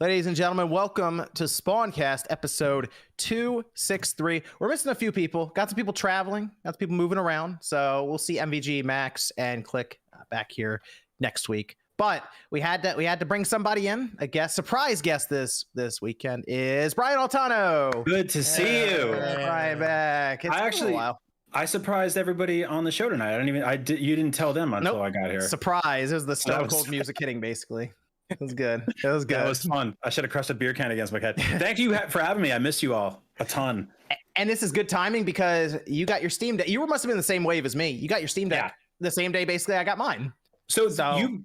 Ladies and gentlemen, welcome to Spawncast episode 263. We're missing a few people. Got some people traveling, got some people moving around. So we'll see MVG, Max, and Click back here next week. But we had to bring somebody in. A guest, surprise guest this weekend is Brian Altano. Good to see you. Brian back. It's been a while. I surprised everybody on the show tonight. You didn't tell them until I got here. Surprise. It was the Stone Cold music hitting, basically. It was good. It was good. It was fun. I should have crushed a beer can against my head. Thank you for having me. I miss you all a ton. And this is good timing because you got your Steam Deck. You must have been the same wave as me. You got your Steam Deck the same day, basically, I got mine. So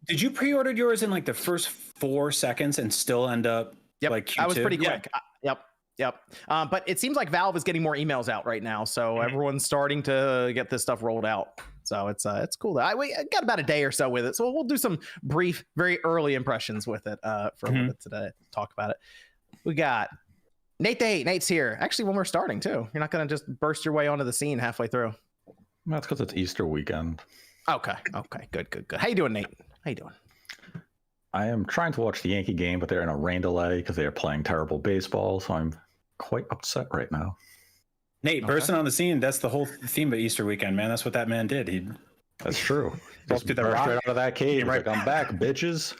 did you pre-order yours in like the first 4 seconds and still end up like Q2? I was pretty quick. Yep. But it seems like Valve is getting more emails out right now, so everyone's starting to get this stuff rolled out. So it's cool. We got about a day or so with it, so we'll do some brief, very early impressions with it for a little bit today. Talk about it. We got Nate the 8. Nate's here. Actually, when we're starting too, you're not going to just burst your way onto the scene halfway through. That's because it's Easter weekend. Okay. Good. How you doing, Nate? How you doing? I am trying to watch the Yankee game, but they're in a rain delay because they are playing terrible baseball, so I'm quite upset right now. Nate, bursting on the scene, that's the whole theme of Easter weekend, man. That's what that man did. That's true. Just burst right out of that cave. Right. Like, I'm back, bitches.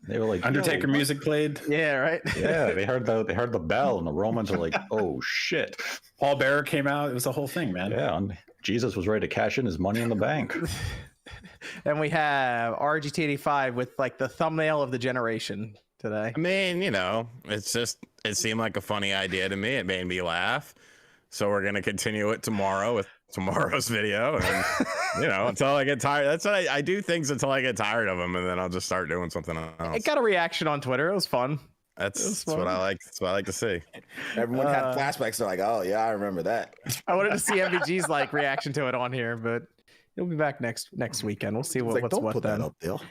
They were like, Undertaker music played. Yeah, right. Yeah, they heard the bell, and the Romans are like, oh shit. Paul Bearer came out. It was the whole thing, man. Yeah, and Jesus was ready to cash in his money in the bank. And we have RGT85 with like the thumbnail of the generation today. I mean, it seemed like a funny idea to me. It made me laugh. So we're going to continue it tomorrow with tomorrow's video. And, until I get tired. That's what I do things until I get tired of them. And then I'll just start doing something else. It got a reaction on Twitter. It was fun. That's what I like. That's what I like to see. Everyone had flashbacks. They're like, oh, yeah, I remember that. I wanted to see MVG's reaction to it on here, but he'll be back next weekend. We'll see what's don't what put then. that up, Dale.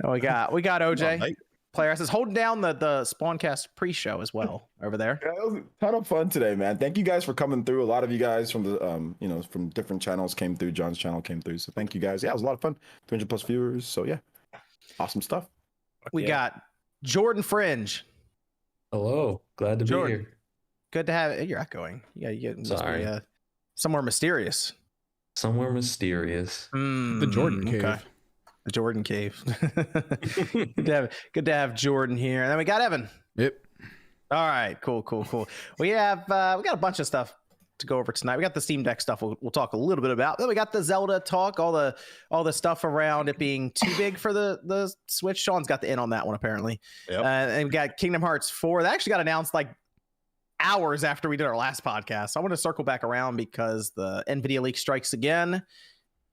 Oh, we got OJ. Player is holding down the Spawncast pre-show as well over there. Yeah, it was a ton of fun today, man. Thank you guys for coming through. A lot of you guys from the from different channels came through. John's channel came through. So thank you guys. Yeah, it was a lot of fun. 300 plus viewers. So yeah, awesome stuff. We got Jordan Fringe. Hello, glad to be here. Good to have you're echoing. Yeah, you get somewhere mysterious. Somewhere mysterious. The Jordan Cave. Okay. The Jordan Cave. Good to have Jordan here. And then we got Evan. Yep. All right, cool. We got a bunch of stuff to go over tonight. We got the Steam Deck stuff we'll talk a little bit about. Then we got the Zelda talk, all the stuff around it being too big for the Switch. Sean's got the in on that one apparently. Yep. And we got Kingdom Hearts 4. That actually got announced like hours after we did our last podcast. So I want to circle back around because the NVIDIA leak strikes again.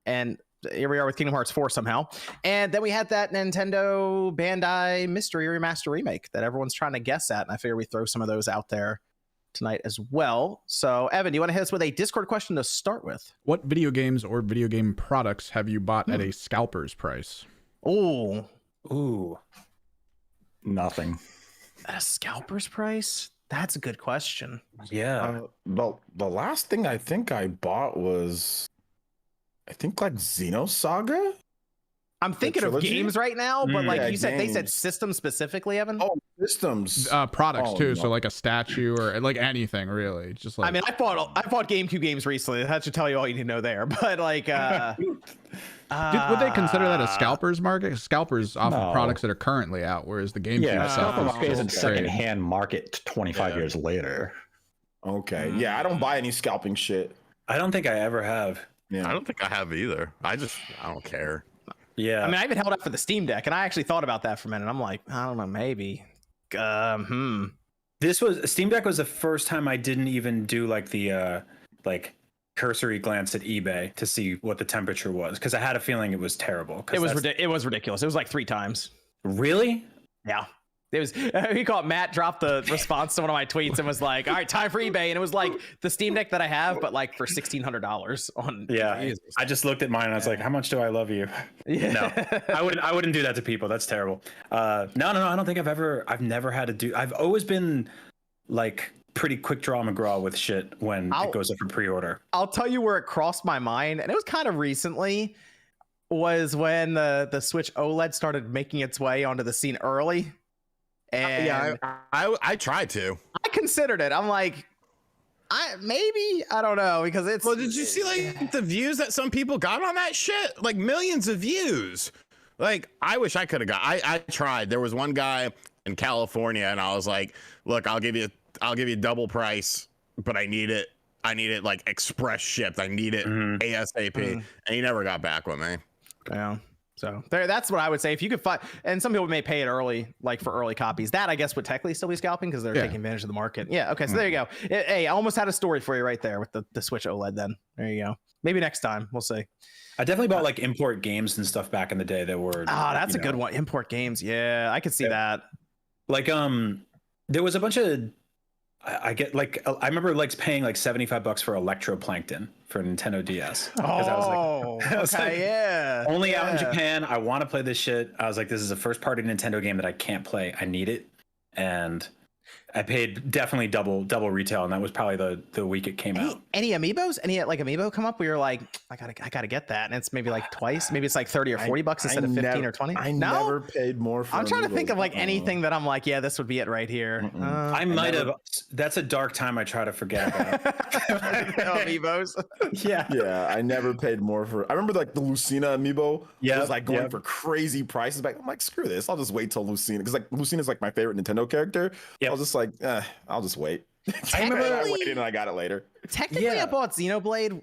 And here we are with Kingdom Hearts 4 somehow. And then we had that Nintendo Bandai mystery remaster remake that everyone's trying to guess at. And I figure we throw some of those out there tonight as well. So Evan, do you want to hit us with a Discord question to start with? What video games or video game products have you bought at a scalper's price? Ooh. Nothing. At a scalper's price? That's a good question. Yeah. The last thing I think I bought was, like Xenosaga. I'm thinking of games right now, but you said games. they said systems specifically, Evan. Oh, systems. Products too. No. So like a statue or like anything really. Just like I mean, I bought GameCube games recently. That should tell you all you need to know there. But like, would they consider that a scalper's market? Scalpers offer products that are currently out, whereas the GameCube stuff scalper market is in trade. second-hand market 25 years later. Okay. Yeah, I don't buy any scalping shit. I don't think I ever have. I don't think I have either. I don't care. Yeah. I mean, I even held up for the Steam Deck, and I actually thought about that for a minute. I'm like, I don't know, maybe. Steam Deck was the first time I didn't even do like the cursory glance at eBay to see what the temperature was, because I had a feeling it was terrible. It was ridiculous. It was like 3 times. Really? Yeah. It was, we call it Matt dropped the response to one of my tweets and was like, all right, time for eBay. And it was like the Steam Deck that I have, but like for $1,600 on. Yeah. eBay. I just looked at mine and I was like, how much do I love you? Yeah. No, I wouldn't do that to people. That's terrible. No. I don't think I've never had to do, I've always been like pretty quick draw McGraw with shit when it goes up for pre-order. I'll tell you where it crossed my mind. And it was kind of recently, was when the Switch OLED started making its way onto the scene early. And I tried to. I considered it. I'm like, I don't know, because it's. Well, did you see like the views that some people got on that shit? Like millions of views. Like, I wish I could have got. I tried. There was one guy in California, and I was like, "Look, I'll give you double price, but I need it like express shipped. I need it ASAP." And he never got back with me. Yeah. So that's what I would say. If you could find, and some people may pay it early, like for early copies. That I guess would technically still be scalping because they're taking advantage of the market. Yeah. Okay. So there you go. Hey, I almost had a story for you right there with the Switch OLED. Then there you go. Maybe next time we'll see. I definitely bought like import games and stuff back in the day that were. That's a good one. Import games. Yeah, I could see that. Like there was a bunch of. I remember like paying like $75 for Electroplankton for Nintendo DS. Oh, yeah. Only out in Japan. I want to play this shit. I was like, this is a first party Nintendo game that I can't play. I need it. And I paid definitely double retail, and that was probably the week it came out. Any amiibos? Any like amiibo come up where you're like, I gotta get that, and it's maybe like twice, maybe it's like $30 or $40 instead of 15 or 20. I never paid more for. I'm trying to think of like anything that I'm like, yeah, this would be it right here. I might have. That's a dark time I try to forget about. Amiibos. Yeah. I never paid more for. I remember like the Lucina amiibo. Yeah, was like going for crazy prices. Back, I'm like, screw this. I'll just wait till Lucina, because like Lucina's like my favorite Nintendo character. Yeah, I was just like, I'll just wait. I remember I waited and I got it later. Technically, I bought Xenoblade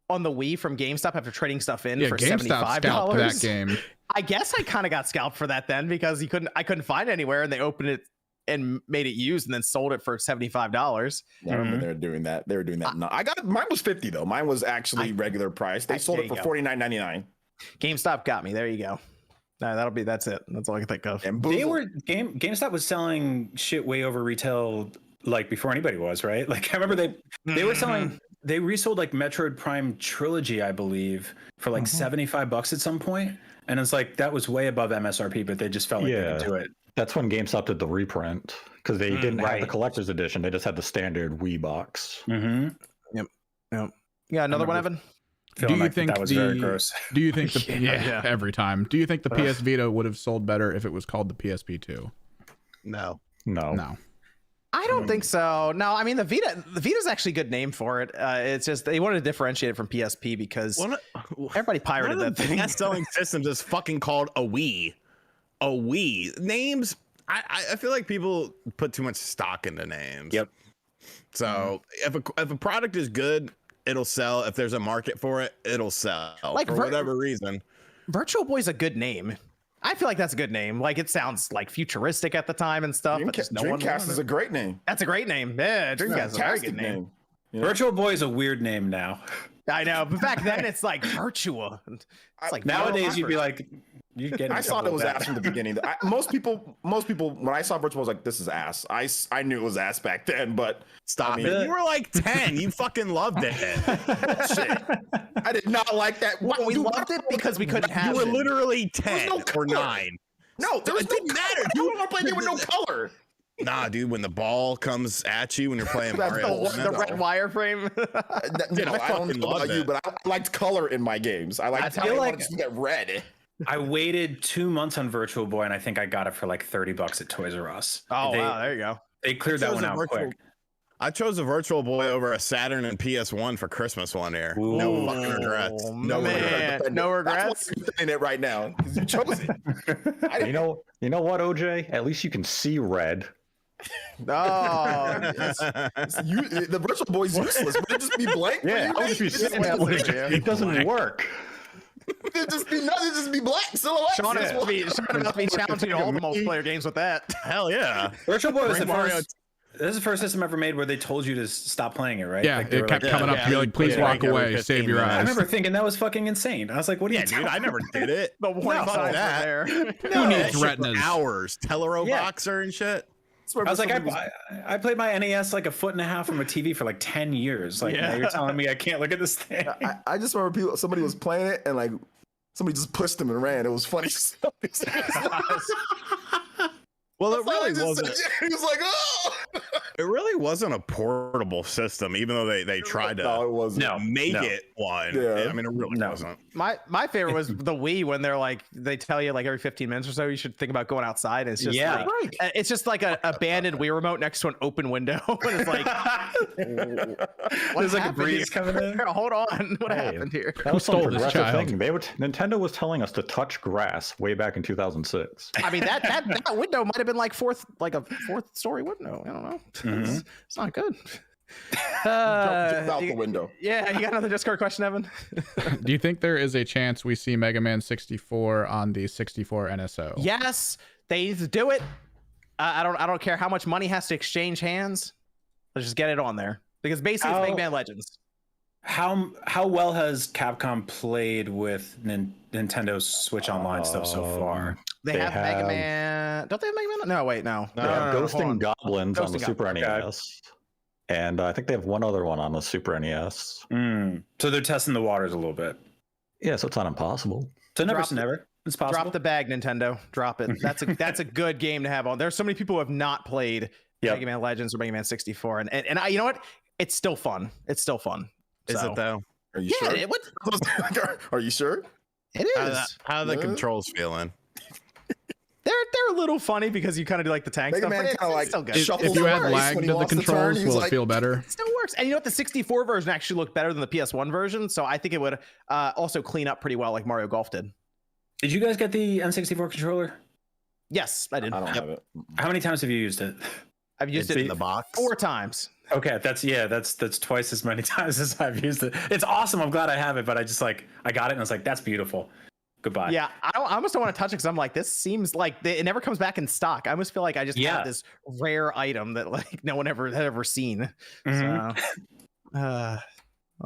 on the Wii from GameStop after trading stuff in for GameStop $75 for that game. I guess I kind of got scalped for that then, because I couldn't find it anywhere, and they opened it and made it used and then sold it for $75. I remember they were doing that. No, I got mine was $50 though. Mine was actually regular price. They sold it for $49.99. GameStop got me. There you go. That's it. That's all I can think of. And GameStop was selling shit way over retail like before anybody was, right? Like I remember they were selling, they resold like Metroid Prime Trilogy, I believe, for like $75 at some point. And it's like that was way above MSRP, but they just felt like they could do it. That's when GameStop did the reprint, because they didn't have the collector's edition. They just had the standard Wii box. Yep. Yeah, another one, Evan. Do you think that was very gross? Do you think every time? Do you think the PS Vita would have sold better if it was called the PSP2? No. I don't think so. No, I mean the Vita's actually a good name for it. It's just they wanted to differentiate it from PSP because everybody pirated that thing. Best selling systems is fucking called a Wii. A Wii. Names. I feel like people put too much stock into names. Yep. So if a product is good, it'll sell. If there's a market for it, it'll sell. Like for whatever reason. Virtual Boy's a good name. I feel like that's a good name. Like it sounds like futuristic at the time and stuff. Dreamcast is a great name. That's a great name. Yeah, Dreamcast is a very good name. You know? Virtual Boy is a weird name now. I know, but back then it's like Virtua. It's like nowadays you'd be like, I thought it was ass from the beginning. Most people, when I saw Virtual, I was like, "This is ass." I knew it was ass back then, but stop it. You were like 10. You fucking loved it. Shit. I did not like that. We loved it because we couldn't have. You were literally 10 or 9. No, there was no matter. You were playing it with no color. Nah, dude, when the ball comes at you when you're playing Mario, the red wireframe. I don't know about you, but I liked color in my games. I wanted to see that red. I waited 2 months on Virtual Boy, and I think I got it for like $30 at Toys R Us. Oh, wow, there you go. They cleared that one out quick. I chose a Virtual Boy over a Saturn and PS1 for Christmas one year. Ooh. No fucking regrets. No regrets. That's why you're in it right now because you chose it. You know what, OJ? At least you can see red. The Virtual Boy's useless. Would it just be blank? Yeah, it doesn't work. It'd just be black silhouette. Sean must be challenging all the multiplayer games with that. Hell yeah. Virtual Boy was the first. This is the first system ever made where they told you to stop playing it, right? Yeah, like it kept coming up to be like, please walk away, save your eyes. I remember thinking that was fucking insane. I was like, what are you dude, I never did it. The warning signs there. Who needs retinas? Hours. Telero boxer and shit. I was like, I played my NES like 1.5 feet from a TV for like 10 years. Like, now you're telling me I can't look at this thing. I just remember somebody was playing it and like somebody just pushed him and ran. It was funny stuff. Well, it really wasn't. He was like, oh. It really wasn't a portable system, even though they tried to No, it wasn't. make it one. Yeah. I mean, it really wasn't. My favorite was the Wii when they're like they tell you like every 15 minutes or so you should think about going outside. And it's just Yeah. like, it's just like a abandoned Wii remote next to an open window. And it's like There's like a breeze coming in. Hold on, what Hey, happened here? That was some stole this progressive child? thinking. Nintendo was telling us to touch grass way back in 2006. I mean that window might have been like a fourth story window. I don't know. It's not good. Jump out the window. Yeah, you got another Discord question, Evan? Do you think there is a chance we see Mega Man 64 on the 64 NSO? Yes, they need to do it. I don't care how much money has to exchange hands. Let's just get it on there because basically it's Mega Man Legends. How well has Capcom played with Nintendo's Switch Online stuff so far? They have Mega Man. Don't they have Mega Man? No, wait, no. They have Ghost hold and on. Goblins Ghost on the and Super Goblins, NES. And I think they have one other one on the Super NES. So they're testing the waters a little bit. Yeah, so it's not impossible. So never Drop say never. It's possible. Drop the bag, Nintendo. Drop it. That's a good game to have on. There's so many people who have not played Mega Man Legends or Mega Man 64, and I, you know what? It's still fun. It's still fun. Is So- it though? Are you sure? Are you sure? It is. How are the Yeah. controls feeling? They're a little funny because you kind of do like the tank Mega stuff. Man but kinda like it's still good. shuffles If you add around lag when to he the wants to turn, controls, he's will like- it feel better? It still works. And you know what? The 64 version actually looked better than the PS1 version, so I think it would also clean up pretty well, like Mario Golf did. Did you guys get the N64 controller? Yes, I did. I don't have it. How many times have you used it? I've used it in the box. 4 times. Okay, that's twice as many times as I've used it. It's awesome. I'm glad I have it, but I just like I got it and I was like, that's beautiful. Goodbye. Yeah, I almost don't want to touch it because I'm like, this seems like it never comes back in stock. I almost feel like I just have this rare item that like no one had ever seen. Mhm.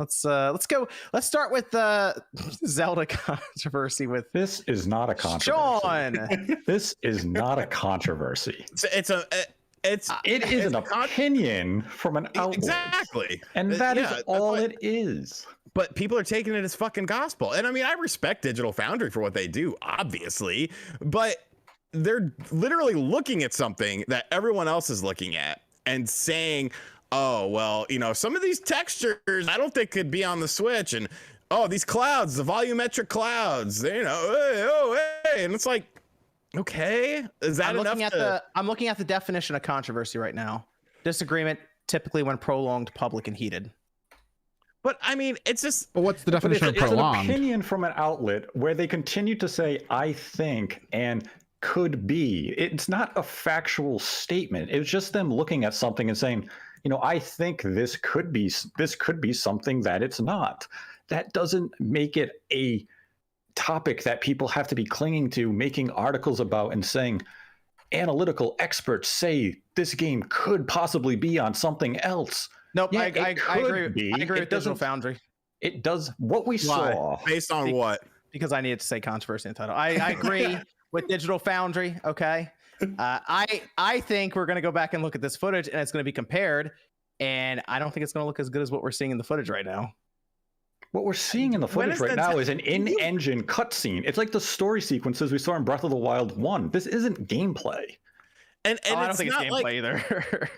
So, let's go. Let's start with the Zelda controversy with This is not a controversy. Sean. This is not a controversy. It is It is an opinion from an outlet. exactly, And that is that's all what- it is. But people are taking it as fucking gospel. And I mean, I respect Digital Foundry for what they do, obviously, but they're literally looking at something that everyone else is looking at and saying, oh, well, you know, some of these textures I don't think could be on the Switch. And oh, these clouds, the volumetric clouds, you know, hey. And it's like, okay, is that enough? I'm looking at the definition of controversy right now. Disagreement typically when prolonged, public, and heated. But I mean, it's just. But what's the But definition of it's an prolonged? opinion from an outlet where they continue to say, I think, and could be. It's not a factual statement. It's just them looking at something and saying, you know, I think this could be something that it's not. That doesn't make it a topic that people have to be clinging to, making articles about and saying, analytical experts say this game could possibly be on something else. Nope, Yeah, I it agree. could be. I agree It with Digital doesn't- Foundry It does what we saw. Based on what? because I needed to say controversy in the title. I agree with Digital Foundry. Okay, I think we're gonna go back and look at this footage, and it's gonna be compared, and I don't think it's gonna look as good as what we're seeing in the footage right now. What we're seeing in the When footage is right that now t- is an in-engine cutscene. It's like the story sequences we saw in Breath of the Wild 1. This isn't gameplay. And I don't think it's not gameplay like, either.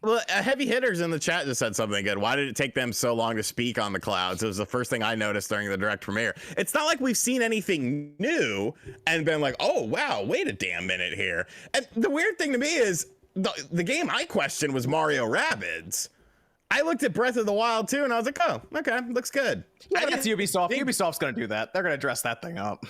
well, heavy hitters in the chat just said something good. Why did it take them so long to speak on the clouds? It was the first thing I noticed during the direct premiere. It's not like we've seen anything new and been like, oh wow, wait a damn minute here. And the weird thing to me is the game I questioned was Mario Rabbids. I looked at Breath of the Wild 2 and I was like, oh, okay, looks good. Yeah, I that's didn't Ubisoft. think- Ubisoft's gonna do that. They're gonna dress that thing up.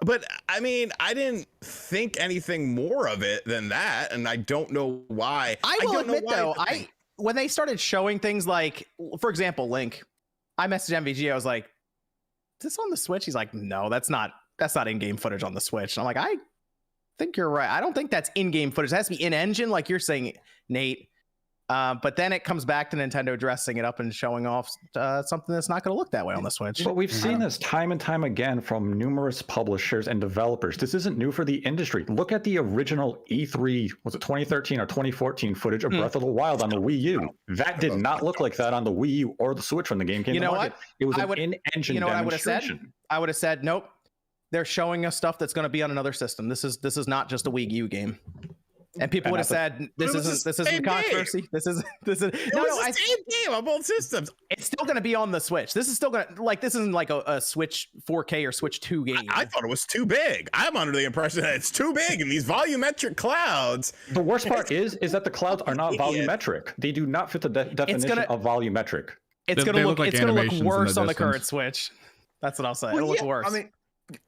But I mean, I didn't think anything more of it than that, and I don't know why. I will don't know admit why though, the- when they started showing things like, for example, Link, I messaged MVG. I was like, "Is this on the Switch?" He's like, "No, that's not in-game footage on the Switch." And I'm like, "I think you're right. I don't think that's in-game footage. It has to be in-engine, like you're saying, Nate." But then it comes back to Nintendo dressing it up and showing off something that's not going to look that way on the Switch. But we've seen this time and time again from numerous publishers and developers. This isn't new for the industry. Look at the original E3, was it 2013 or 2014 footage of Breath of the Wild on the Wii U. That did not look like that on the Wii U or the Switch when the game came You to know market. what? It was I an would- in-engine You know what I would have said? demonstration. I would have said, "Nope, they're showing us stuff that's going to be on another system. This is not just a Wii U game." And people would have said, "This isn't the controversy. This is the same game on both systems. It's still going to be on the Switch. This is still going to this isn't like a Switch 4K or Switch 2 game. I thought it was too big. I'm under the impression that it's too big in these volumetric clouds. The worst part is that the clouds are not volumetric. They do not fit the definition of volumetric. It's going to look worse on the current Switch. That's what I'll say. It'll look worse.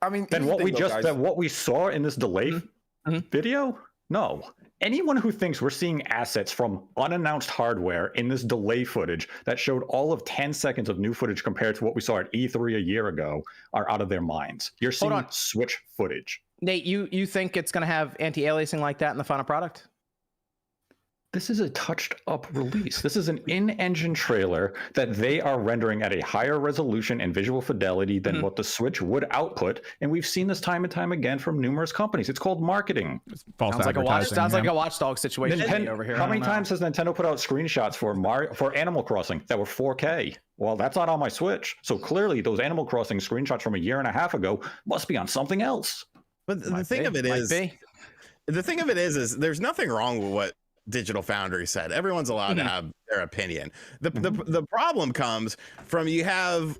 I mean, than what we saw in this delay video. No. Anyone who thinks we're seeing assets from unannounced hardware in this delay footage that showed all of 10 seconds of new footage compared to what we saw at E3 a year ago are out of their minds. You're seeing Switch footage. Nate, you think it's going to have anti-aliasing like that in the final product? This is a touched up release. This is an in-engine trailer that they are rendering at a higher resolution and visual fidelity than what the Switch would output. And we've seen this time and time again from numerous companies. It's called marketing. Sounds like a Watchdog situation over here. How many times has Nintendo put out screenshots for Animal Crossing that were 4K? Well, that's not on my Switch. So clearly those Animal Crossing screenshots from a year and a half ago must be on something else. But the thing of it is there's nothing wrong with what Digital Foundry said. Everyone's allowed to have their opinion. The problem comes from you have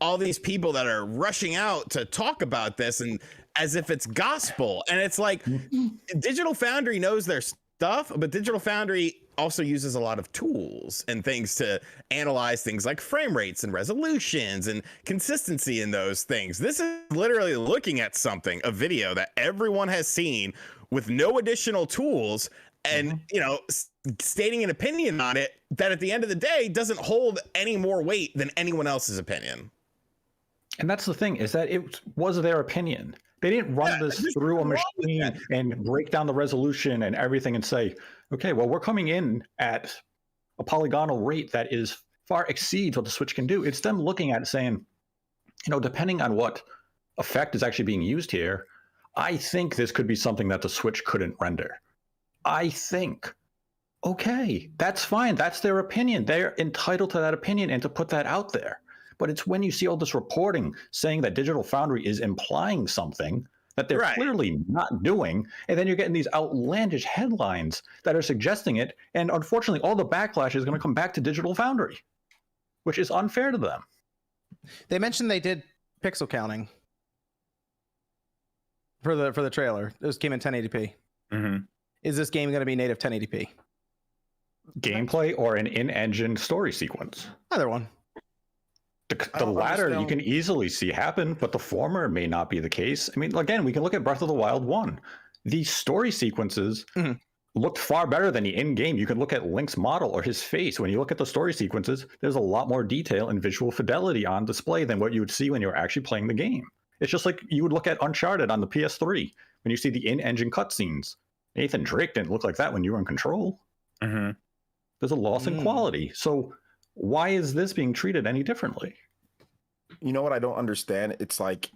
all these people that are rushing out to talk about this and as if it's gospel. And it's like Digital Foundry knows their stuff, but Digital Foundry also uses a lot of tools and things to analyze things like frame rates and resolutions and consistency in those things. This is literally looking at a video that everyone has seen with no additional tools and stating an opinion on it that at the end of the day doesn't hold any more weight than anyone else's opinion. And that's the thing, is that it was their opinion. They didn't run this through a machine and break down the resolution and everything and say, okay, well, we're coming in at a polygonal rate that is far exceeds what the Switch can do. It's them looking at it saying, depending on what effect is actually being used here, I think this could be something that the Switch couldn't render. I think, okay, that's fine. That's their opinion. They're entitled to that opinion and to put that out there. But it's when you see all this reporting saying that Digital Foundry is implying something that they're clearly not doing, and then you're getting these outlandish headlines that are suggesting it. And unfortunately, all the backlash is going to come back to Digital Foundry, which is unfair to them. They mentioned they did pixel counting for the trailer. This came in 1080p. Is this game going to be native 1080p? Gameplay or an in-engine story sequence? Either one. The latter you can easily see happen, but the former may not be the case. I mean, again, we can look at Breath of the Wild 1. The story sequences looked far better than the in-game. You can look at Link's model or his face. When you look at the story sequences, there's a lot more detail and visual fidelity on display than what you would see when you're actually playing the game. It's just like you would look at Uncharted on the PS3 when you see the in-engine cutscenes. Nathan Drake didn't look like that when you were in control. There's a loss in quality. So why is this being treated any differently? You know what I don't understand? It's like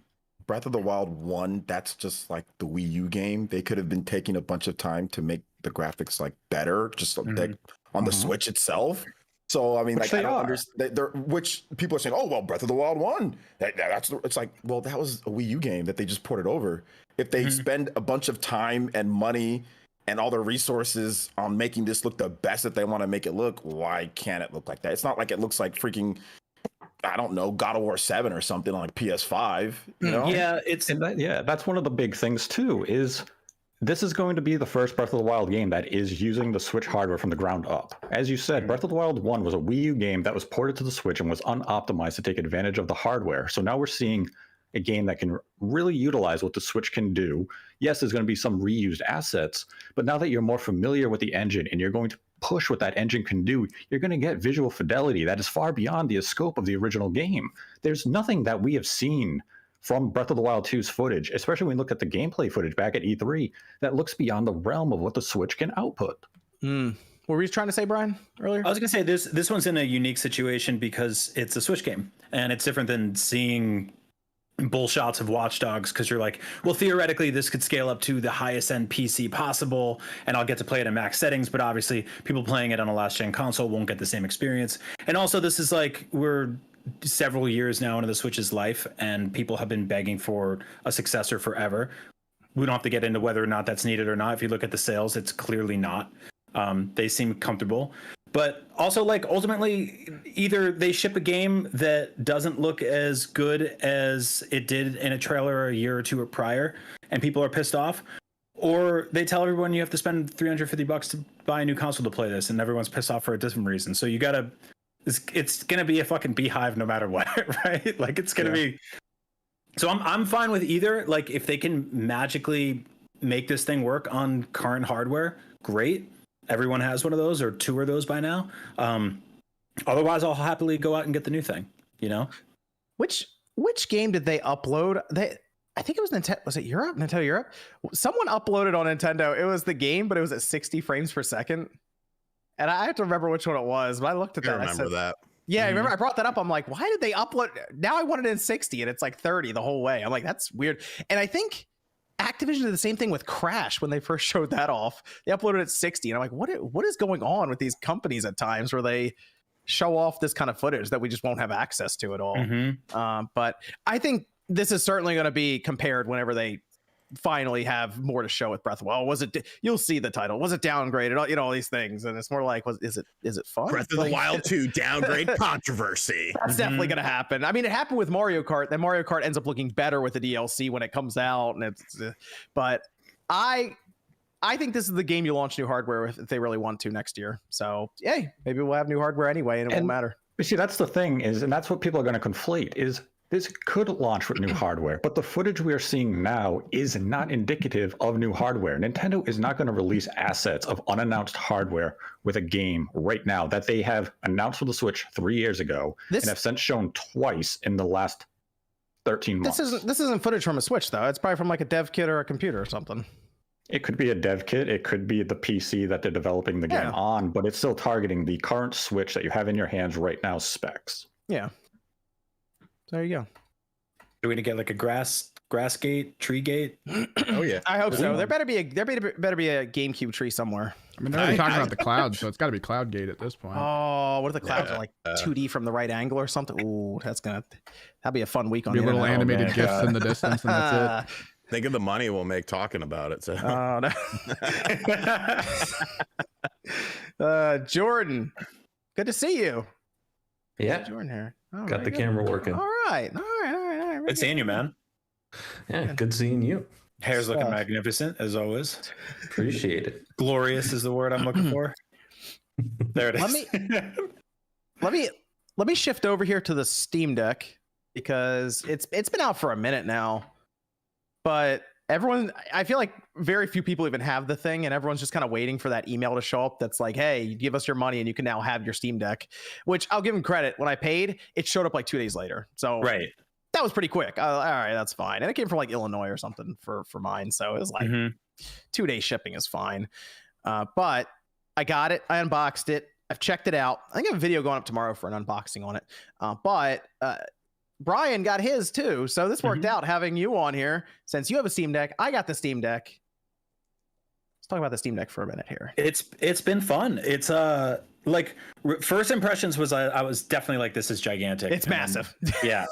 Breath of the Wild 1, that's just like the Wii U game. They could have been taking a bunch of time to make the graphics like better, just like on the Switch itself. So I mean, which like I don't understand. Which people are saying, "Oh well, Breath of the Wild 1." It's like, well, that was a Wii U game that they just ported over. If they spend a bunch of time and money and all their resources on making this look the best that they want to make it look, why can't it look like that? It's not like it looks like freaking, I don't know, God of War 7 or something on like PS5. You know? Yeah, that's one of the big things too. Is this is going to be the first Breath of the Wild game that is using the Switch hardware from the ground up. As you said, Breath of the Wild 1 was a Wii U game that was ported to the Switch and was unoptimized to take advantage of the hardware. So now we're seeing a game that can really utilize what the Switch can do. Yes, there's going to be some reused assets, but now that you're more familiar with the engine and you're going to push what that engine can do, you're going to get visual fidelity that is far beyond the scope of the original game. There's nothing that we have seen from Breath of the Wild 2's footage, especially when we look at the gameplay footage back at E3, that looks beyond the realm of what the Switch can output. What were you trying to say, Brian, earlier? I was going to say this one's in a unique situation because it's a Switch game, and it's different than seeing bull shots of Watch Dogs, because you're like, well, theoretically this could scale up to the highest end PC possible and I'll get to play it in max settings, but obviously people playing it on a last gen console won't get the same experience. And also this is like, we're several years now into the Switch's life and people have been begging for a successor forever. we don't have to get into whether or not that's needed or not. If you look at the sales, it's clearly not. They seem comfortable, but also like ultimately either they ship a game that doesn't look as good as it did in a trailer a year or two prior and people are pissed off, or they tell everyone you have to spend $350 to buy a new console to play this and everyone's pissed off for a different reason. So you gotta, it's gonna be a fucking beehive no matter what, right? Like it's gonna be. So I'm fine with either. Like if they can magically make this thing work on current hardware, great. Everyone has one of those or two of those by now. Otherwise, I'll happily go out and get the new thing. You know, which game did they upload? I think it was Nintendo. Was it Europe? Nintendo Europe? Someone uploaded on Nintendo. It was the game, but it was at 60 frames per second. And I have to remember which one it was. But I looked at that. I remember that. Yeah, I remember I brought that up. I'm like, why did they upload? Now I want it in 60 and it's like 30 the whole way. I'm like, that's weird. And I think Activision did the same thing with Crash when they first showed that off. They uploaded at 60, and I'm like, what is going on with these companies at times where they show off this kind of footage that we just won't have access to at all? But I think this is certainly going to be compared whenever they finally have more to show with Breath of the Wild. Was it? You'll see the title. Was it downgraded? You know, all these things, and it's more like, is it fun? Breath of the Wild 2 downgrade controversy. That's definitely going to happen. I mean, it happened with Mario Kart. Then Mario Kart ends up looking better with the DLC when it comes out, and it's. But I think this is the game you launch new hardware with if they really want to next year. So yay, maybe we'll have new hardware anyway, and it won't matter. You see, that's the thing and that's what people are going to conflate is. This could launch with new hardware, but the footage we are seeing now is not indicative of new hardware. Nintendo is not going to release assets of unannounced hardware with a game right now that they have announced for the Switch 3 years ago and have since shown twice in the last 13 months. This isn't footage from a Switch, though. It's probably from like a dev kit or a computer or something. It could be a dev kit. It could be the PC that they're developing the game on, but it's still targeting the current Switch that you have in your hands right now specs. Yeah. There you go. Do we need to get like a grass gate, tree gate? Oh yeah, I hope so. There better be a GameCube tree somewhere. I mean, they're already talking about the cloud, so it's got to be cloud gate at this point. Oh, what if the clouds are like 2D from the right angle or something? Ooh, that'd be a fun week on the the little internet. animated GIFs in the distance, and that's it. Think of the money we'll make talking about it. So. No. Jordan, good to see you. Yeah, Jordan here. Oh, got the camera working. All right. Good seeing you, man. Yeah, good seeing you. Hair's looking magnificent as always. Appreciate it. Glorious is the word I'm looking for. There it is. Let me shift over here to the Steam Deck because it's been out for a minute now, but I feel like very few people even have the thing, and everyone's just kind of waiting for that email to show up that's like, hey, give us your money and you can now have your Steam Deck, which I'll give them credit. When I paid, it showed up like 2 days later. So that was pretty quick. All right, that's fine. And it came from like Illinois or something for mine. So it was like 2 day shipping is fine. But I got it. I unboxed it. I've checked it out. I think I have a video going up tomorrow for an unboxing on it. But Brian got his too, so this worked out having you on here. Since you have a Steam Deck, I got the Steam Deck. Let's talk about the Steam Deck for a minute here. It's been fun. It's like first impressions was I was definitely like, this is gigantic. It's massive. Yeah,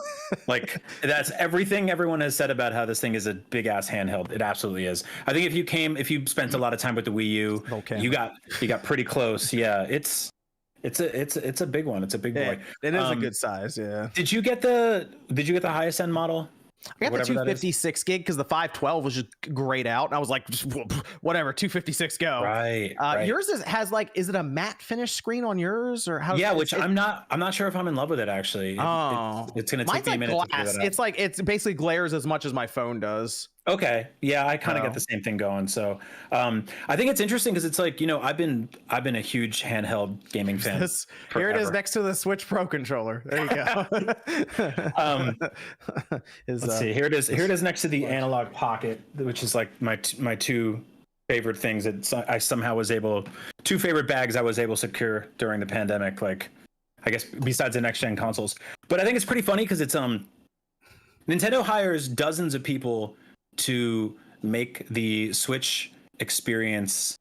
like that's everything everyone has said about how this thing is a big ass handheld. It absolutely is. I think if you spent a lot of time with the Wii U, you got pretty close. Yeah, it's a big one. It's a big boy. It is a good size. Yeah. Did you get the highest end model? I got the 256 gig because the 512 was just grayed out, and I was like, just whatever, 256 go. Right. Yours has like, is it a matte finish screen on yours or how? Yeah, which I'm not sure if I'm in love with it actually. It's gonna take me a minute to figure that out. It's basically glares as much as my phone does. Okay. Yeah, I kind of get the same thing going. So I think it's interesting because it's like, I've been a huge handheld gaming fan. Here it is next to the Switch Pro controller. There you go. Let's see. Here it is. Here it is next to the Analog Pocket, which is like my two favorite things that I somehow was able, two favorite bags I was able to secure during the pandemic. Like, I guess besides the next gen consoles, but I think it's pretty funny because it's Nintendo hires dozens of people to make the Switch experience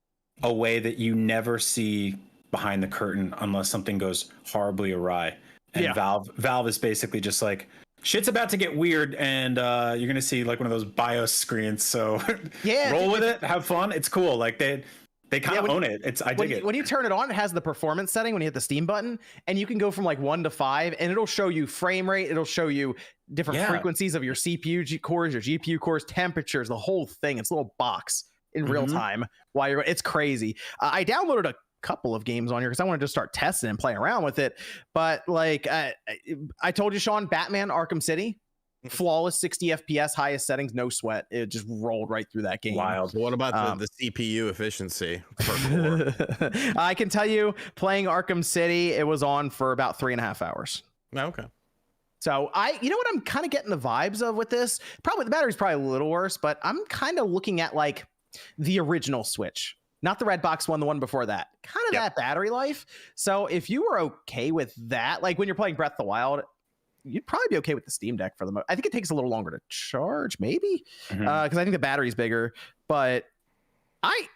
a way that you never see behind the curtain unless something goes horribly awry. And Valve is basically just like, shit's about to get weird, and you're gonna see like one of those BIOS screens. So Yeah, roll with it, have fun. It's cool. Like they kind of own it. I dig it. When you turn it on, it has the performance setting when you hit the Steam button, and you can go from like 1 to 5, and it'll show you frame rate. It'll show you different frequencies of your CPU cores, your GPU cores, temperatures, the whole thing. It's a little box in real time while you're. It's crazy. I downloaded a couple of games on here because I wanted to start testing and playing around with it. But like I told you, Sean, Batman Arkham City. Flawless 60 FPS, highest settings, no sweat. It just rolled right through that game. Wild. What about the CPU efficiency per core? I can tell you, playing Arkham City, it was on for about 3.5 hours. Okay. So you know what I'm kind of getting the vibes of with this? Probably the battery's probably a little worse, but I'm kind of looking at like the original Switch, not the red box one, the one before that. Kind of that battery life. So if you were okay with that, like when you're playing Breath of the Wild, you'd probably be okay with the Steam Deck for the most. I think it takes a little longer to charge, maybe, because I think the battery's bigger. But I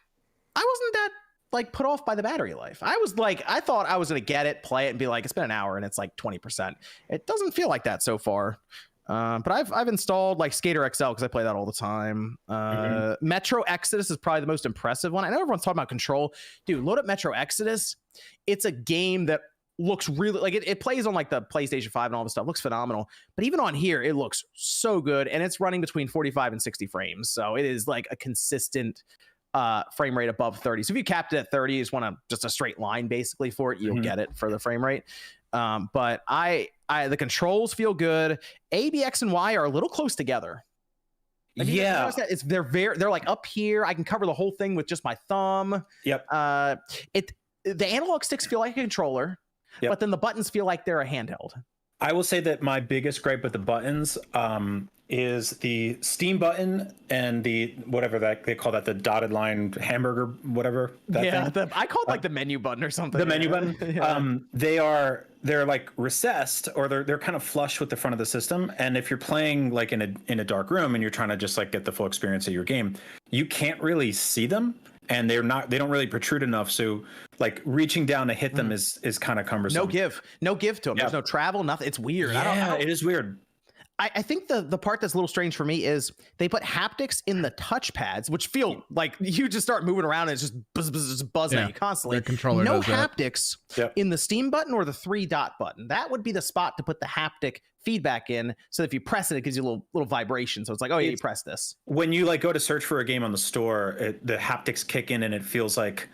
wasn't that like put off by the battery life. I was like, I thought I was gonna get it, play it, and be like, it's been an hour and it's like 20%. It doesn't feel like that so far. But I've installed like Skater XL because I play that all the time. Metro Exodus is probably the most impressive one. I know everyone's talking about Control. Dude, load up Metro Exodus. It's a game that looks really like it plays on like the PlayStation 5 and all this stuff. Looks phenomenal. But even on here, it looks so good, and it's running between 45 and 60 frames. So it is like a consistent frame rate above 30. So if you capped it at 30, you just want just a straight line basically for it, you'll get it for the frame rate. But the controls feel good. A, B, X, and Y are a little close together. Like, they're like up here. I can cover the whole thing with just my thumb. Yep. The analog sticks feel like a controller. Yep. But then the buttons feel like they're a handheld. I will say that my biggest gripe with the buttons is the Steam button and the whatever that they call that, the dotted line hamburger, whatever. That thing. I call it like the menu button or something. The menu button. They're like recessed, or they're kind of flush with the front of the system. And if you're playing like in a dark room and you're trying to just like get the full experience of your game, you can't really see them. And they don't really protrude enough, so like reaching down to hit them is kind of cumbersome. No give to them. There's no travel, nothing. It's weird. Yeah, it is weird. I think the part that's a little strange for me is they put haptics in the touchpads, which feel like you just start moving around and it's just buzzing at you constantly. No haptics in the Steam button or the 3-dot button. That would be the spot to put the haptic feedback in, so if you press it, it gives you a little vibration. So it's like, oh yeah, you press this. When you like go to search for a game on the store, the haptics kick in and it feels like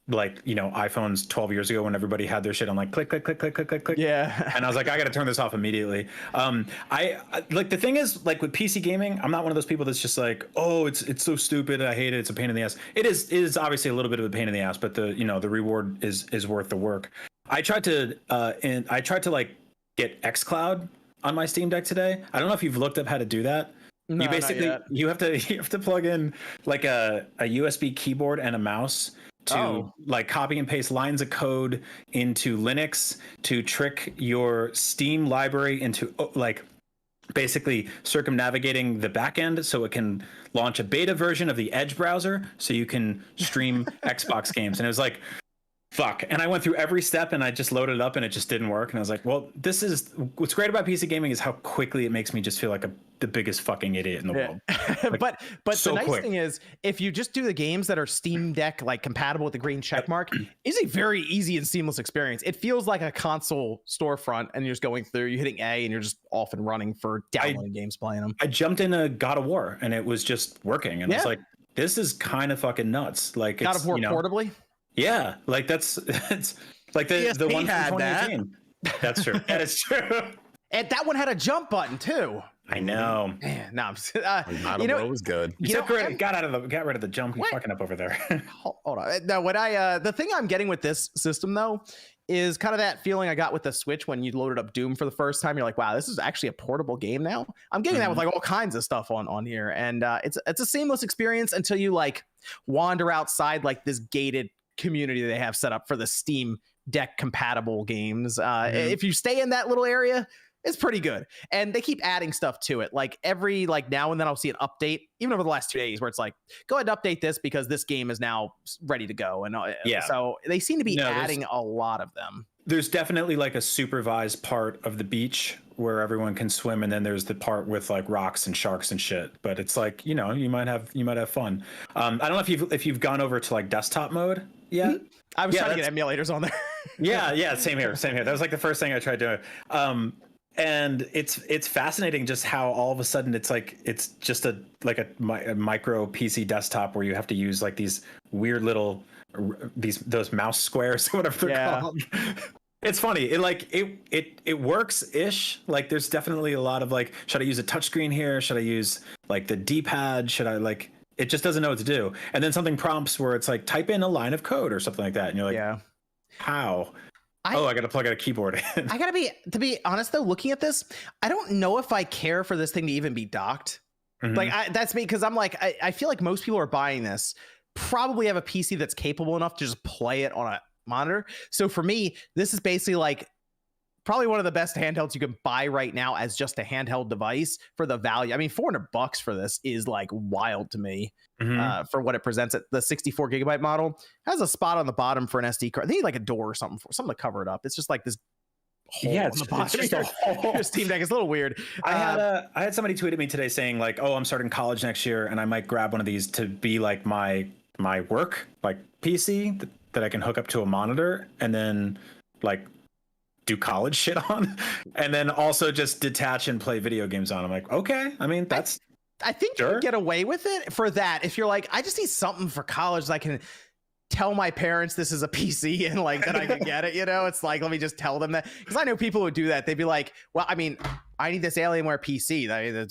iPhones 12 years ago when everybody had their shit on like click click click click click click click. Yeah. And I was like, I got to turn this off immediately. I like, the thing is, like with PC gaming, I'm not one of those people that's just like, oh, it's so stupid, I hate it, it's a pain in the ass. It is obviously a little bit of a pain in the ass, but the reward is worth the work. I tried to like get xCloud on my Steam Deck today. I don't know if you've looked up how to do that. No, you have to plug in like a USB keyboard and a mouse to like copy and paste lines of code into Linux to trick your Steam library into like basically circumnavigating the backend so it can launch a beta version of the Edge browser so you can stream Xbox games. And it was like, fuck. And I went through every step and I just loaded it up and it just didn't work. And I was like, well, this is what's great about PC gaming is how quickly it makes me just feel like the biggest fucking idiot in the world. Like, but so the nice quick thing is, if you just do the games that are Steam Deck like compatible with the green check mark, it's a very easy and seamless experience. It feels like a console storefront and you're just going through, you're hitting A and you're just off and running for downloading games, playing them. I jumped into God of War and it was just working. And I was like, this is kind of fucking nuts. Like God of War portably? Yeah, like it's like the one from 2018. That's true. That is true. And that one had a jump button too. I know. Man, no, it was good. Got rid of the jump. You're fucking up over there. Hold on. No, the thing I'm getting with this system though is kind of that feeling I got with the Switch when you loaded up Doom for the first time. You're like, wow, this is actually a portable game now. I'm getting that with like all kinds of stuff on here, and it's a seamless experience until you like wander outside like this gated community they have set up for the Steam Deck compatible games. If you stay in that little area, It's pretty good. And they keep adding stuff to it. Like every now and then I'll see an update, even over the last 2 days, where it's like, go ahead and update this because this game is now ready to go. And so they seem to be adding a lot of them. There's definitely like a supervised part of the beach where everyone can swim, and then there's the part with like rocks and sharks and shit. But it's like, you might have fun. I don't know if you've gone over to like desktop mode yet. I was trying to get emulators on there. yeah, same here. That was like the first thing I tried doing. And it's fascinating just how all of a sudden it's just a micro PC desktop where you have to use like these weird little those mouse squares or whatever they're called. It's funny. It works ish. Like there's definitely a lot of like, should I use a touchscreen here? Should I use like the D-pad? Should I like? It just doesn't know what to do. And then something prompts where it's like type in a line of code or something like that, and you're like, how? I got to plug out a keyboard in. To be honest though, looking at this, I don't know if I care for this thing to even be docked. Mm-hmm. Like that's me, because I'm like, I feel like most people are buying this probably have a PC that's capable enough to just play it on a monitor. So for me, this is basically like probably one of the best handhelds you can buy right now as just a handheld device for the value. I mean, $400 for this is like wild to me. For what it presents. At the 64 gigabyte model has a spot on the bottom for an SD card. They need like a door or something to cover it up. It's just like this hole on the bottom. It's just your Steam Deck is a little weird. I had somebody tweet at me today saying like, oh, I'm starting college next year and I might grab one of these to be like my work like PC that I can hook up to a monitor and then like do college shit on, and then also just detach and play video games on. I'm like, okay, I mean that's. I think you can get away with it for that. If you're like, I just need something for college that I can tell my parents this is a PC and like that I can get it, it's like, let me just tell them that. Because I know people who do that. They'd be like, well, I mean, I need this Alienware PC.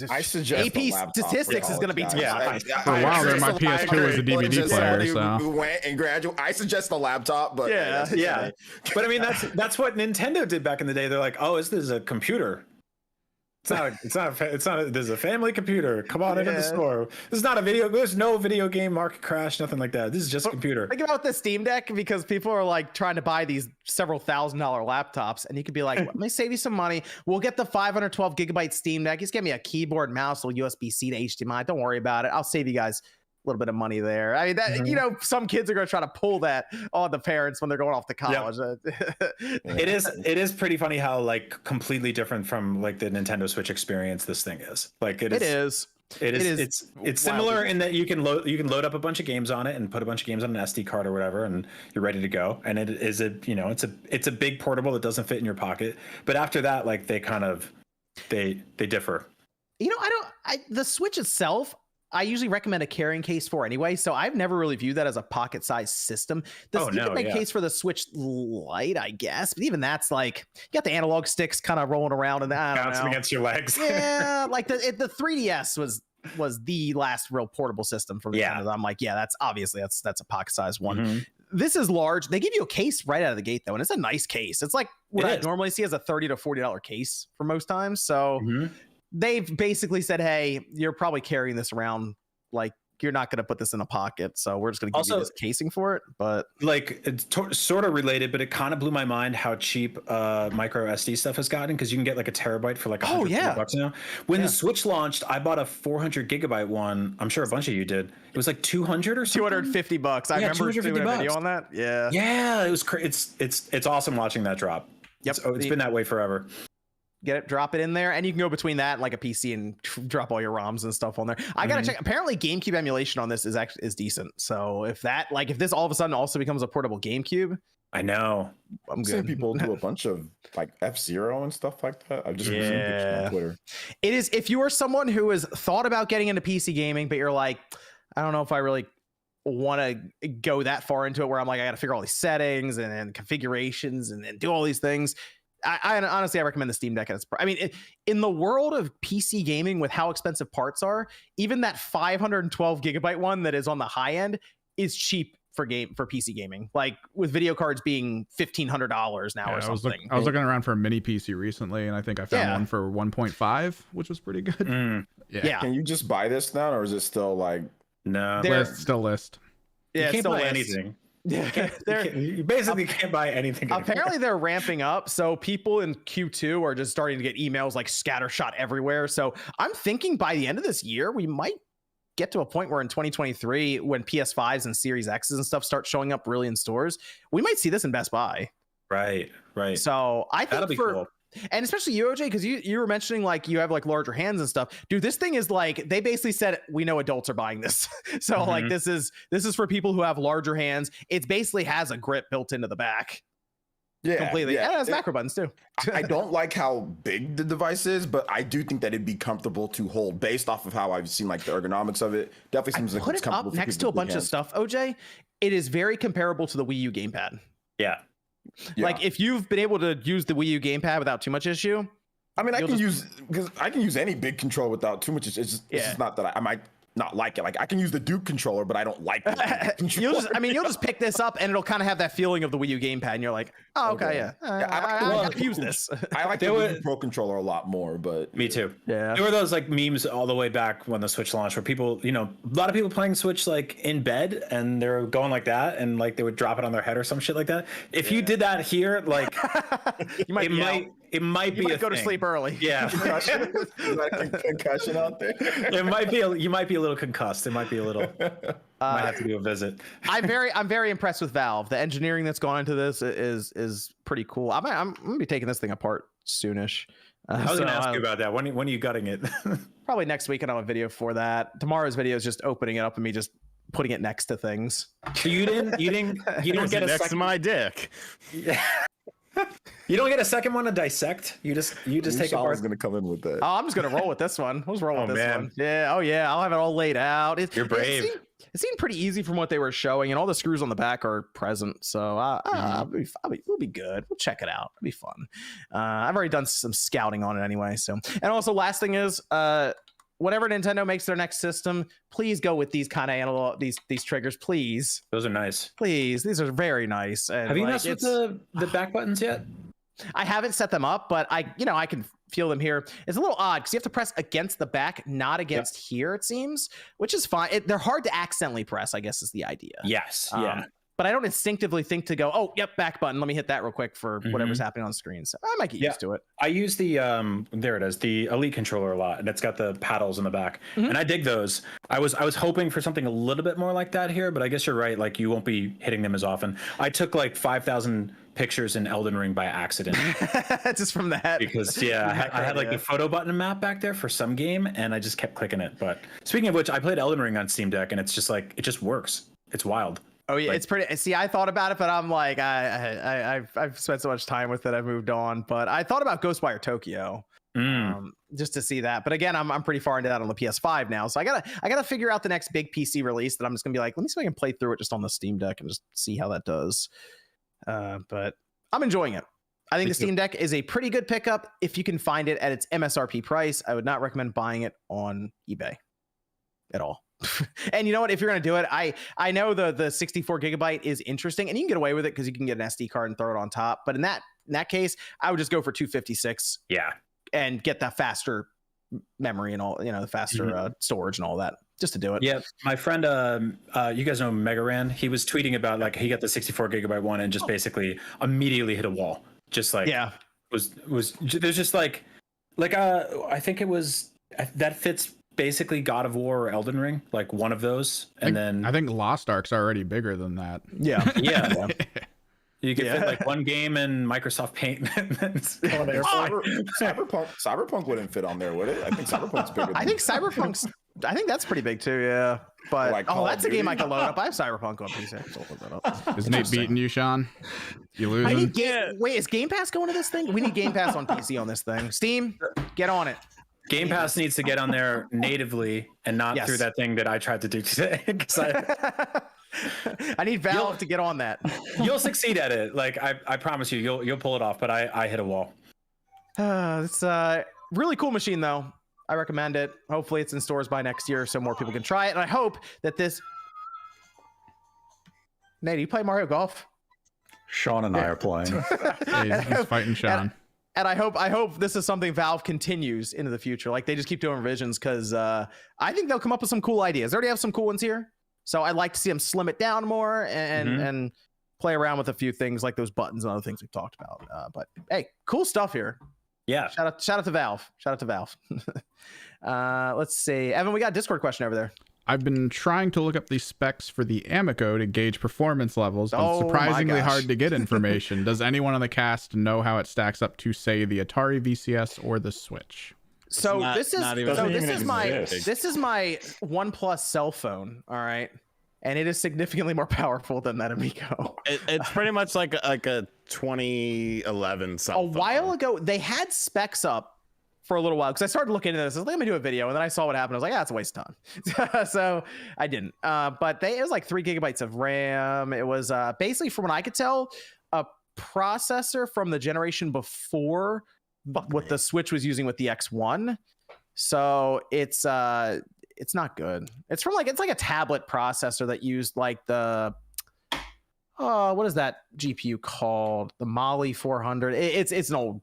I suggest AP statistics is going to be for a while there, my PS2 was a DVD player. So who went and graduated. I suggest the laptop, but yeah. But I mean, that's what Nintendo did back in the day. They're like, oh, this is a computer. It's not. There's a family computer. Come on into the store. This is not a video. There's no video game market crash. Nothing like that. This is just a computer. Think about the Steam Deck, because people are like trying to buy these several $1,000 laptops, and you could be like, let me save you some money. We'll get the 512 gigabyte Steam Deck. Just get me a keyboard, mouse, little USB-C to HDMI. Don't worry about it. I'll save you guys a little bit of money there. I mean, that some kids are going to try to pull that on the parents when they're going off to college. It is pretty funny how like completely different from like the Nintendo Switch experience this thing is. Like it is. It's similar in that you can load up a bunch of games on it and put a bunch of games on an SD card or whatever, and you're ready to go. And it is it's a big portable that doesn't fit in your pocket. But after that, like they kind of they differ. The Switch itself, I usually recommend a carrying case for anyway, so I've never really viewed that as a pocket-sized system. You can make a case for the Switch Lite, I guess, but even that's like, you got the analog sticks kind of rolling around and bouncing against your legs. Yeah, like the 3DS was the last real portable system for the time. I'm like, that's obviously that's a pocket-sized one. Mm-hmm. This is large. They give you a case right out of the gate though, and it's a nice case. It's like what I normally see as a $30 to $40 case for most times. So. They've basically said, hey, you're probably carrying this around. Like, you're not going to put this in a pocket. So we're just going to give you this casing for it. But like, it's sort of related, but it kind of blew my mind how cheap micro SD stuff has gotten, because you can get like a terabyte for like $100 now. When the Switch launched, I bought a 400 gigabyte one. I'm sure a bunch of you did. It was like 200 or something. $250. I remember doing a video on that. Yeah, it was it's awesome watching that drop. Yep. It's been that way forever. Get it, drop it in there, and you can go between that and like a PC and drop all your ROMs and stuff on there. I gotta check. Apparently, GameCube emulation on this is decent. So if this all of a sudden also becomes a portable GameCube, I know. I'm good. People do a bunch of like F-Zero and stuff like that. I've just seen pictures on Twitter. It is, if you are someone who has thought about getting into PC gaming, but you're like, I don't know if I really want to go that far into it, where I'm like, I got to figure all these settings and configurations and do all these things. I honestly, I recommend the Steam Deck. In the world of PC gaming, with how expensive parts are, even that 512 gigabyte one that is on the high end is cheap for PC gaming. Like with video cards being $1,500 now or something. I was looking around for a mini PC recently, and I think I found one for 1.5, which was pretty good. Yeah. Can you just buy this now, or is it still like no? Still list. Yeah, you can't buy anything. You basically can't buy anything anymore. Apparently they're ramping up, so people in Q2 are just starting to get emails like scattershot everywhere. So I'm thinking by the end of this year we might get to a point where in 2023, when PS5s and Series X's and stuff start showing up really in stores, we might see this in Best Buy. Right. So I think that'll be cool. And especially you, OJ, because you were mentioning like you have like larger hands and stuff. Dude, this thing is like, they basically said, we know adults are buying this. So like this is for people who have larger hands. It basically has a grip built into the back. Yeah, completely. yeah. And it has macro buttons too. I don't like how big the device is, but I do think that it'd be comfortable to hold based off of how I've seen like the ergonomics of it. Definitely seems like put it's it comfortable up next to a bunch of stuff, OJ. It is very comparable to the Wii U gamepad. Yeah. Like if you've been able to use the Wii U gamepad without too much issue. I mean, I can use any big controller without too much. It's just not that I might not like it. Like I can use the Duke controller, but I don't like the controller. You'll just pick this up and it'll kind of have that feeling of the Wii U gamepad, and you're like, oh, okay. I can use this. I like the Wii U Pro controller a lot more, but me too. Yeah, there were those like memes all the way back when the Switch launched, where people, a lot of people playing Switch like in bed, and they're going like that, and like they would drop it on their head or some shit like that. If you did that here, like it might be go to sleep early. Yeah. Concussion out there. It might be. You might be a little concussed. It might be a little. Might have to do a visit. I'm very impressed with Valve. The engineering that's gone into this is pretty cool. I'm gonna be taking this thing apart soonish. I was gonna ask you about that. When are you gutting it? Probably next week, and I'll have a video for that. Tomorrow's video is just opening it up and me just putting it next to things. So you didn't get a next second to my dick. Yeah. You don't get a second one to dissect. You just take apart. I was gonna come in with that. Oh, I'm just gonna roll with this one. Let's roll with this man. one. Yeah. Oh yeah. I'll have it all laid out. You're brave. It seemed pretty easy from what they were showing, and all the screws on the back are present. So we'll be good. We'll check it out. It'll be fun. I've already done some scouting on it anyway. So, and also last thing is, whenever Nintendo makes their next system, please go with these kind of analog these triggers, please. Those are nice. Please, these are very nice. And have you messed with the back buttons yet? I haven't set them up, but I can feel them here. It's a little odd because you have to press against the back, not against here, it seems, which is fine. They're hard to accidentally press, I guess is the idea. Yes. Yeah. But I don't instinctively think to go, oh, yep, back button. Let me hit that real quick for whatever's happening on screen. So I might get used to it. I use the there it is, the Elite controller a lot, and it's got the paddles in the back, and I dig those. I was hoping for something a little bit more like that here, but I guess you're right. Like you won't be hitting them as often. I took like 5,000 pictures in Elden Ring by accident. Just from that. Because I had like the photo button map back there for some game, and I just kept clicking it. But speaking of which, I played Elden Ring on Steam Deck, and it's just like it just works. It's wild. Oh yeah, it's pretty. See, I thought about it, but I'm like, I've spent so much time with it, I've moved on. But I thought about Ghostwire Tokyo, just to see that. But again, I'm pretty far into that on the PS5 now, so I gotta figure out the next big PC release that I'm just gonna be like, let me see if I can play through it just on the Steam Deck and just see how that does. But I'm enjoying it. I think the Steam Deck is a pretty good pickup if you can find it at its MSRP price. I would not recommend buying it on eBay at all. And you know what? If you're going to do it, I know the 64 gigabyte is interesting, and you can get away with it because you can get an SD card and throw it on top. But in that case, I would just go for 256. Yeah, and get that faster memory and all, the faster storage and all that, just to do it. Yeah, my friend, you guys know Megaran. He was tweeting about like he got the 64 gigabyte one and just basically immediately hit a wall. Just like was there's just like I think it was that fits. Basically God of War or Elden Ring, like one of those, and then I think Lost Ark's already bigger than that. Yeah. You could fit like one game in Microsoft Paint. Cyberpunk wouldn't fit on there, would it? I think Cyberpunk's bigger. I think that's pretty big too. Yeah, but like that's a game I can load up. I have Cyberpunk on PC. So I'll load that up. Is Nate beating you, Sean? You losing? Wait, is Game Pass going to this thing? We need Game Pass on PC on this thing. Steam, get on it. Game Pass needs to get on there natively and not through that thing that I tried to do today. I need Valve to get on that. You'll succeed at it. Like I promise you, you'll pull it off. But I hit a wall. It's a really cool machine, though. I recommend it. Hopefully, it's in stores by next year, so more people can try it. And I hope that this. Nate, do you play Mario Golf? Sean and I are playing. He's fighting Sean. And I hope this is something Valve continues into the future. Like they just keep doing revisions because I think they'll come up with some cool ideas. They already have some cool ones here. So I'd like to see them slim it down more and play around with a few things like those buttons and other things we've talked about. But hey, cool stuff here. Yeah. Shout out to Valve. Let's see. Evan, we got a Discord question over there. I've been trying to look up the specs for the Amico to gauge performance levels, but it's Oh, surprisingly my gosh. hard to get information. Does anyone on the cast know how it stacks up to, say, the Atari VCS or the Switch? So not- this is not even- so Doesn't this even is my exist. this is my OnePlus cell phone. All right, and it is significantly more powerful than that Amico. It's pretty much like a 2011 cell A phone. while ago, they had specs up for a little while because I started looking into this. I was like, let me do a video, and then I saw what happened. I was like, it's a waste of time. So I didn't. But it was like 3 gigabytes of RAM. It was basically, from what I could tell, a processor from the generation before what the Switch was using with the X1. So it's not good. It's like a tablet processor that used like the what is that GPU called? The Mali 400. It's an old.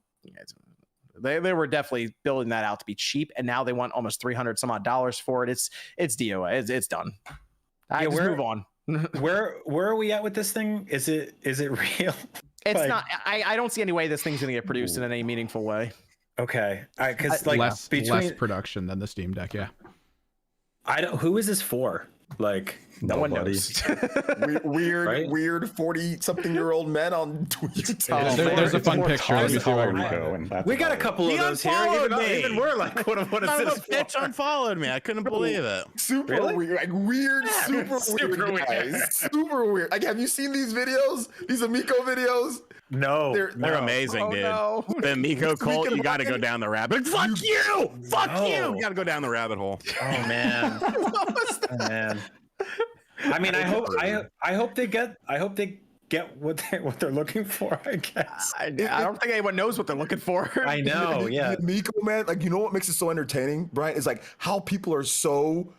They were definitely building that out to be cheap, and now they want almost $300 some odd for it. It's DOA. It's done. Just move on. Where are we at with this thing? Is it real? It's Like- not. I don't see any way this thing's gonna get produced in any meaningful way. Okay, because like less between production than the Steam Deck, yeah. who is this for? Like No one Nobody. knows. Weird, Right? weird 40-something-year-old men on Twitter. Oh, There's a fun More picture. Let me see Follow what Rico, and that's we got a about it. couple of He those here. unfollowed Even, me. even we're like, what is Son of this a for? bitch unfollowed me. I couldn't believe it. Super Really? weird, like weird, super weird guys. Super weird. Like, have you seen these videos? These Amico videos? No, They're- They're no. amazing, Oh, dude. no. The Miko cult, Speaking you of got to go fucking- down the rabbit. Fuck you! Fuck No. you! You got to go down the rabbit hole. Oh man, What was that? oh, man. I mean, I hope they get what they're looking for. I guess. I don't think anyone knows what they're looking for. I know. Yeah. The Amico, man, like, you know what makes it so entertaining, Brian, is like how people are so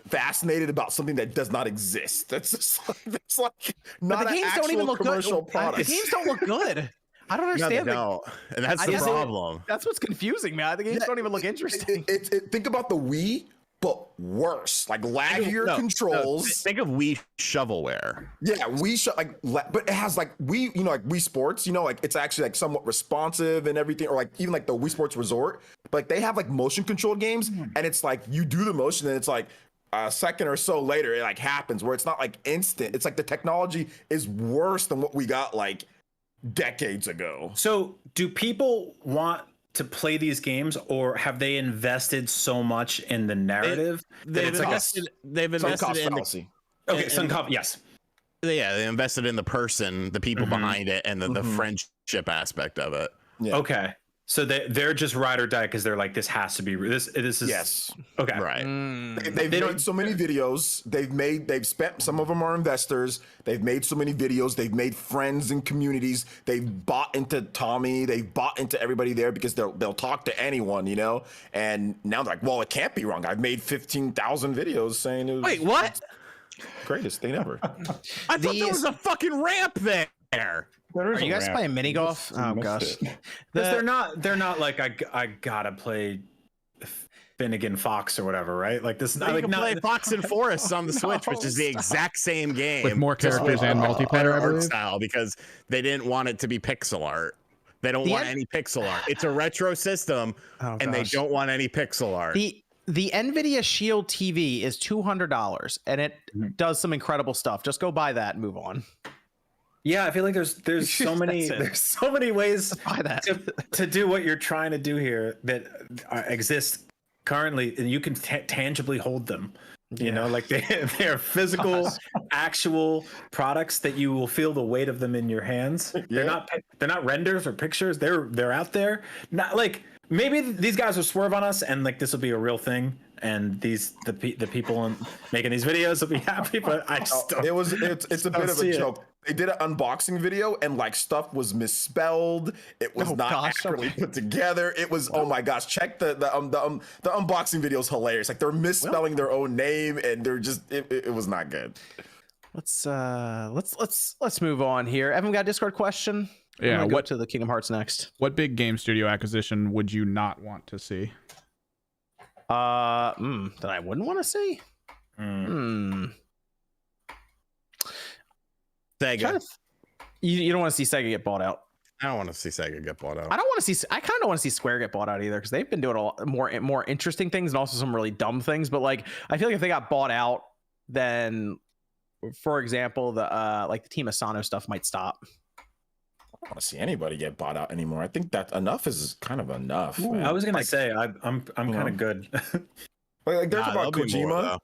fascinated about something that does not exist. That's just like, it's like But not the an games don't even actual look commercial good. product. The games don't look good. I don't No, they understand. don't. And that's I the guess- problem. That's what's confusing me. The games don't even look interesting. Think about the Wii, but worse. Like laggier No, controls. think of Wii shovelware. Yeah, but it has like Wii, like Wii Sports, like it's actually like somewhat responsive and everything, or like even like the Wii Sports Resort. But like they have like motion control games, and it's like you do the motion, and it's like a second or so later it like happens, where it's not like instant. It's like the technology is worse than what we got like decades ago. So, do people want to play these games, or have they invested so much in the narrative that They've it's like invested, they've Some invested cost in the, fallacy. okay, and- some yes. yeah, they invested in the person, the people behind it, and the friendship aspect of it. Yeah. Okay, so they're just ride or die because they're like, this has to be this is Yes. okay. Right. They've made so many videos. They've spent, some of them are investors. They've made so many videos. They've made friends and communities. They've bought into Tommy. They've bought into everybody there because they'll talk to anyone, And now they're like, well, it can't be wrong. I've made 15,000 videos saying it was Wait, what? greatest thing ever. I thought there was a fucking ramp there. There is Are you a guys ramp. playing mini golf? You Oh missed gosh. it. Because they're not like I gotta play Finnegan Fox or whatever, right? Like this. Now you Like can not, play Fox and Forest on the Switch, which is the exact same game With more just characters with and multiplayer, I art believe? style, because they didn't want it to be pixel art. They don't The want en- any pixel art. It's a retro system, Oh, and they gosh. don't want any pixel art. The NVIDIA Shield TV is $200, and it does some incredible stuff. Just go buy that and move on. yeah, I feel like there's so many That's it. there's so many ways Buy that. to do what you're trying to do here that exist currently, and you can tangibly hold them. You know, like they're physical, actual products that you will feel the weight of them in your hands. They're not renders or pictures. They're out there. Not like maybe these guys will swerve on us, and like this will be a real thing, and the people making these videos will be happy. But I just don't, It's a don't bit of see a it. joke. They did an unboxing video, and like stuff was misspelled. It was not gosh, accurately put together. It was, oh my gosh, check the unboxing video is hilarious. Like they're misspelling their own name, and they're just it was not good. Let's move on here. Evan, got a Discord question? I'm Yeah, gonna go what- to the Kingdom Hearts next? What big game studio acquisition would you not want to see? That I wouldn't want to see. Sega. You don't want to see Sega get bought out. I don't want to see Sega get bought out. I don't want to see. I kind of don't want to see Square get bought out either, because they've been doing a lot more interesting things and also some really dumb things. But like, I feel like if they got bought out, then, for example, the like the Team Asano stuff might stop. I don't want to see anybody get bought out anymore. I think that enough is kind of enough. I was gonna say I'm kind of good. Like there's about there'll be more, Kojima. though.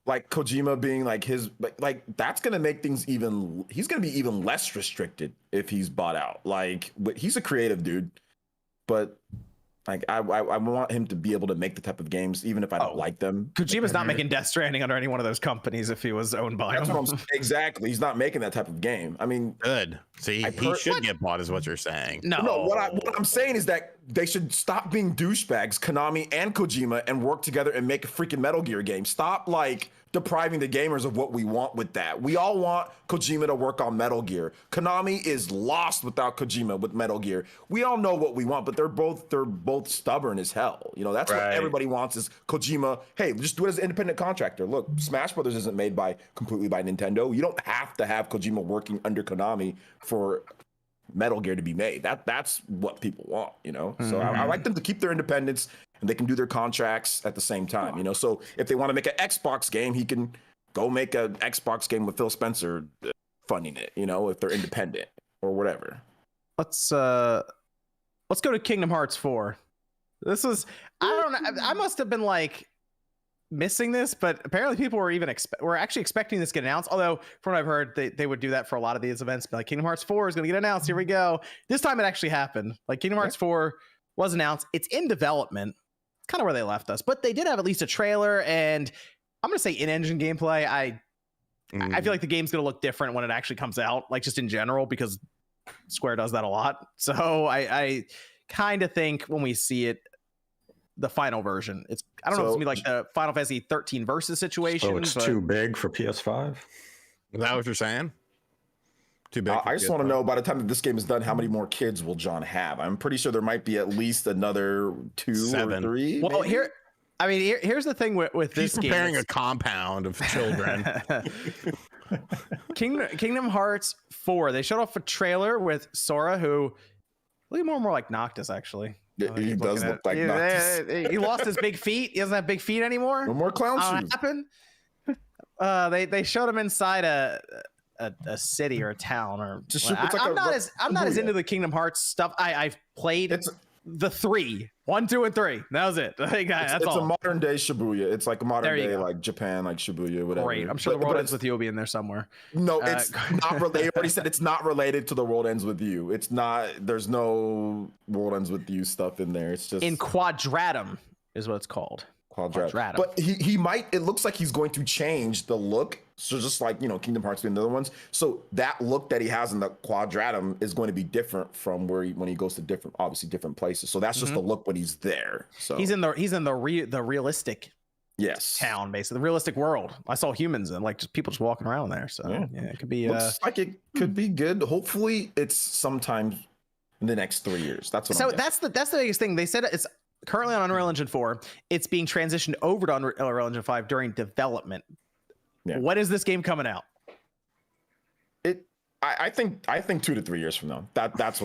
Like Kojima being like his, like that's gonna make things even. He's gonna be even less restricted if he's bought out. Like, but he's a creative dude, but like I want him to be able to make the type of games, even if I don't like them. Kojima's not making Death Stranding under any one of those companies if he was owned by That's them. what I'm saying. Exactly. He's not making that type of game. I mean, Good. See, he should get bought, is what you're saying. No, what I'm saying is that they should stop being douchebags, Konami and Kojima, and work together and make a freaking Metal Gear game. Stop like depriving the gamers of what we want with that. We all want Kojima to work on Metal Gear. Konami is lost without Kojima with Metal Gear. We all know what we want, but they're both stubborn as hell. You know, that's what everybody wants is Kojima. Hey, just do it as an independent contractor. Look, Smash Brothers isn't made completely by Nintendo. You don't have to have Kojima working under Konami for Metal Gear to be made. That's what people want, you know? So I like them to keep their independence, and they can do their contracts at the same time, you know? So if they want to make an Xbox game, he can go make an Xbox game with Phil Spencer funding it, you know, if they're independent or whatever. Let's go to Kingdom Hearts 4. This was, I don't know, I must have been like missing this, but apparently people were actually expecting this to get announced. Although from what I've heard, they would do that for a lot of these events. But like Kingdom Hearts 4 is going to get announced. Here we go. This time it actually happened. Like Kingdom Hearts 4 was announced. It's in development. It's kind of where they left us, but they did have at least a trailer, and I'm going to say in-engine gameplay. I feel like the game's going to look different when it actually comes out, like just in general, because Square does that a lot. So I kind of think when we see it, the final version, I don't know if it's gonna be like the Final Fantasy 13 versus situation. So it's too big for PS5. Is that what you're saying? Too big. I just want to know, by the time that this game is done, how many more kids will John have? I'm pretty sure there might be at least another 2 or 3. Well, maybe? here's the thing with this He's game. preparing a compound of children. Kingdom Hearts 4. They showed off a trailer with Sora, who look more like Noctis actually. He does look like Noctis. He lost his big feet. He doesn't have big feet anymore. No more clown shoes. What happened? They showed him inside a city or a town or. I'm not as into the Kingdom Hearts stuff. I've played the 3, 1, 2, and 3. That was it. That's all. It's a modern day Shibuya. It's like a modern day like Japan, like Shibuya, whatever. Great. I'm sure the World Ends With You will be in there somewhere. No, it's not. They already said it's not related to the World Ends With You. It's not. There's no World Ends With You stuff in there. It's just in Quadratum is what it's called. Quadratum. But he might. It looks like he's going to change the look. So just like, you know, Kingdom Hearts being the other ones. So that look that he has in the Quadratum is going to be different from when he goes to different places. So that's just the look when he's there. So he's in the realistic town, basically the realistic world. I saw humans and like just people just walking around there. So yeah it could be. Looks like it could be good. Hopefully, it's sometime in the next 3 years. That's what. So that's the biggest thing. They said it's currently on Unreal Engine 4. It's being transitioned over to Unreal Engine 5 during development. Yeah. When is this game coming out? I think 2 to 3 years from now. That's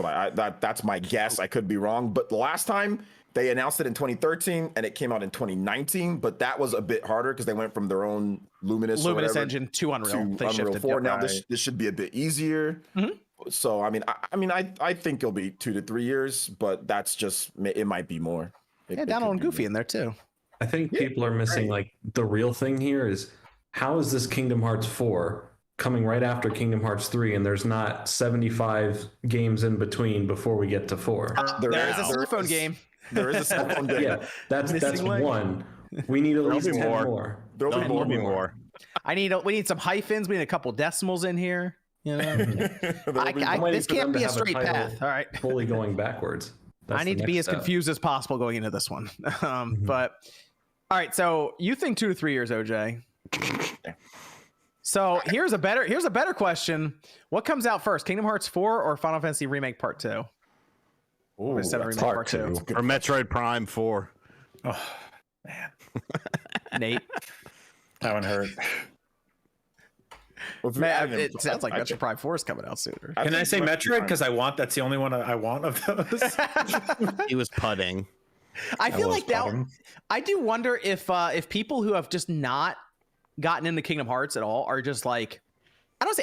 my guess. I could be wrong, but the last time they announced it in 2013 and it came out in 2019, but that was a bit harder because they went from their own Luminous engine to Unreal. They Unreal 4. Now this should be a bit easier. So I think it'll be 2 to 3 years, but that's just, it might be more. Donald and Goofy in there too. I think people are missing like the real thing here is, how is this Kingdom Hearts 4 coming right after Kingdom Hearts 3 and there's not 75 games in between before we get to 4? There is a cell phone game. There is a cell phone game. Yeah, that's one. We need at least 10 more. There'll be more. We need some hyphens. We need a couple decimals in here. You know, this can't be a straight path. All right, fully going backwards. I need to be as confused as possible going into this one. But all right, so you think 2 to 3 years, OJ? So here's a better question. What comes out first, Kingdom Hearts 4 or Final Fantasy Remake Part 2? Ooh, that's Part 2. Or Metroid Prime 4. Oh, man. Nate. That one hurt. Well, if you're Man, adding them, it sounds like I Metro think- Prime 4 is coming out sooner. I Can I think say Metro Metroid? Prime- Because that's the only one I want of those. He was putting. I feel like now putting. I do wonder if people who have just not gotten into Kingdom Hearts at all are just like,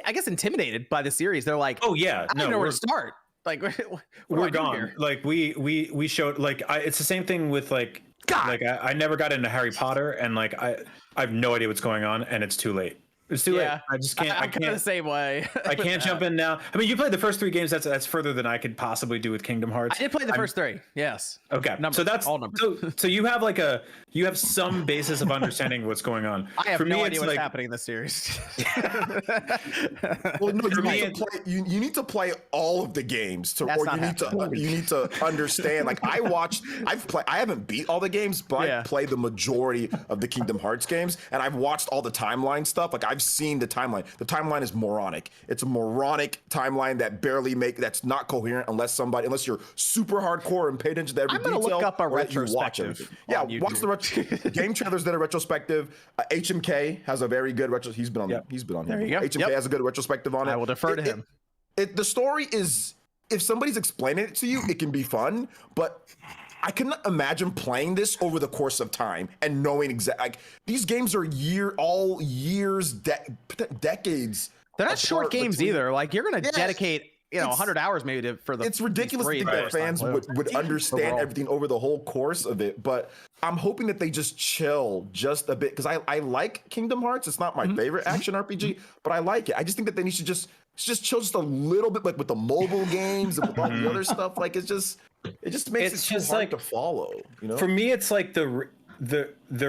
I guess intimidated by the series. They're like, Oh yeah, I don't know where to start. Like, what do we're I do gone. here? Like we showed it's the same thing with like God. like I never got into Harry Potter, and like I have no idea what's going on, and it's too late. It's too late. I just can't. I'm kind of the same way. I can't jump in now. I mean, you played the first 3 games. That's further than I could possibly do with Kingdom Hearts. I did play the first 3. Yes. Okay, Numbers, so that's all numbers. So you have you have some basis of understanding what's going on. I have For no me, idea it's what's like, happening in this series. Well, no, For me, you need to play all of the games That's or not you need to understand. Like I haven't beat all the games, but Yeah. I've played the majority of the Kingdom Hearts games, and I've watched all the timeline stuff. Like I've seen the timeline. The timeline is moronic. It's a moronic timeline that's not coherent unless you're super hardcore and pay attention to every I'm gonna detail. look up a or that you watch retrospective everything. Yeah, on watch the game trailers that are retrospective. HMK has a very good retro. He's been on. Yep. He's been on. There here you go. HMK Yep. has a good retrospective on it. I will defer to him. The story is, if somebody's explaining it to you, it can be fun, but I cannot imagine playing this over the course of time and knowing exactly. Like these games are decades. They're not short apart games between- either. Like you're gonna Yes. dedicate 100 hours maybe for the. It's ridiculous to these think three, that fans would understand overall. everything over the whole course of it, but I'm hoping that they just chill just a bit because I like Kingdom Hearts. It's not my favorite action RPG, but I like it. I just think that they need to just chill just a little bit, like with the mobile games and with all the other stuff. Like it just makes It's it just too hard like- to follow. You know, for me, it's like the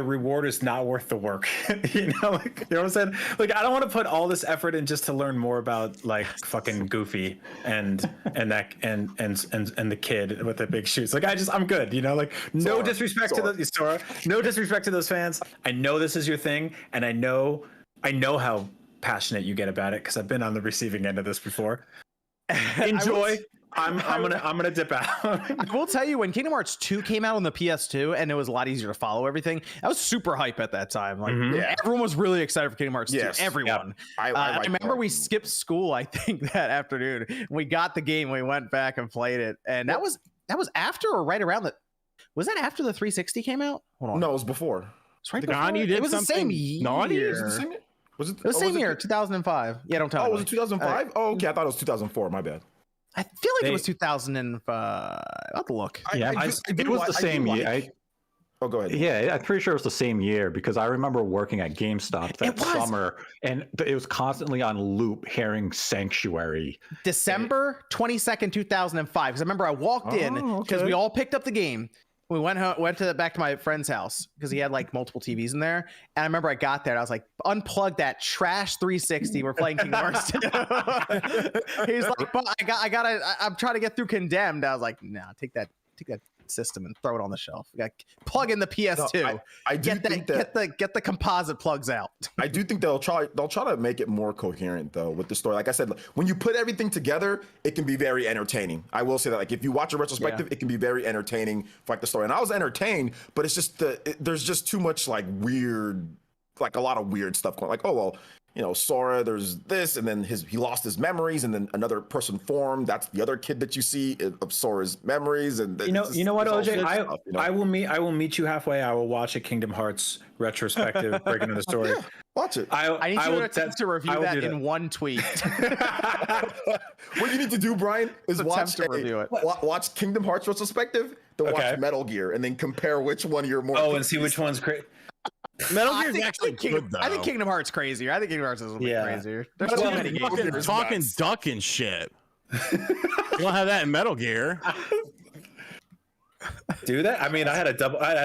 reward is not worth the work. you know what I'm saying? Like I don't want to put all this effort in just to learn more about like fucking Goofy and the kid with the big shoes. Like I'm good, like no disrespect to the Sora, no disrespect to those fans. I know this is your thing, and I know how passionate you get about it because I've been on the receiving end of this before. Enjoy. I'm gonna dip out. I will tell you, when Kingdom Hearts 2 came out on the PS2 and it was a lot easier to follow everything, I was super hype at that time. Like everyone was really excited for Kingdom Hearts 2. Yes. Everyone. I I like remember that. we skipped school, I think, that afternoon. We got the game, we went back and played it. And that was after or right around was that after the 360 came out? Hold on. No, it was before. It's right Donnie before. did It was the same something year. naughty? Is it the same year? Was it? It was the same year, 2005. Yeah, don't tell me. Oh, was it 2005? Oh, okay. I thought it was 2004. My bad. I feel like it was 2005. I'll have to look. It was the same year. Oh, go ahead. Yeah, I'm pretty sure it was the same year because I remember working at GameStop that summer, and it was constantly on loop hearing Sanctuary. December 22nd, 2005. Because I remember I walked in because we all picked up the game. We went back to my friend's house because he had like multiple TVs in there. And I remember I got there and I was like, unplug that trash 360. We're playing Kingdom Hearts 2. He's like, but I'm trying to get through Condemned. I was like, no, take that system and throw it on the shelf. You got plug in the PS2. No, I do think that get the composite plugs out. I do think they'll try to make it more coherent though with the story. Like I said, when you put everything together, it can be very entertaining. I will say that. Like if you watch a retrospective, it can be very entertaining for like the story. And I was entertained, but it's just there's just too much like weird, like a lot of weird stuff going. Like Sora, there's this, and then he lost his memories, and then another person formed. That's the other kid that you see of Sora's memories, and you know what, OJ, I will meet you halfway. I will watch a Kingdom Hearts retrospective breaking into the story. Yeah, watch it. I need you to review that in one tweet. What you need to do, Brian, is review it. watch Kingdom Hearts retrospective, then watch Metal Gear, and then compare which one you're more. Oh, and see which one's great. Metal Gear is actually good though. I think Kingdom Hearts crazier. I think Kingdom Hearts is a little bit crazier. There's too many games. Talking duck and shit. You don't have that in Metal Gear. Do that? I mean, I had a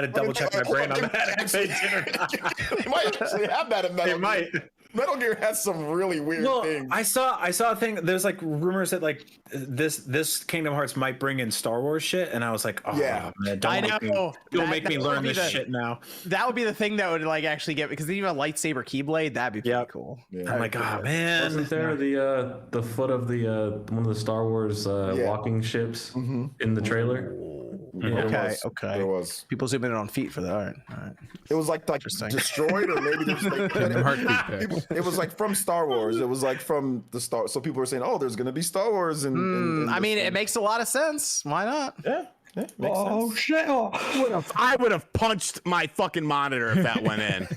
double check my brain on that. They might actually have that in Metal Gear. They might. Metal Gear has some really weird things. I saw a thing. There's like rumors that like this Kingdom Hearts might bring in Star Wars shit, and I was like, man, don't make me learn this shit now. That would be the thing that would like actually get, because even a lightsaber keyblade, that'd be pretty cool. Yeah. I'm like, man, wasn't there the foot of the one of the Star Wars walking ships in the trailer? Okay. There was. People zooming in on feet for that. All right. It was like destroyed, or maybe there's like it was like from Star Wars. It was like from the Star. So people were saying, "Oh, there's gonna be Star Wars." And I mean, it makes a lot of sense. Why not? Yeah. Makes sense. Shit! I would have punched my fucking monitor if that went in.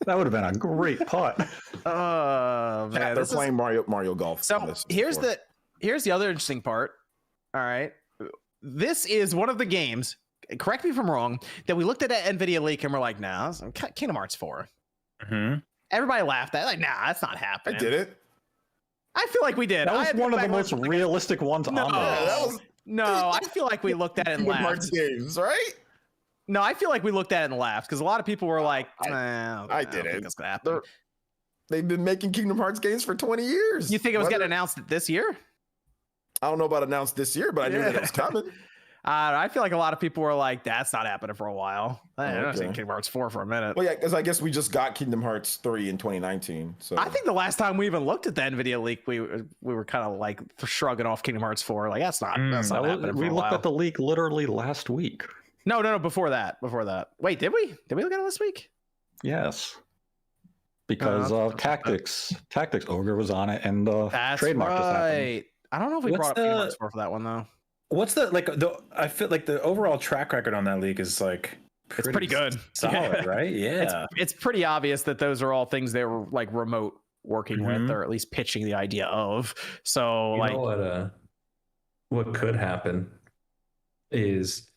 That would have been a great putt. Oh man, They're playing Mario Golf. So here's the other interesting part. All right, this is one of the games. Correct me if I'm wrong. That we looked at NVIDIA leak and we're like, "Nah, Kingdom Hearts 4." Mm-hmm. Everybody laughed at it, like, "Nah, that's not happening." I did it. I feel like we did. That was one of the most realistic ones on there. That was No, I feel like we looked at it and Kingdom Hearts laughed. games, right? No, I feel like we looked at it and laughed because a lot of people were like, I don't did think it. that's gonna happen. They've been making Kingdom Hearts games for 20 years. You think it was getting announced this year? I don't know about announced this year, but I knew that it was coming. I feel like a lot of people were like, that's not happening for a while. I haven't seen Okay. Kingdom Hearts 4 for a minute. Well, yeah, because I guess we just got Kingdom Hearts 3 in 2019. So I think the last time we even looked at the NVIDIA leak, we were kind of like shrugging off Kingdom Hearts 4. Like, that's not happening for We a looked while. at the leak literally last week. No, before that. Wait, did we? Did we look at it this week? Yes. Because Tactics Ogre was on it, and That's trademark just happened. right. I don't know if we brought up Kingdom Hearts 4 for that one, though. What's I feel like the overall track record on that leak is like It's pretty good. solid, right? Yeah. It's pretty obvious that those are all things they were like remote working with, or at least pitching the idea of. So You like, know what could happen is,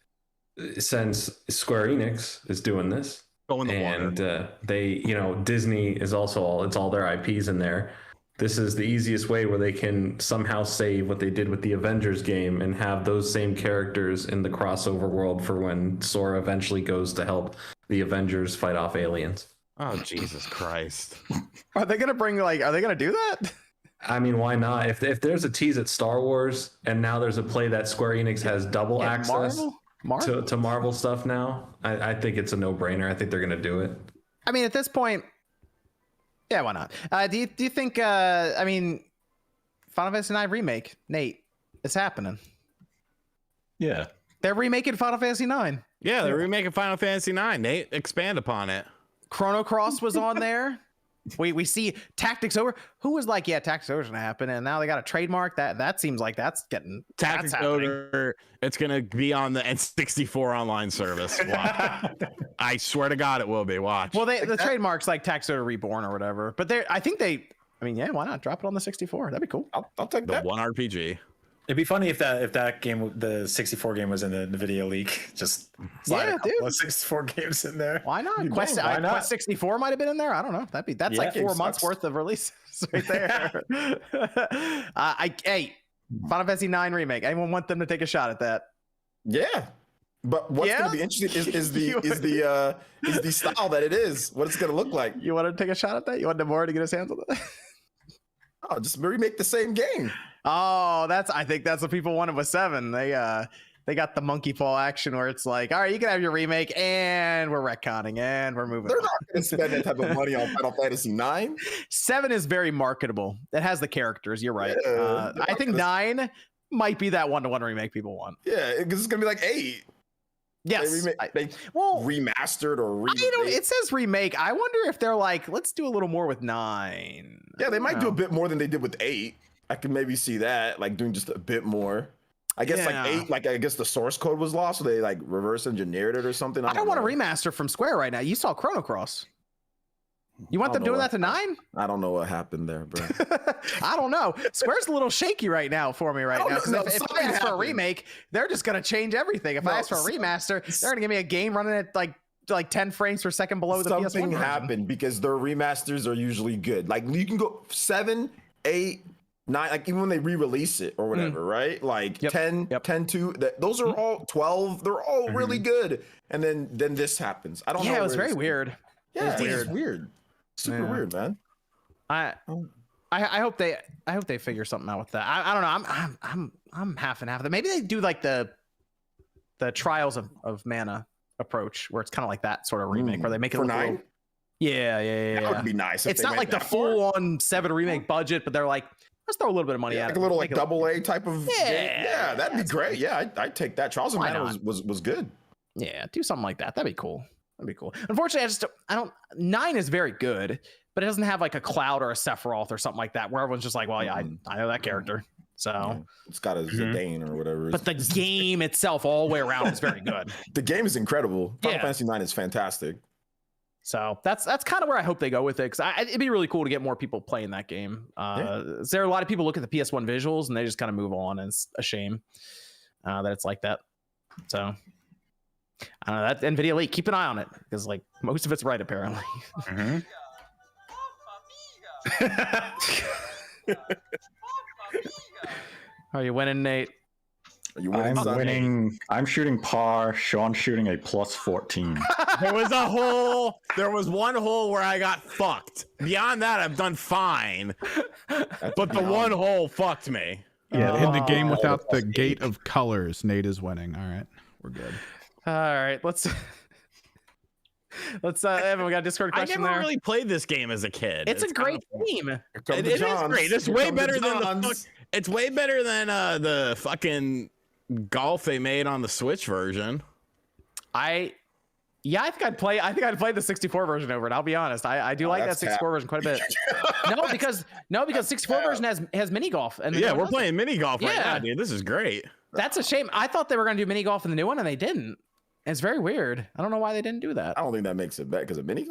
since Square Enix is doing this, Go in the water. and they, Disney is also it's all their IPs in there. This is the easiest way where they can somehow save what they did with the Avengers game and have those same characters in the crossover world for when Sora eventually goes to help the Avengers fight off aliens. Oh, Jesus Christ. are they gonna do that? I mean, why not? If there's a tease at Star Wars, and now there's a play that Square Enix has double access Marvel? to Marvel stuff now, I think it's a no-brainer. I think they're gonna do it. I mean, at this point, yeah, why not? Do you think? I mean, Final Fantasy IX remake, Nate, it's happening. Yeah. They're remaking Final Fantasy IX. Yeah, they're remaking Final Fantasy IX. Nate, expand upon it. Chrono Cross was on there. We see Tactics Ogre. Who was like, yeah, Tactics Ogre's gonna happen, and now they got a trademark. That seems like that's Tactics Ogre. It's gonna be on the N64 online service. Watch. I swear to God, it will be. Watch. Well, the trademark's like Tactics Ogre Reborn or whatever. But I mean, yeah, why not drop it on the 64? That'd be cool. I'll take the that. one RPG. It'd be funny if that game, the 64 game, was in the video leak. Just slide a couple of 64 games in there. Why not? Quest 64 might have been in there. I don't know. That's like 4 months worth of releases right there. Final Fantasy IX remake. Anyone want them to take a shot at that? Yeah. But what's going to be interesting is the style that it is. What it's going to look like. You want to take a shot at that? You want Namor to get his hands on that? Oh, just remake the same game. Oh, I think that's what people wanted with 7. They got the monkey paw action where it's like, all right, you can have your remake, and we're retconning, and we're moving. They're not going to spend that type of money on Final Fantasy 9. 7 is very marketable. It has the characters. You're right. Yeah, I think 9 might be that one-to-one remake people want. Yeah, because it's going to be like 8. Yes. They remastered or it says remake. I wonder if they're like, let's do a little more with 9. Yeah, they might do a bit more than they did with 8. I can maybe see that, like doing just a bit more. I guess like 8, like I guess the source code was lost, so they like reverse engineered it or something. I don't want a remaster from Square right now. You saw Chrono Cross. You want them doing that to 9? I don't know what happened there, bro. I don't know. Square's a little shaky right now for me right now. If I ask for a remake, they're just gonna change everything. If I ask for a remaster, they're gonna give me a game running at like 10 frames per second below the PS1 version. Something happened because their remasters are usually good. Like you can go 7, 8, 9, like even when they re-release it or whatever, right? Like 10, 10, 2, those are all 12. They're all really good. And then this happens. I don't know. Yeah, it was very weird. Yeah, it's weird. Super weird, man. I hope they figure something out with that. I don't know. I'm half and half. Maybe they do like the Trials of Mana approach, where it's kind of like that sort of remake, where they make it for look 9. Yeah. That would be nice. It's not like the full-on 7 remake budget, but they're like, let's throw a little bit of money at like it. a little Make like it- double A type of game. Yeah, that'd be that's great. fine. Yeah, I'd take that. Trials of Why Mana not? was good. Yeah, do something like that. That'd be cool. That'd be cool. Unfortunately, I don't. 9 is very good, but it doesn't have like a Cloud or a Sephiroth or something like that, where everyone's just like, well, yeah, I know that character. So, Yeah. It's got a Zidane or whatever. but the game itself, all the way around, is very good. The game is incredible. Final Yeah. Fantasy 9 is fantastic. So that's kind of where I hope they go with it, because it'd be really cool to get more people playing that game. There are a lot of people look at the PS1 visuals and they just kind of move on, and it's a shame that it's like that. So I don't know, that NVIDIA leak, keep an eye on it, because like most of it's right apparently. Are you winning, Nate? Are you winning, I'm son? winning. I'm shooting par. Sean's shooting a plus 14. There was one hole where I got fucked. Beyond that, I've done fine. But the one hole fucked me. Yeah, In the game without the gate of colors, Nate is winning. All right, we're good. All right, let's Evan, we got a Discord I question never there. really played this game as a kid. It's a kind great of- game. Here come It the is Johns. great. It's Here way come the better than the Johns. It's way better than the fucking golf they made on the Switch version. I think I'd play the 64 version over it. I'll be honest. I do like that that's 64 version quite a bit. no, because 64 version has mini golf, and the Yeah, new one we're doesn't. playing mini golf right Yeah. now, dude. This is great. That's a shame. I thought they were going to do mini golf in the new one, and they didn't. It's very weird. I don't know why they didn't do that. I don't think that makes it bad because of mini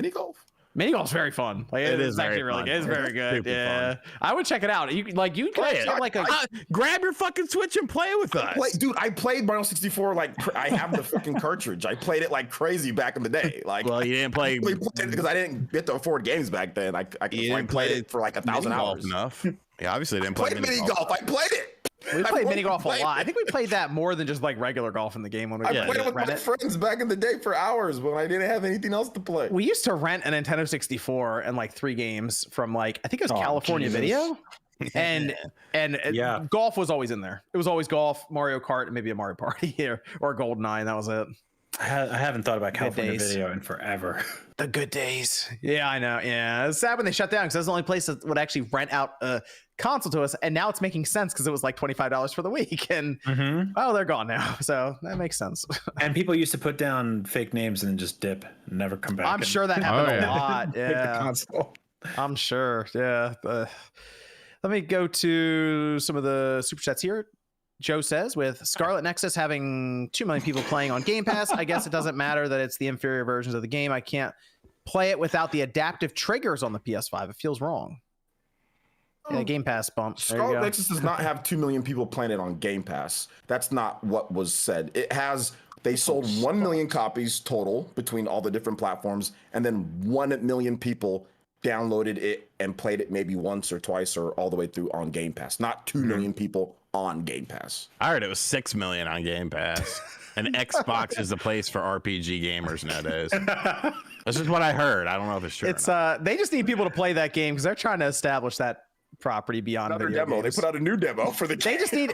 golf. Mini golf's very fun. Like, It it's is actually very really fun. good. It's very good. Super Yeah, fun. I would check it out. You can Play actually it. have like a. Grab your fucking Switch and play with us. Dude, I played Mario 64 I have the fucking cartridge. I played it like crazy back in the day. Like, Well, you didn't play. because I didn't get to afford games back then. I You didn't played play it for like 1,000 mini golf hours. enough. You obviously didn't play Played mini golf. I played it. We I played mini golf a played lot. it. I think we played that more than just like regular golf in the game when we I played played it with rent my friends back in the day for hours when I didn't have anything else to play. We used to rent a Nintendo 64 and like 3 games from like I think it was Oh, California Jesus. Video, and Yeah. golf was always in there. It was always golf, Mario Kart, and maybe a Mario Party here or GoldenEye. That was it. I haven't thought about California days. Video in forever. The good days. Yeah, I know. Yeah, it's sad when they shut down because that's the only place that would actually rent out a console to us, and now it's making sense because it was like $25 for the week, and oh, they're gone now. So that makes sense. And people used to put down fake names and then just dip and never come back. I'm and sure that happened yeah. a lot. take the Yeah. console. I'm sure. Yeah. Let me go to some of the super chats here. Joe says, with Scarlet Nexus having 2 million people playing on Game Pass, I guess it doesn't matter that it's the inferior versions of the game. I can't play it without the adaptive triggers on the PS5. It feels wrong. Yeah, Game Pass bump. There you Scarlet go. Nexus does not have 2 million people playing it on Game Pass. That's not what was said. They sold 1 million copies total between all the different platforms, and then 1 million people downloaded it and played it maybe once or twice or all the way through on Game Pass. Not 2 million people on Game Pass. I heard it was 6 million on Game Pass. And Xbox is the place for RPG gamers nowadays. This is what I heard. I don't know if it's true. It's or not. they just need people to play that game because they're trying to establish that property beyond Another video demo. games. They put out a new demo for the game.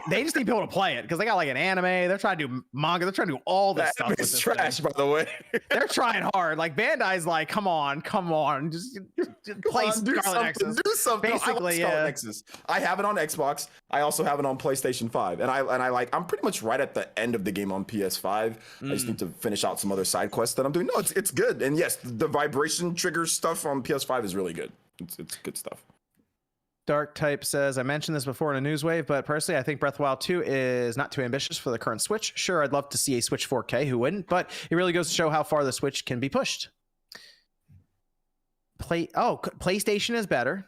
They just need people to play it because they got like an anime. They're trying to do manga. They're trying to do all this That stuff. anime with is this trash, thing. by the way. They're trying hard. Like Bandai's like, come on, just play do Scarlet something. Nexus. Do something. No, I Basically, like Scarlet yeah. Nexus. I have it on Xbox. I also have it on PlayStation 5. And I'm pretty much right at the end of the game on PS5. I just need to finish out some other side quests that I'm doing. No, it's good. And yes, the vibration trigger stuff on PS5 is really good. It's good stuff. Dark Type says, I mentioned this before in a news wave, but personally, I think Breath of the Wild 2 is not too ambitious for the current Switch. Sure, I'd love to see a Switch 4K. Who wouldn't? But it really goes to show how far the Switch can be pushed. PlayStation is better.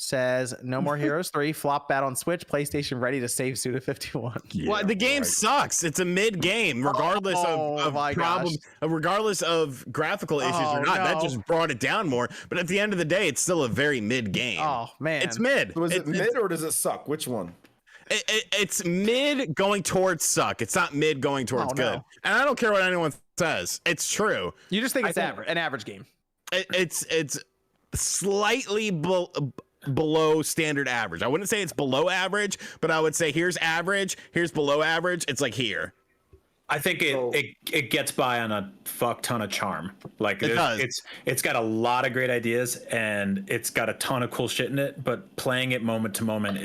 Says No More Heroes 3 flop bad on Switch. PlayStation ready to save Suda 51. Well, the game sucks. It's a mid game, regardless of my problems, regardless of graphical issues or not. That just brought it down more. But at the end of the day, it's still a very mid game. Oh man, it's mid. So is it mid or does it suck? Which one? It's mid going towards suck. It's not mid going towards good. No. And I don't care what anyone says. It's true. You just think it's an average game. It's slightly below standard average. I wouldn't say it's below average, but I would say here's average, here's below average. It's like here. I think it gets by on a fuck ton of charm. Like It does. it's got a lot of great ideas and it's got a ton of cool shit in it, but playing it moment to moment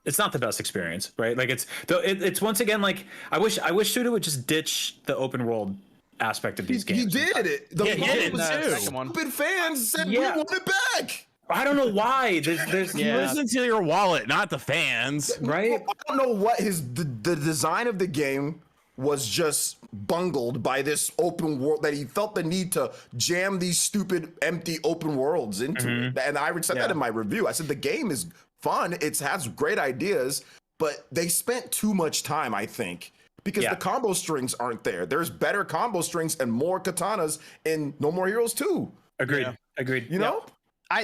it's not the best experience, right? Like it's once again like I wish Suda would just ditch the open world aspect of these games. He did it. The stupid fans said we want it back. I don't know why. There's Listen to your wallet, not the fans, right? I don't know what the design of the game was just bungled by this open world that he felt the need to jam these stupid empty open worlds into it. And I said that in my review. I said the game is fun. It has great ideas, but they spent too much time, I think, because the combo strings aren't there. There's better combo strings and more katanas in No More Heroes 2. Agreed. You know?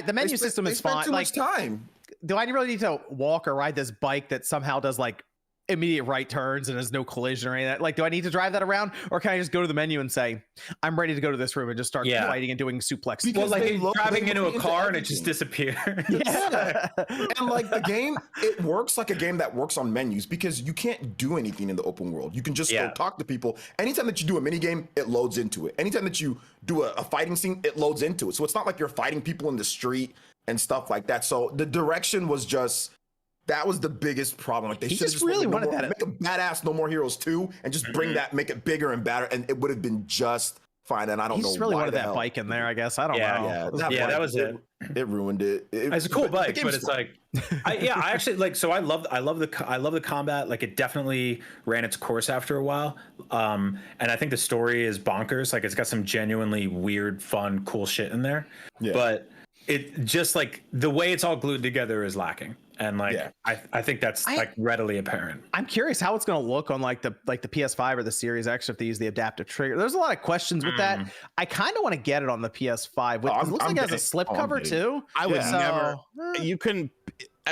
The menu system is fine. Too much time. Do I really need to walk or ride this bike that somehow does like immediate right turns and there's no collision or anything? Like, do I need to drive that around, or can I just go to the menu and say, I'm ready to go to this room and just start fighting and doing suplexes? Well, like you're driving into a car and it just disappears. And like the game, it works like a game that works on menus because you can't do anything in the open world. You can just go talk to people. Anytime that you do a mini game, it loads into it. Anytime that you do a fighting scene, it loads into it. So it's not like you're fighting people in the street and stuff like that. So the direction was just, that was the biggest problem. Like they should just really wanted that. Make a badass No More Heroes 2 and just bring that, make it bigger and better, and it would have been just fine. And I don't know. He just really wanted that bike in there, I guess. I don't know. That was it. It ruined it. It's a cool bike, but it's like, I actually like. So I love the combat. Like it definitely ran its course after a while. And I think the story is bonkers. Like it's got some genuinely weird, fun, cool shit in there. Yeah. But it just like the way it's all glued together is lacking. And like I think that's like readily apparent. I'm curious how it's going to look on like the PS5 or the Series X if they use the adaptive trigger. There's a lot of questions with that. I kind of want to get it on the PS5. It looks like it has a slipcover too. I would never. You can.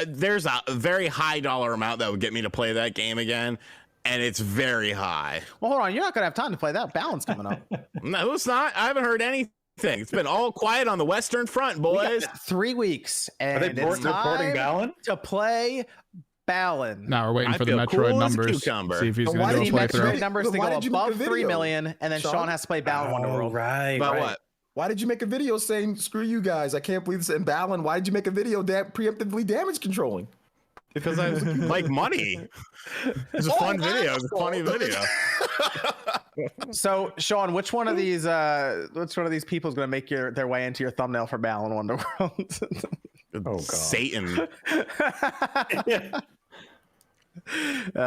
There's a very high dollar amount that would get me to play that game again, and it's very high. Well, hold on. You're not going to have time to play that. Balance coming up. No, it's not. I haven't heard anything. It's been all quiet on the Western Front, boys. 3 weeks, and it's time Balin? To play Balin. Now we're waiting for the Metroid numbers. See if he's going to do a playthrough. Numbers to go above 3 million, and then Sean has to play Balin Wonderworld. Right. What? Why did you make a video saying "screw you guys"? I can't believe this. And Balin, why did you make a video preemptively damage controlling? Because I like money. It's a fun video. It's a funny video. So, Sean, which one of these people is going to make their way into your thumbnail for Balin Wonderworld? Oh God, Satan! Go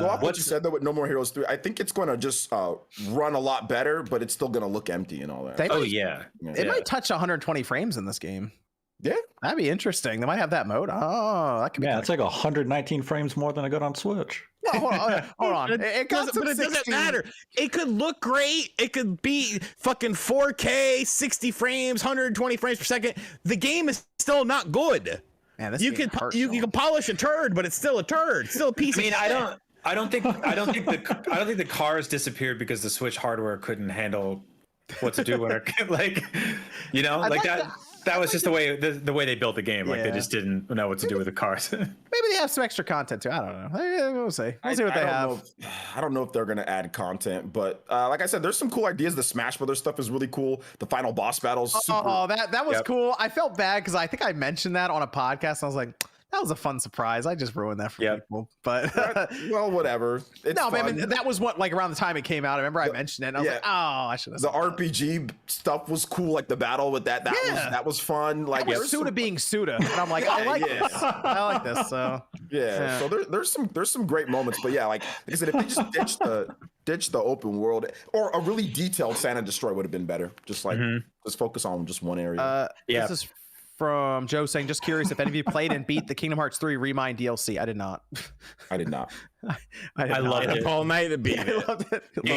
off what you said though with No More Heroes 3. I think it's going to just run a lot better, but it's still going to look empty and all that. It might touch 120 frames in this game. Yeah, that'd be interesting. They might have that mode. Oh, that could be. Yeah, it's like 119 frames more than I got on Switch. No, hold on. It doesn't matter. It could look great. It could be fucking 4K, 60 frames, 120 frames per second. The game is still not good. Man, you can polish a turd, but it's still a turd. It's still a piece. I don't think the cars disappeared because the Switch hardware couldn't handle what to do when that was just the way they built the game. Like they just didn't know what to do with the cars. Maybe they have some extra content too. I don't know. We'll see. We'll see what they have. I don't know if they're gonna add content, but like I said, there's some cool ideas. The Smash Brothers stuff is really cool. The final boss battles. That was cool. I felt bad because I think I mentioned that on a podcast. And I was like, that was a fun surprise. I just ruined that for people. But well, whatever. It's fun. I mean, that was what like around the time it came out. I remember I mentioned it. And I was like, oh, I should have. The RPG stuff was cool. Like the battle with that was fun. Like Suda being Suda, and I'm like, I like this. I like this. So So there's some great moments. But yeah, like I said, if they just ditch the open world, or a really detailed Sand and Destroy would have been better. Just like just focus on just one area. This is from Joe saying, just curious if any of you played and beat the Kingdom Hearts 3 Remind DLC. I did not. I did not. I loved it. All night to beat it. I loved it. No,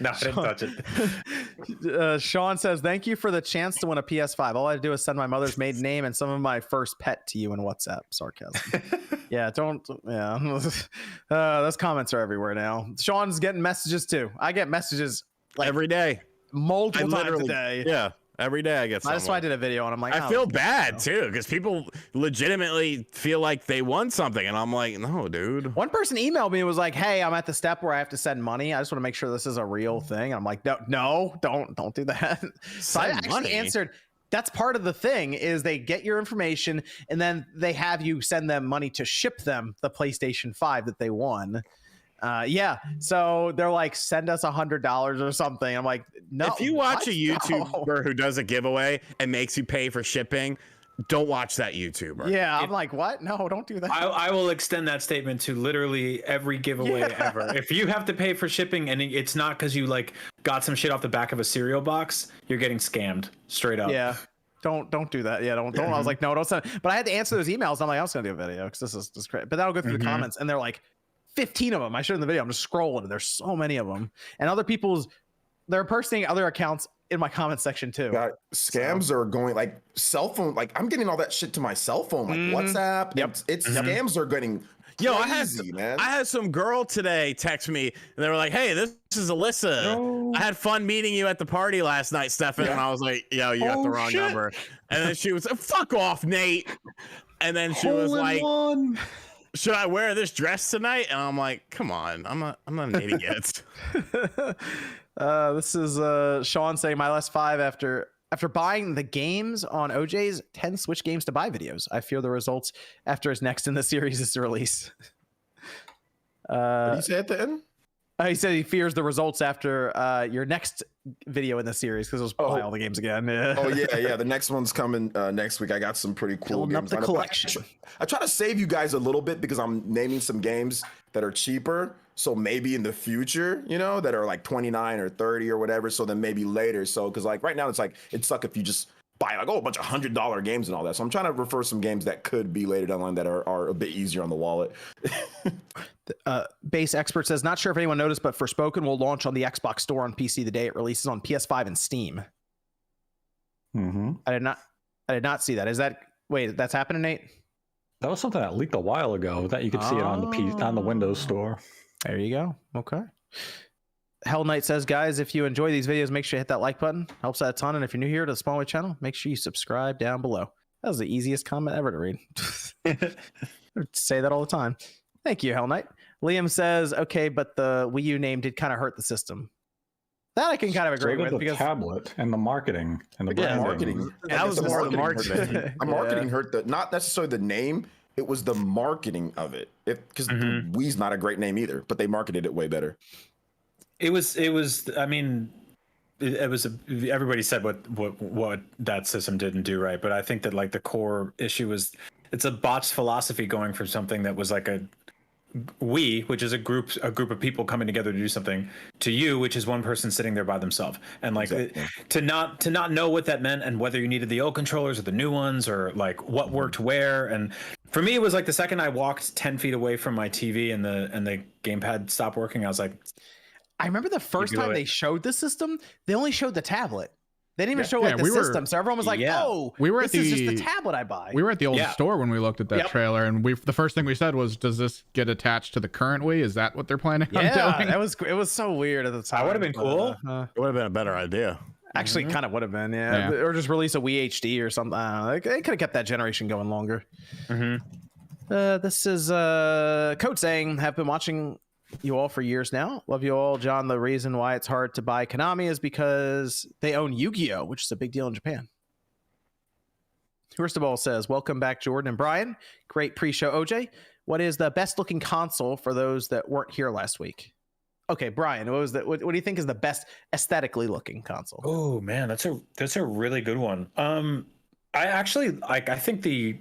I didn't touch it. Sean says, thank you for the chance to win a PS5. All I had to do is send my mother's maiden name and some of my first pet to you in WhatsApp. Sarcasm. Those comments are everywhere now. Sean's getting messages too. I get messages like every day. Multiple times a day. Yeah. Every day I get someone. That's why I did a video, and I'm like, I feel bad too, because people legitimately feel like they won something, and I'm like, no, dude. One person emailed me and was like, "Hey, I'm at the step where I have to send money. I just want to make sure this is a real thing." And I'm like, "No, don't do that." So I actually answered. That's part of the thing is they get your information and then they have you send them money to ship them the PlayStation 5 that they won. Yeah. So they're like, send us $100 or something. I'm like, no. If you watch a YouTuber who does a giveaway and makes you pay for shipping, don't watch that YouTuber. Yeah. I'm like, what? No, don't do that. I will extend that statement to literally every giveaway ever. If you have to pay for shipping and it's not because you like got some shit off the back of a cereal box, you're getting scammed straight up. Yeah. Don't do that. Yeah, don't. I was like, no, don't send. But I had to answer those emails. I'm like, I was gonna do a video because this is just great. But that'll go through the comments, and they're like 15 of them. I showed in the video. I'm just scrolling, and there's so many of them. And other people's, they're impersonating other accounts in my comment section too. Scams are going like cell phone. Like I'm getting all that shit to my cell phone, like WhatsApp. Yep. It's scams are getting. Yo, crazy, I had some girl today text me, and they were like, "Hey, this is Alyssa. No. I had fun meeting you at the party last night, Stefan." And I was like, "Yo, you got the wrong number." And then she was like, "Fuck off, Nate." And then she was like, "Should I wear this dress tonight?" And I'm like, "Come on, I'm not an idiot." This is Sean saying my last 5 after buying the games on OJ's 10 Switch games to buy videos. I fear the results after his next in the series is release. What did he say at the end? He said he fears the results after your next video in the series because it was buy all the games again. Yeah. Oh yeah. The next one's coming next week. I got some pretty cool games. Up the collection. I try to save you guys a little bit because I'm naming some games that are cheaper. So maybe in the future, that are like 29 or 30 or whatever. So then maybe later. So because like right now it's like it'd suck if you just buy like a bunch of $100 games and all that. So I'm trying to refer some games that could be later down the line that are a bit easier on the wallet. Base Expert says, not sure if anyone noticed, but Forspoken will launch on the Xbox Store on PC the day it releases on PS5 and Steam. I did not see that. That's happening, Nate? That was something that leaked a while ago that you could see it on the Windows Store. There you go. Okay. Hell Knight says, guys, if you enjoy these videos, make sure you hit that like button. Helps out a ton. And if you're new here to the Spawnway channel, make sure you subscribe down below. That was the easiest comment ever to read. I say that all the time. Thank you, Hell Knight. Liam says, okay, but the Wii U name did kind of hurt the system. That I can kind of agree with because tablet and the marketing and the branding. Marketing. That was more the marketing. The marketing hurt not necessarily the name. It was the marketing of it. Because Wii's not a great name either, but they marketed it way better. It was. I mean, it was. Everybody said what that system didn't do right, but I think that like the core issue was it's a botched philosophy going from something that was like a Wii, which is a group of people coming together to do something, to you, which is one person sitting there by themselves, and like to not know what that meant and whether you needed the old controllers or the new ones or like what worked where. And for me, it was like the second I walked 10 feet away from my TV and the gamepad stopped working, I was like. I remember the first time they showed the system, they only showed the tablet. They didn't even show the system. So everyone was like, this is just the tablet I buy. We were at the old store when we looked at that trailer, and the first thing we said was, does this get attached to the current Wii? Is that what they're planning on doing? It was so weird at the time. That would have been cool. It would have been a better idea. Actually, kind of would have been, or just release a Wii HD or something. I don't know. They could have kept that generation going longer. This is Code saying, have been watching you all for years now. Love you all. John, the reason why it's hard to buy Konami is because they own Yu-Gi-Oh!, which is a big deal in Japan. First of all says, welcome back, Jordan and Brian. Great pre-show, OJ. What is the best looking console for those that weren't here last week? Okay, Brian, what do you think is the best aesthetically looking console? Oh man, that's a really good one. I actually I think the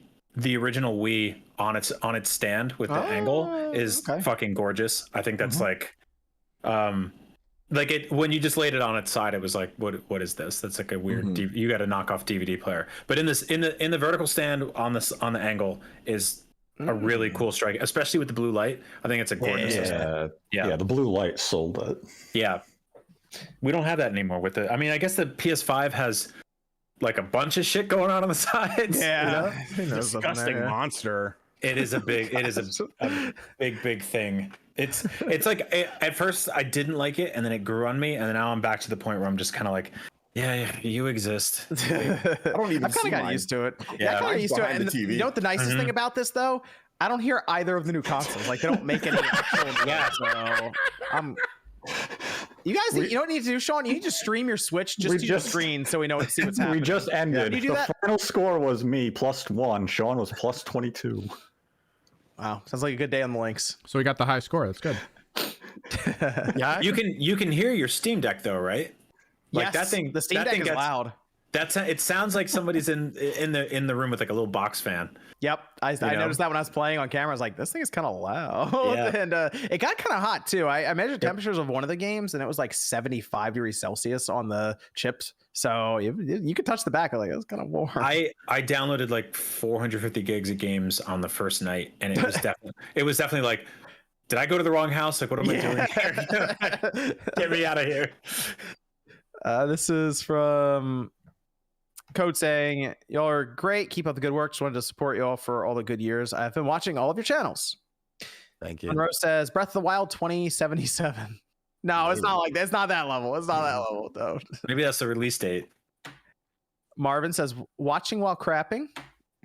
original Wii on its stand with the angle is fucking gorgeous. I think that's like it when you just laid it on its side, it was like, what is this? That's like a weird you got a knockoff DVD player. But in the vertical stand on the angle is a really cool strike, especially with the blue light. I think it's a gorgeous system. Yeah, the blue light sold it. Yeah. We don't have that anymore I guess the PS5 has like a bunch of shit going on the sides. Yeah, disgusting monster. It is a big thing. It's like at first I didn't like it, and then it grew on me, and then now I'm back to the point where I'm just kind of like, Yeah, you exist. I don't even. I've kind of got used to it. Yeah, I kind of used to it. behind And the TV. you know what the nicest thing about this though? I don't hear either of the new consoles. Like they don't make any actual noise. Yeah. So you guys, you know what you need to do, Sean? You need to stream your Switch just to your screen so we know see what's happening. We just ended. You do The that? final score was me +1. Sean was +22. Wow, sounds like a good day on the links. So we got the high score. That's good. Yeah, You can hear your Steam Deck though, right? Like yes, that thing. The Steam that Deck thing is gets, loud. It sounds like somebody's in the room with like a little box fan. Yep, I know? noticed that when I was playing on camera. I was like, this thing is kind of loud. Yeah. And it got kind of hot too. I measured temperatures of one of the games, and it was like 75 degrees Celsius on the chips. So you could touch the back. I was like, it's kind of warm. I downloaded like 450 gigs of games on the first night, and it was definitely like, did I go to the wrong house? Like, what am I doing here? Get me out of here. This is from Code saying, y'all are great. Keep up the good work. Just wanted to support y'all for all the good years. I've been watching all of your channels. Thank you. Monroe says, Breath of the Wild 2077. No, it's not like that. It's not that level. It's not that level, though. Maybe that's the release date. Marvin says, watching while crapping.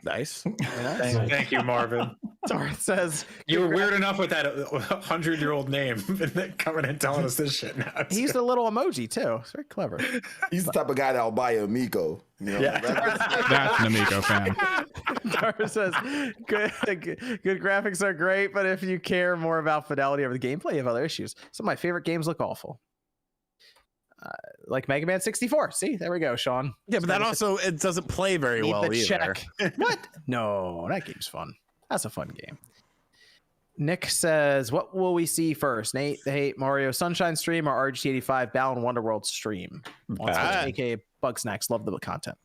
Nice. Thank you, Marvin. Darth says, You were weird enough with that 100-year-old name and then coming and telling us this shit now. he used a little emoji, too. It's very clever. He's the type of guy that'll buy a Amico. You know, Yeah. That's an Amico fan. Darth says, good graphics are great, but if you care more about fidelity over the gameplay, you have other issues. Some of my favorite games look awful. Like Mega Man 64. See, there we go, Sean. Yeah, but that also it doesn't play very Need well the either. check. What? No, that game's fun. That's a fun game. Nick says, what will we see first? Nate, the Hate Mario Sunshine stream or RGT85 Balan Wonderworld stream? AKA Bugsnax. Love the content.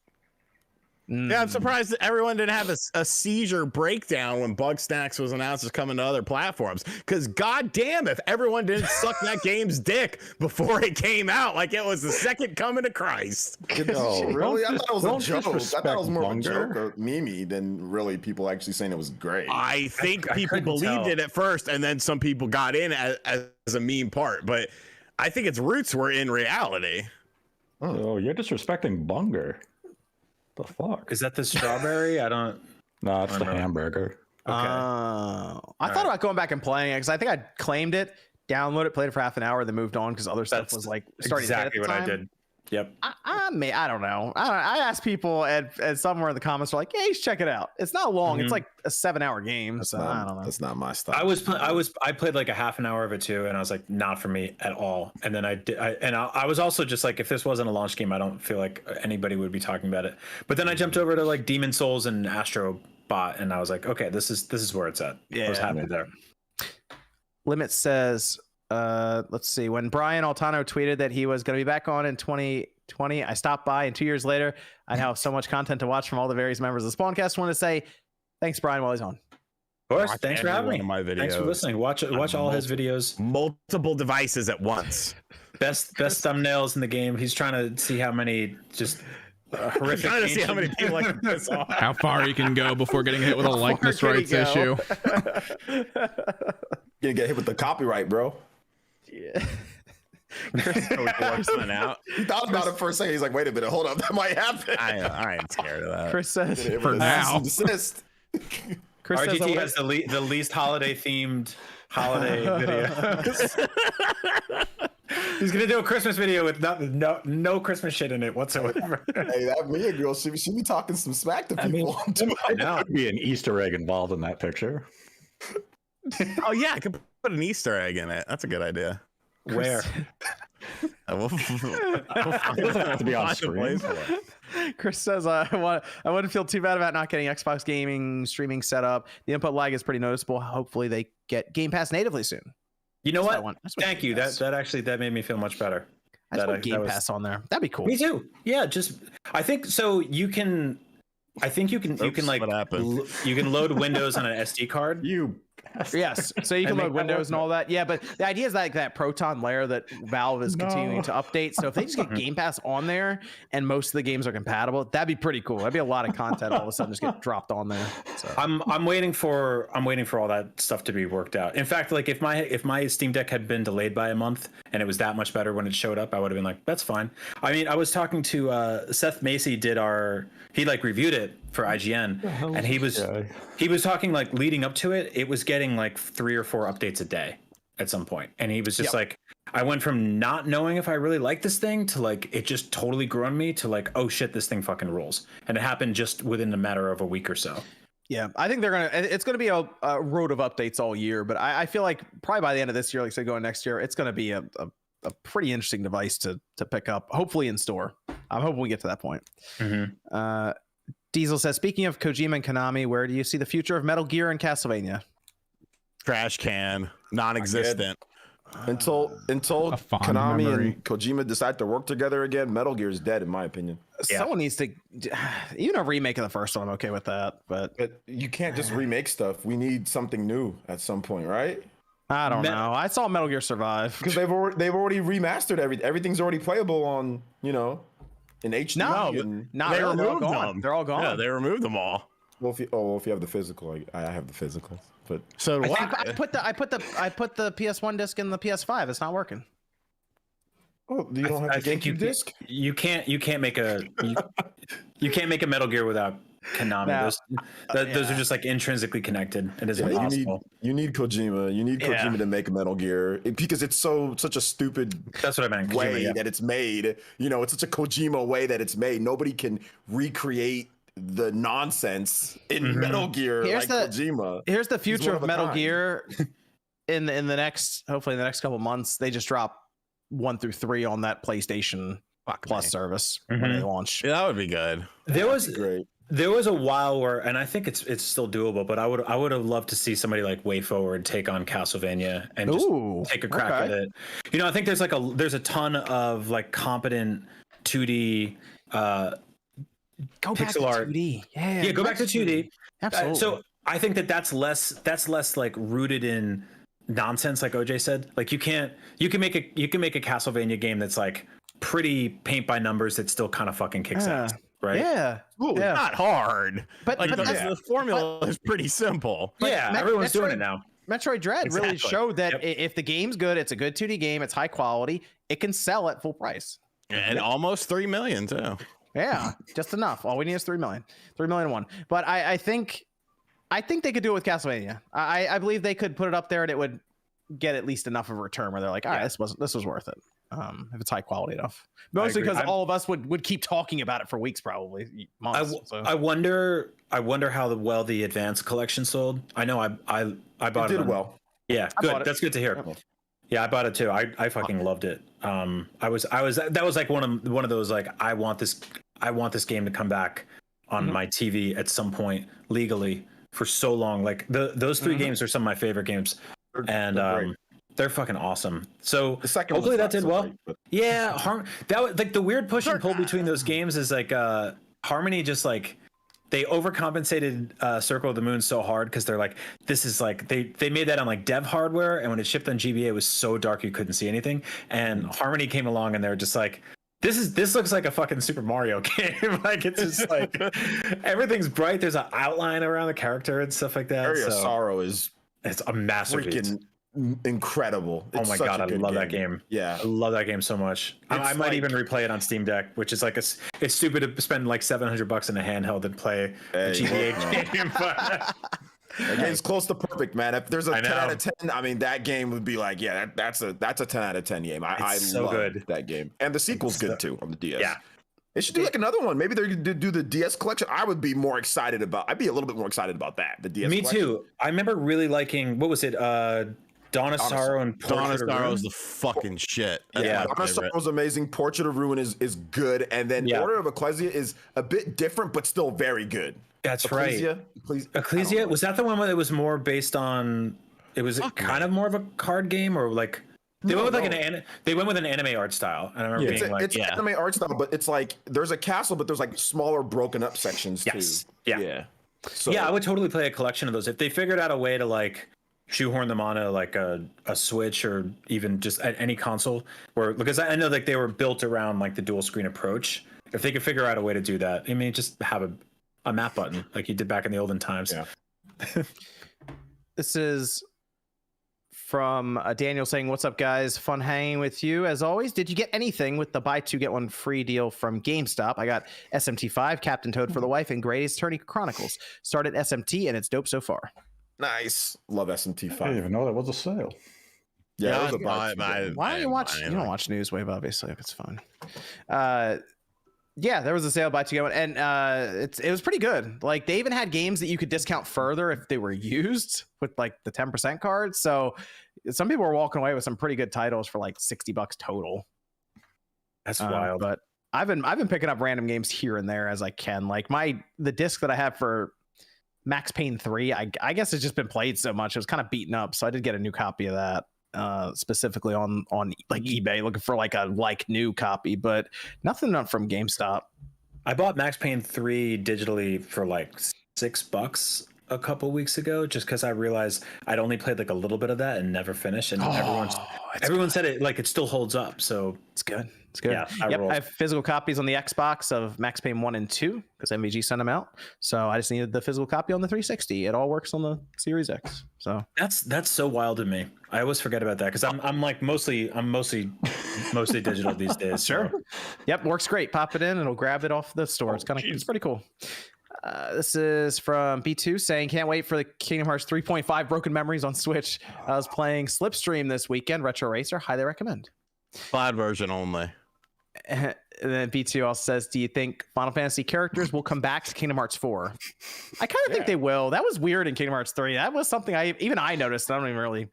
Yeah, I'm surprised that everyone didn't have a seizure breakdown when Bugsnax was announced as coming to other platforms. Because goddamn, if everyone didn't suck that game's dick before it came out, like it was the second coming of Christ. No, really? I thought it was a Don't joke. I thought it was more of a disrespect joke or meme than really people actually saying it was great. I think I people couldn't believed tell. it at first, and then some people got in as a meme part. But I think its roots were in reality. Oh, you're disrespecting Bunger. The fuck? Is that the strawberry? I don't. No, it's Oh, the no. hamburger. Okay. I thought about going back and playing it because I think I claimed it, downloaded it, played it for half an hour, then moved on because other stuff That's was like starting exactly to hit what at the I time. did. Yep. I don't know. I asked people and somewhere in the comments were like, "Yeah, you should check it out. It's not long. It's like a 7-hour game." That's So not, I don't know. That's not my style. I played like a half an hour of it too, and I was like, not for me at all. And then I was also just like, if this wasn't a launch game, I don't feel like anybody would be talking about it. But then I jumped over to like Demon Souls and Astro Bot, and I was like, okay, this is where it's at. I was happy there. Limit says, let's see. When Brian Altano tweeted that he was going to be back on in 2020, I stopped by, and 2 years later, I have so much content to watch from all the various members of the Spawncast. Want to say thanks, Brian, while he's on. Of course. Watch Thanks for every having one me. of my Thanks for videos. listening. Watch all his videos. Multiple devices at once. Best thumbnails in the game. He's trying to see how many just horrific. Trying to see how many ancient- people I can piss off. How far you can go before getting hit with a likeness can he rights go? issue. You're gonna get hit with the copyright, bro. Yeah. Out. He thought about it for a second. He's like, wait a minute, hold up, that might happen. I ain't scared of that. Chris says, It For was now. desist. Chris says, RGT has the least holiday themed holiday video. He's gonna do a Christmas video with no Christmas shit in it whatsoever. Hey, that Mia girl, she be talking some smack to people. No. Could be an Easter egg involved in that picture. Oh yeah, I could put an Easter egg in it. That's a good idea. Where? We'll It doesn't have to be on find a screen. place for it. Chris says, I wouldn't feel too bad about not getting Xbox gaming streaming set up. The input lag is pretty noticeable. Hopefully they get Game Pass natively soon. You know That's what I what? want. That's what Thank you. Game Pass. That made me feel much better. I just That- want that Game was- Pass on there. That'd be cool. Me too. Yeah, I think so. You can like Oops, you what happened? can load Windows on an SD card. You Yes, so you can load Windows and all that. Yeah, but the idea is like that Proton layer that Valve is continuing to update. So if they just get Game Pass on there and most of the games are compatible, that'd be pretty cool. That'd be a lot of content all of a sudden just get dropped on there. So. I'm waiting for all that stuff to be worked out. In fact, like if my Steam Deck had been delayed by a month and it was that much better when it showed up, I would have been like, that's fine. I mean, I was talking to Seth Macy he like reviewed it for IGN, and he was talking like leading up to it, it was getting like 3 or 4 updates a day at some point, and he was just like, I went from not knowing if I really liked this thing to like it just totally grew on me to like, oh shit, this thing fucking rules, and it happened just within a matter of a week or so. Yeah, I think it's gonna be a road of updates all year, but I feel like probably by the end of this year, like say going next year, it's gonna be a pretty interesting device to pick up, hopefully in store. I'm hoping we get to that point. Diesel says, speaking of Kojima and Konami, where do you see the future of Metal Gear and Castlevania? Trash can, non-existent. Until Konami memory. and Kojima decide to work together again, Metal Gear is dead, in my opinion. Someone needs to, even a remake of the first one, I'm okay with that, but you can't just remake stuff. We need something new at some point, right? I don't know. I saw Metal Gear Survive because they've already remastered everything's already playable on, in HD. No, they they're all removed gone. them. They're all gone. Yeah, they removed them all. Well, if you have the physical, I have the physical, but so what? I put the PS1 disc in the PS5. It's not working. Oh, you don't have the GameCube disc? You can't make a Metal Gear without Konami. Those are just like intrinsically connected. It is impossible. You need Kojima. You need Kojima to make a Metal Gear because it's such a stupid. That's what I meant. Way that it's made. It's such a Kojima way that it's made. Nobody can recreate the nonsense in Metal Gear Kojima. Here's the future of Metal Gear. In the next, hopefully in the next couple months, they just drop 1 through 3 on that PlayStation Plus service when they launch. Yeah, that would be good. There was a while where, and I think it's still doable, but I would have loved to see somebody like WayForward take on Castlevania and just take a crack at it. I think there's a ton of like competent 2D Go back to pixel art. 2D. Yeah, go back to 2D. Absolutely. So I think that's less like rooted in nonsense, like OJ said. Like you can make a Castlevania game that's like pretty paint by numbers that still kind of fucking kicks ass. Right? Yeah. Ooh, not hard. But the formula is pretty simple. Everyone's doing it now. Metroid Dread really showed that if the game's good, it's a good 2D game, it's high quality, it can sell at full price. And almost 3 million too. Yeah, just enough. All we need is 3 million. 3 million and one. But I think they could do it with Castlevania. I believe they could put it up there and it would get at least enough of a return where they're like, all right, this was worth it. If it's high quality enough. Mostly because all of us would keep talking about it for weeks, probably months. I wonder how the Advanced Collection sold. I know I bought it. Did well. Yeah, good. That's good to hear. Yeah, I bought it too. I fucking loved it. That was like one of those like I want this game to come back on my TV at some point legally for so long. Like those 3 games are some of my favorite games, and they're fucking awesome. So the second hopefully that did well. Great, Yeah, that was like the weird push and pull between those games is like Harmony just like they overcompensated Circle of the Moon so hard because they're like, this is like they made that on like dev hardware, and when it shipped on GBA it was so dark you couldn't see anything, and Harmony came along and they're just like, this looks like a fucking Super Mario game. Like it's just like everything's bright, there's an outline around the character and stuff like that. Area of Sorrow it's a masterpiece. Freaking incredible. Oh my god, I love that game. Yeah, I love that game so much. I might even replay it on Steam Deck, which is like it's stupid to spend like $700 in a handheld and play a GBA game. But that game's close to perfect, man. If there's a 10 out of 10, I mean that game would be like, yeah, that's a 10 out of 10 game. I so love good. That game, and the sequel's good too on the DS. Yeah. They should do like another one. Maybe they could do the DS collection. I'd be a little bit more excited about that. The DS. Me collection. too. I remember really liking, what was it? Dawn of Sorrow and Dawn of Portrait of Sorrow Ruin. is the fucking shit. That's Yeah, my Dawn of favorite. Sorrow is amazing. Portrait of Ruin is good, and then Order of Ecclesia is a bit different, but still very good. That's right. Ecclesia, was that the one where it was more based on? It was kind of more of a card game, or like they went with like an anime art style. And I remember being like, it's anime art style, but it's like there's a castle, but there's like smaller, broken up sections too. Yeah. So, I would totally play a collection of those if they figured out a way to like shoehorn them onto like a Switch or even just at any console, where because I know like they were built around like the dual screen approach. If they could figure out a way to do that, I mean, just have a map button like you did back in the olden times. Yeah. This is from Daniel saying, "What's up, guys? Fun hanging with you as always. Did you get anything with the buy two get one free deal from GameStop? I got SMT5, Captain Toad for the wife, and Great Attorney Chronicles. Started SMT and it's dope so far." Nice. Love SMT5. I didn't even know that was a sale. Yeah, it was a Why don't you watch? You don't watch Newswave, obviously. It's fun. Yeah, there was a sale buy two get one, and it was pretty good. Like they even had games that you could discount further if they were used with like the 10% cards. So some people were walking away with some pretty good titles for like $60 total. That's wild. But I've been picking up random games here and there as I can. Like the disc that I have for Max Payne 3, I guess it's just been played so much. It was kind of beaten up, so I did get a new copy of that. Specifically on like eBay, looking for like a new copy, but nothing from GameStop. I bought Max Payne 3 digitally for like $6 a couple weeks ago, just because I realized I'd only played like a little bit of that and never finished, and everyone said it like it still holds up, so it's good. It's good. Yeah, I have physical copies on the Xbox of Max Payne 1 and 2 because MVG sent them out. So I just needed the physical copy on the 360. It all works on the Series X. So that's so wild to me. I always forget about that because I'm mostly digital these days. Sure. So. Yep, works great. Pop it in, it'll grab it off the store. It's pretty cool. This is from B2 saying, "Can't wait for the Kingdom Hearts 3.5 Broken Memories on Switch. I was playing Slipstream this weekend. Retro Racer, highly recommend." Cloud version only. And then B2 also says, "Do you think Final Fantasy characters will come back to Kingdom Hearts 4? I kind of think they will. That was weird in Kingdom Hearts 3. That was something I noticed. I don't even really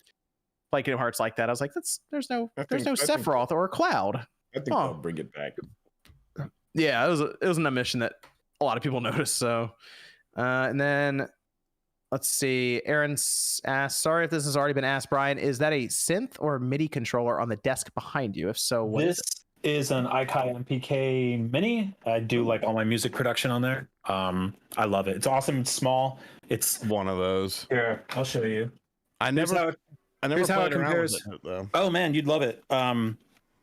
play Kingdom Hearts like that. I was like, there's no Sephiroth or Cloud. I think they'll bring it back. Yeah, it was an omission that a lot of people noticed. So, and then let's see. Aaron asked, "Sorry if this has already been asked, Brian. Is that a synth or MIDI controller on the desk behind you? If so, what is it?" Is an Ikai MPK Mini. I do like all my music production on there. I love it. It's awesome. It's small. It's one of those. Here, I'll show you. I never Here's how it played around compares. with it, though. Oh man, you'd love it.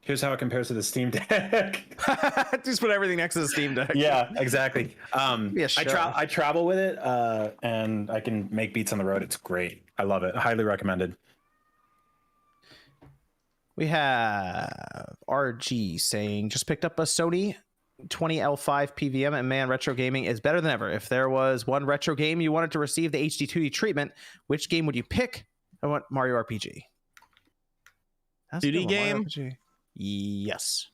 Here's how it compares to the Steam Deck. Just put everything next to the Steam Deck. Yeah, exactly. Yeah, sure. I travel with it, and I can make beats on the road. It's great. I love it. Highly recommended. We have RG saying, "Just picked up a Sony 20L5 PVM, and man, retro gaming is better than ever. If there was one retro game you wanted to receive the HD 2D treatment, which game would you pick?" I want Mario RPG. That's 2D game? RPG. Yes.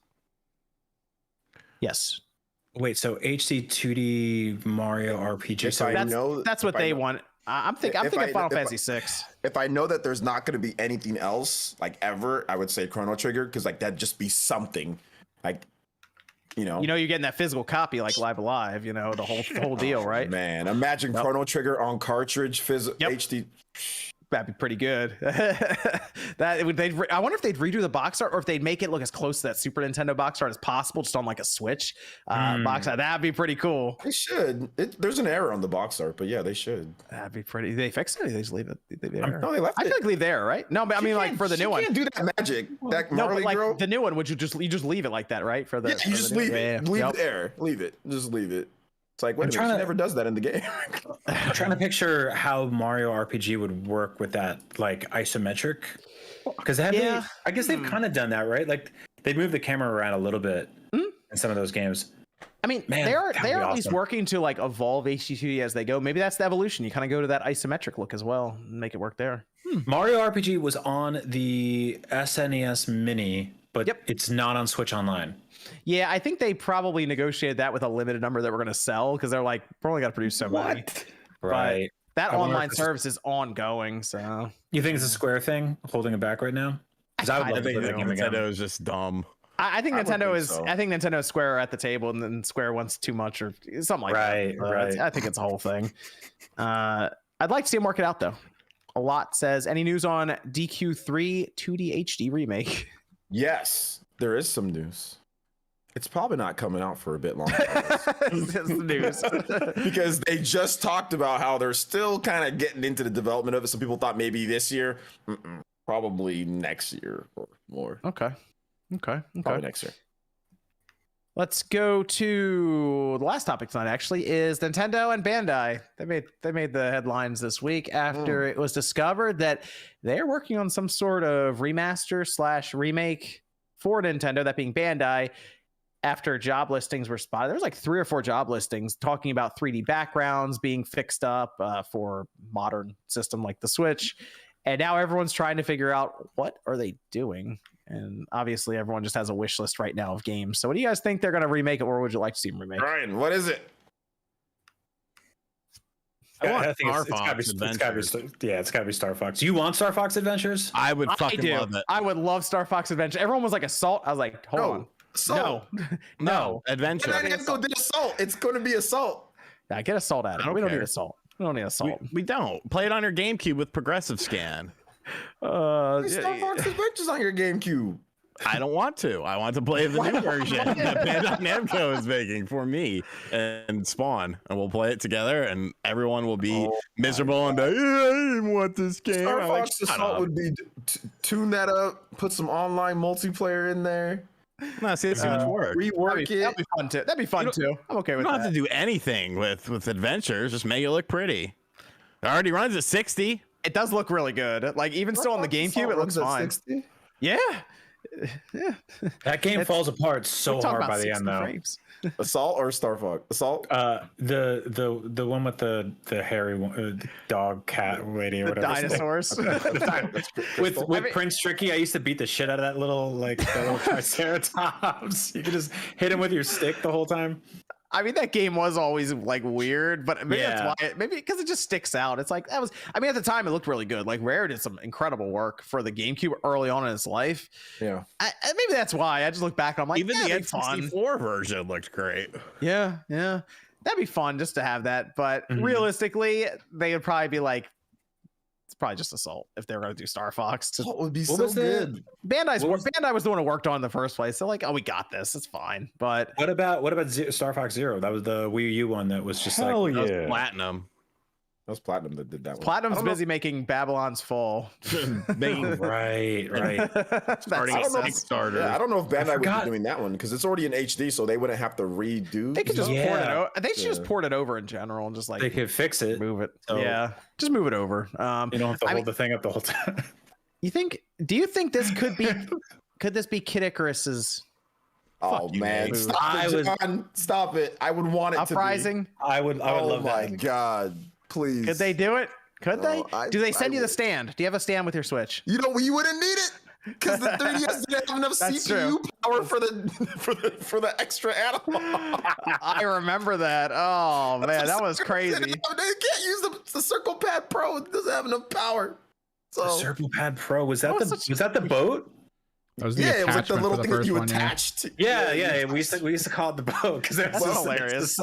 Wait, so HD 2D Mario RPG. If So I know- That's what if I they know- want. I'm thinking Final Fantasy 6. If I know that there's not going to be anything else like ever, I would say Chrono Trigger, because like that'd just be something. Like, you're getting that physical copy like Live Alive, the whole deal, right? Man, imagine Chrono Trigger on cartridge, HD. That'd be pretty good. I wonder if they'd redo the box art or if they'd make it look as close to that Super Nintendo box art as possible, just on like a Switch box art. That'd be pretty cool. They should. There's an error on the box art, but yeah, they should. That'd be pretty. They fixed it. They just leave it. No, they left I it. feel like leave there, right? No, but I mean, like for the new one. You can't do that magic. That No, Marley but like girl. the new one, would you just leave it like that, right? For the You just leave it. Leave Yep. it there. Leave it. Just leave it. It's like, wait a minute, she never does that in the game. I'm trying to picture how Mario RPG would work with that, like isometric. Because I guess they've kind of done that, right? Like they move the camera around a little bit in some of those games. I mean, Man, they are that'd be at least awesome. working to like evolve HD2D as they go. Maybe that's the evolution. You kind of go to that isometric look as well and make it work there. Mario RPG was on the SNES Mini, but it's not on Switch Online. Yeah, I think they probably negotiated that with a limited number that we're going to sell because they're like, we're only got to produce so many. Right. That online service is ongoing, so. You think it's a Square thing holding it back right now? Because I would love to play that game again. Nintendo is just dumb. I think Nintendo is. so. I think Nintendo is Square at the table, and then Square wants too much or something like that. Right. I think it's a whole thing. I'd like to see them work it out though. A lot says, any news on DQ3 2D HD remake? Yes, there is some news. It's probably not coming out for a bit longer. It's the news. Because they just talked about how they're still kind of getting into the development of it. Some people thought maybe this year, probably next year or more. Okay. Probably next year. Let's go to the last topic tonight. Actually, is Nintendo and Bandai. They made the headlines this week after it was discovered that they're working on some sort of remaster/remake for Nintendo. That being Bandai. After job listings were spotted, there was like 3 or 4 job listings talking about 3D backgrounds being fixed up for modern system like the Switch. And now everyone's trying to figure out what are they doing. And obviously everyone just has a wish list right now of games. So what do you guys think they're going to remake it, or would you like to see them remake? Ryan, what is it? I think it's gotta be Star Fox. You want Star Fox Adventures? I would fucking love it. I would love Star Fox Adventure. Everyone was like Assault. I was like, hold on. Assault. No. Adventure. Did Assault. It's going to be Assault. Yeah, get Assault at it. We don't need Assault. We don't need Assault. We don't. Play it on your GameCube with progressive scan. Star Fox Adventures on your GameCube. I don't want to. I want to play the new version that Bandai Namco is making for me and Spawn, and we'll play it together, and everyone will be miserable and be like, I didn't want this game. Star Fox Assault would be tune that up, put some online multiplayer in there. No, see, it's too much work. Rework it. That'd be fun too. I'm okay with You don't that. have to do anything with adventures. Just make it look pretty. It already runs at 60. It does look really good. Like even still on the GameCube, it looks fine. 60? Yeah. That game falls apart so hard by the end, though. Frames. Assault or Star Fox? Assault. The one with the hairy dog cat lady or whatever. Dinosaurs. with Prince Tricky, I used to beat the shit out of that little Triceratops. You could just hit him with your stick the whole time. I mean, that game was always like weird, but maybe that's why. Maybe because it just sticks out. It's like that was. I mean, at the time, it looked really good. Like Rare did some incredible work for the GameCube early on in its life. Yeah, maybe that's why. I just look back and I'm like, even the N64 version looked great. Yeah, that'd be fun just to have that. But realistically, they would probably be like, it's probably just Assault if they were going to do Star Fox. Assault would be so good. Bandai was the one who worked on it in the first place. So like, oh, we got this. It's fine. But what about Star Fox Zero? That was the Wii U one that was just Platinum. That was Platinum that did that one. Platinum's busy making Babylon's Fall. right. Starting a Kickstarter. Yeah, I don't know if Bandai would be doing that one because it's already in HD, so they wouldn't have to redo. They could just port it over. They should just port it over in general and just like they could fix it, move it. So, just move it over. You don't have to hold the thing up the whole time. Do you think this could be? Could this be Kid Icarus's? Oh man, stop it! I would want it Uprising. To be. I would love that. Oh my god. Please. Could they do it? Could they? Do they send you the stand? Do you have a stand with your Switch? You wouldn't need it because the 3DS didn't have enough CPU power for the extra analog. I remember that. Oh man, that was crazy. They can't use the Circle Pad Pro. It doesn't have enough power. So the Circle Pad Pro was that the boat? That was the it was like the little the thing that you one, attached. Yeah. We used to call it the boat because that's hilarious.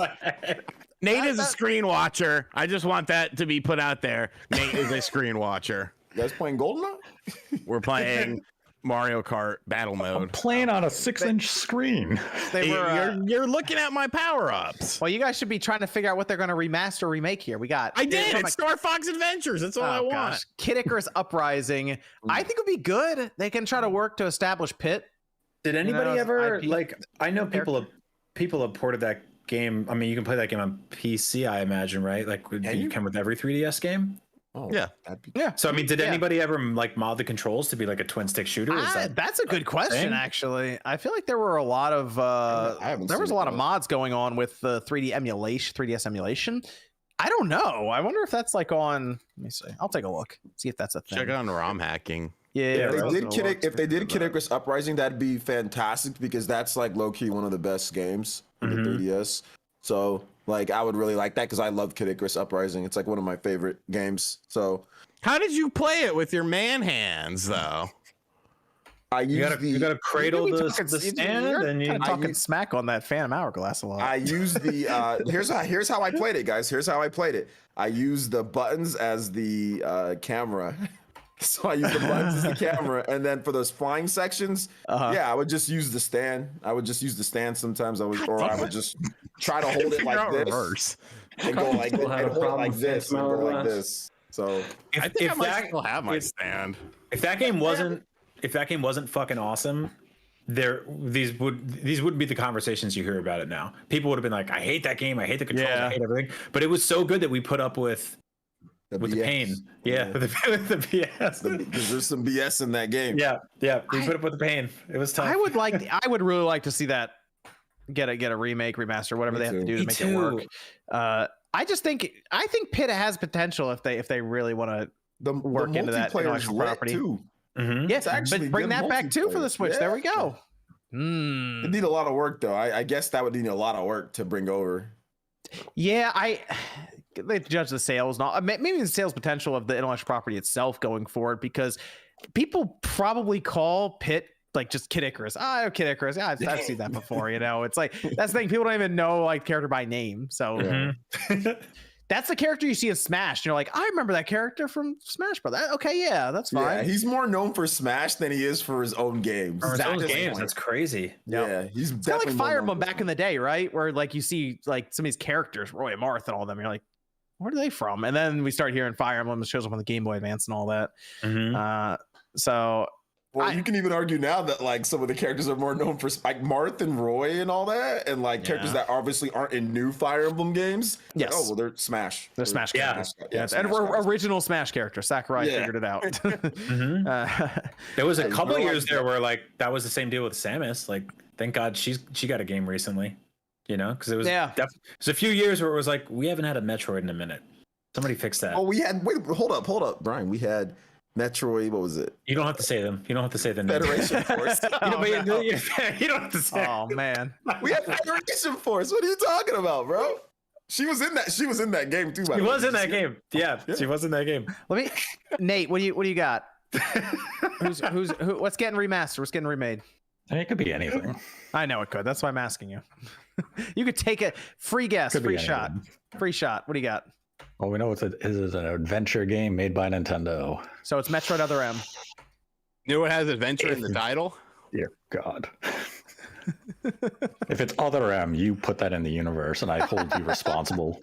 Nate is a screen watcher. I just want that to be put out there. Nate is a screen watcher. You guys playing GoldenEye? We're playing Mario Kart Battle Mode. I'm playing on a 6-inch screen. You're looking at my power-ups. Well, you guys should be trying to figure out what they're going to remaster or remake here. I did. It's Star Fox Adventures. That's all I want. Kid Icarus Uprising. I think would be good. They can try to work to establish Pit. Did anybody ever I know people have ported that game. I mean, you can play that game on PC, I imagine, right? Like, you come with every 3DS game? Oh, yeah. So, I mean, did anybody ever mod the controls to be like a twin stick shooter? That's a good question, actually. I feel like there were a lot of mods going on with the 3DS emulation. I don't know. I wonder if that's like on. Let me see. I'll take a look. See if that's a thing. Check on ROM hacking. Yeah. If they did Kid Icarus Uprising, that'd be fantastic because that's like low key one of the best games in the 3DS. So like I would really like that because I love Kid Icarus Uprising. It's like one of my favorite games. So how did you play it with your man hands though? You gotta cradle the stand, and you're talking smack on that Phantom Hourglass a lot. I use the here's how I played it, guys. Here's how I played it. I used the buttons as the camera. So I use the buttons as the camera, and then for those flying sections, I would just use the stand. I would just use the stand sometimes. I would just try to hold it like this, reverse. and go like this, and hold it like this, and go like this. So I think I might still have my stand. If that game wasn't fucking awesome, these wouldn't be the conversations you hear about it now. People would have been like, I hate that game, I hate the controls, I hate everything. But it was so good that we put up with the pain. Yeah. With the BS. Because there's some BS in that game. Yeah. We put up with the pain. It was tough. I would really like to see that get a remake, remaster, whatever they have to do to make it work. I think Pit has potential if they really want to work into that intellectual property too. Mm-hmm. Yes, but bring that back too for the Switch. There we go. It need a lot of work though. I guess that would need a lot of work to bring over. Yeah, they judge the sales, not maybe the sales potential of the intellectual property itself going forward, because people probably call Pit like just Kid Icarus. Kid Icarus. Yeah, I've seen that before. It's like that's the thing. People don't even know like character by name. So that's the character you see in Smash. You're like, I remember that character from Smash Bros. Okay, yeah, that's fine. Yeah, he's more known for Smash than he is for his own games. For his own games, that's crazy. Yeah, he's kind of like Fire Emblem back in the day, right? Where like you see like some of these characters, Roy and Marth and all of them. You're like, where are they from? And then we start hearing Fire Emblem shows up on the Game Boy Advance and all that. Well, you can even argue now that like some of the characters are more known for like Marth and Roy and all that, and like characters that obviously aren't in new Fire Emblem games. Yes. Like, they're Smash. They're Smash characters. Yeah, and original Smash character. Sakurai figured it out. There was a couple of years there where like that was the same deal with Samus. Like, thank God she got a game recently. Because it was there's a few years where it was like we haven't had a Metroid in a minute. Somebody fix that. Oh, we had hold up, Brian. We had Metroid, what was it? You don't have to say them. You don't have to say the name. Federation Force. You don't have to say. Oh man, we had Federation Force. What are you talking about, bro? She was in that. She was in that game too. She was in that game. Yeah, she was in that game. Nate, what do you got? What's getting remastered? What's getting remade? It could be anything. I know it could. That's why I'm asking you. You could take a free guess, free shot. What do you got? Well, we know it is an adventure game made by Nintendo. So it's Metroid Other M. You know what has adventure in the title? Dear God. If it's Other M, you put that in the universe, and I hold you responsible.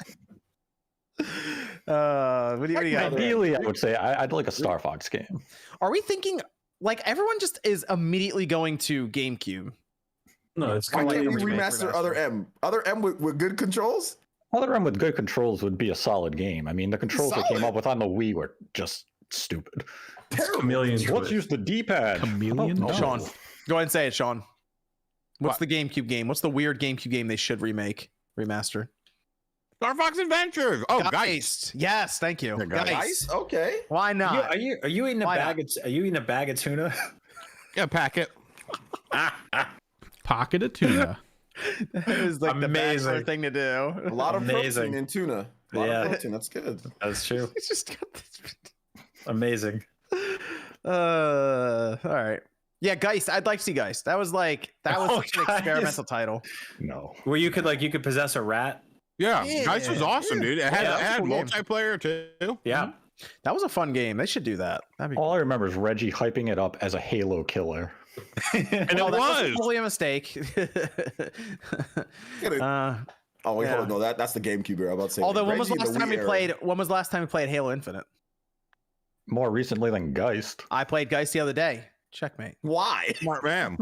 What do you got? Ideally, I would say I'd like a Star Fox game. Are we thinking like everyone just is immediately going to GameCube? No, it's why can't we remaster Other M? Other M with good controls? Other M with good controls would be a solid game. I mean, the controls they came up with on the Wii were just stupid. Chameleon. Let's use the D-pad. Chameleon. No. Sean, go ahead and say it, Sean. What's the GameCube game? What's the weird GameCube game they should remaster? Star Fox Adventures. Oh, Geist. Yes, thank you. Geist. Okay. Why not? Are you eating a bag? Are you eating a bag of tuna? Yeah, packet. Pocket of tuna. That is like the bachelor thing to do. A lot of protein in tuna. A lot of protein. That's good. That's true. It's just got this. Amazing. All right. Yeah, Geist. I'd like to see Geist. That was such an experimental title. No. Where you could possess a rat. Yeah, Geist was awesome, dude. It had cool multiplayer too. Yeah. That was a fun game. They should do that. All I remember is Reggie hyping it up as a Halo killer. And it was totally a mistake. Hold on, no, that's the GameCube era. I'm about to say. Although when was the last time we played Halo Infinite? More recently than Geist. I played Geist the other day. Checkmate. Why? Smart man.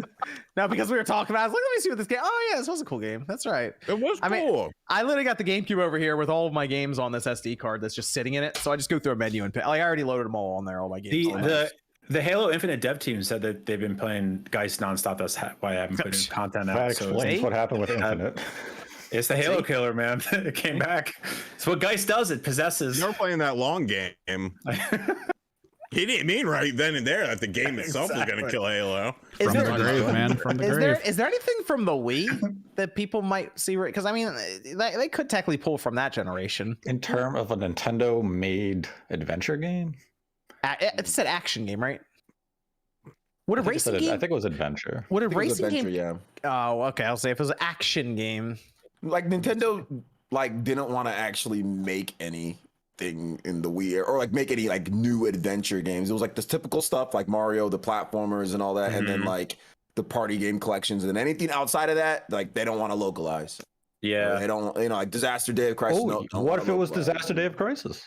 No, because we were talking about it. I was like, let me see what this game. Oh yeah, this was a cool game. That's right. It was cool. Mean, I literally got the GameCube over here with all of my games on this SD card that's just sitting in it. So I just go through a menu and pick. I already loaded them all on there, all my games. The Halo Infinite dev team said that they've been playing Geist nonstop. That's why I haven't put in content out. That explains what happened with Infinite. It's the Halo killer, man. It came back. It's what Geist does. It possesses. You're playing that long game. He didn't mean right then and there that the game itself was going to kill Halo. From the grave, man. From the grave. Is there anything from the Wii that people might see? Because I mean, they could technically pull from that generation. In terms of a Nintendo-made adventure game? It said action game, right? Would a racing game? I think it was adventure. Would a racing game? Yeah. Oh, okay. I'll say if it was an action game. Like Nintendo, didn't want to actually make any thing in the Wii era, or like make any like new adventure games. It was like this typical stuff like Mario, the platformers and all that, and then like the party game collections, and then anything outside of that, like they don't want to localize. Yeah, they don't. Like Disaster Day of Crisis. What if it was Disaster Day of Crisis?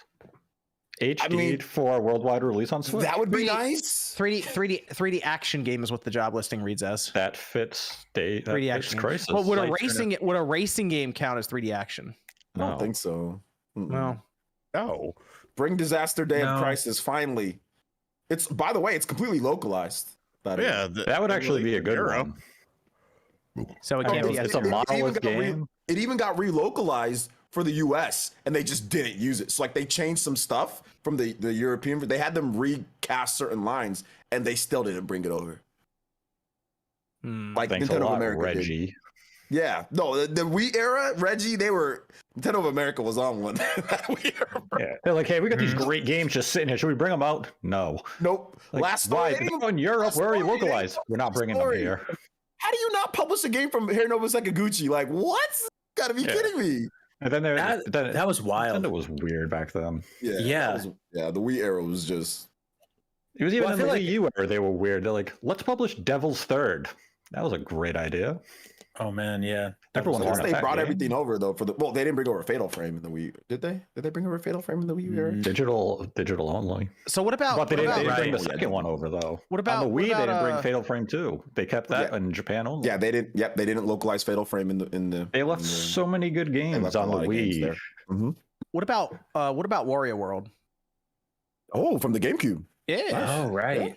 HD for worldwide release on Switch. That would be nice. 3D action game is what the job listing reads as. That fits 3D action Crisis. Well, would a racing game count as 3D action? I don't think so. No. No. Bring Disaster Day of Crisis finally. It's, by the way, it's completely localized. Yeah, that would actually be a good one. So it can't be. It's a monolith game. It even got relocalized for the US and they just didn't use it. So like they changed some stuff from the European, they had them recast certain lines and they still didn't bring it over. Like Thanks Nintendo a lot, of America Reggie. did. Yeah, no, the Wii era, Reggie, Nintendo of America was on one. Yeah. They're like, hey, we got these great games just sitting here. Should we bring them out? No. Nope. Like, Last story. Why? In Europe, where are you localized? We're not bringing them here. How do you not publish a game from Hironobu Sakaguchi? Like, what? You gotta be kidding me. And then that was wild. Nintendo was weird back then. Yeah. The Wii era was just. It was even in the Wii U era, they were weird. They're like, let's publish Devil's Third. That was a great idea. Oh man, yeah. Everyone Once they brought game. everything over though they didn't bring over Fatal Frame in the Wii. Did they? Did they bring over Fatal Frame in the Wii era? Digital only. So what about? But they didn't bring the second one over though. What about on the Wii? They didn't bring Fatal Frame 2. They kept that in Japan only. Yeah, they didn't. Yep, they didn't localize Fatal Frame in the. They left so many good games on the Wii. What about Wario World? Oh, from the GameCube. Yeah. Oh right. Yeah.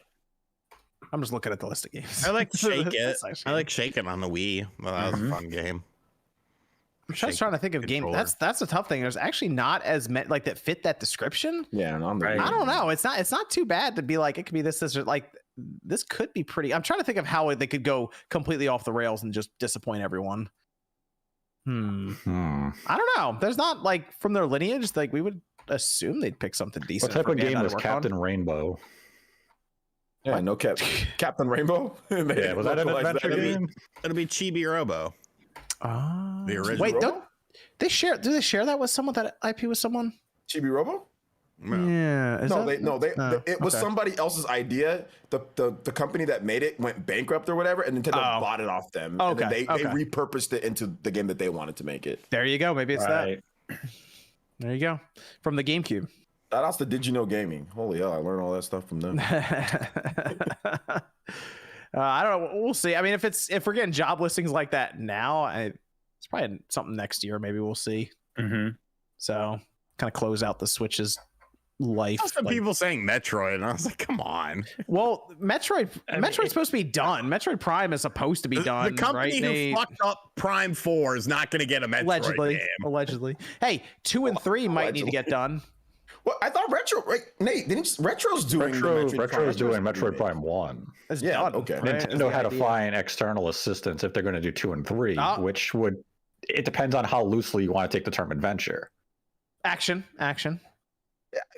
I'm just looking at the list of games. I like Shake It. I like Shake It on the Wii. Well, that was a fun game. I'm just trying to think of games. That's a tough thing. There's actually not as many like that fit that description. Yeah, right. I don't know. It's not too bad to be like it could be this or like this could be pretty. I'm trying to think of how they could go completely off the rails and just disappoint everyone. I don't know. There's not like from their lineage like we would assume they'd pick something decent. What type of game was Captain Rainbow? Yeah, no Captain Rainbow. Yeah, was that an adventure game? It'll be Chibi Robo. The original. Wait, don't they share? Do they share that with someone? That IP with someone? Chibi Robo? No. Yeah. It was somebody else's idea. The company that made it went bankrupt or whatever, and Nintendo bought it off them. Okay. And they repurposed it into the game that they wanted to make it. There you go. Maybe it's that. There you go. From the GameCube. Shout outs to Did You Know Gaming. Holy hell, I learned all that stuff from them. I don't know. We'll see. I mean, if we're getting job listings like that now, it's probably something next year. Maybe we'll see. So kind of close out the Switch's life. Some people saying Metroid, and I was like, come on. Well, Metroid's supposed to be done. Metroid Prime is supposed to be done. The company who fucked up Prime 4 is not going to get a Metroid game. Allegedly. Hey, 2 and 3 might need to get done. Well, I thought Nate, Retro's doing Metroid Prime 1. It's done. Okay. Nintendo had to find external assistance if they're going to do 2 and 3, which it depends on how loosely you want to take the term adventure. Action.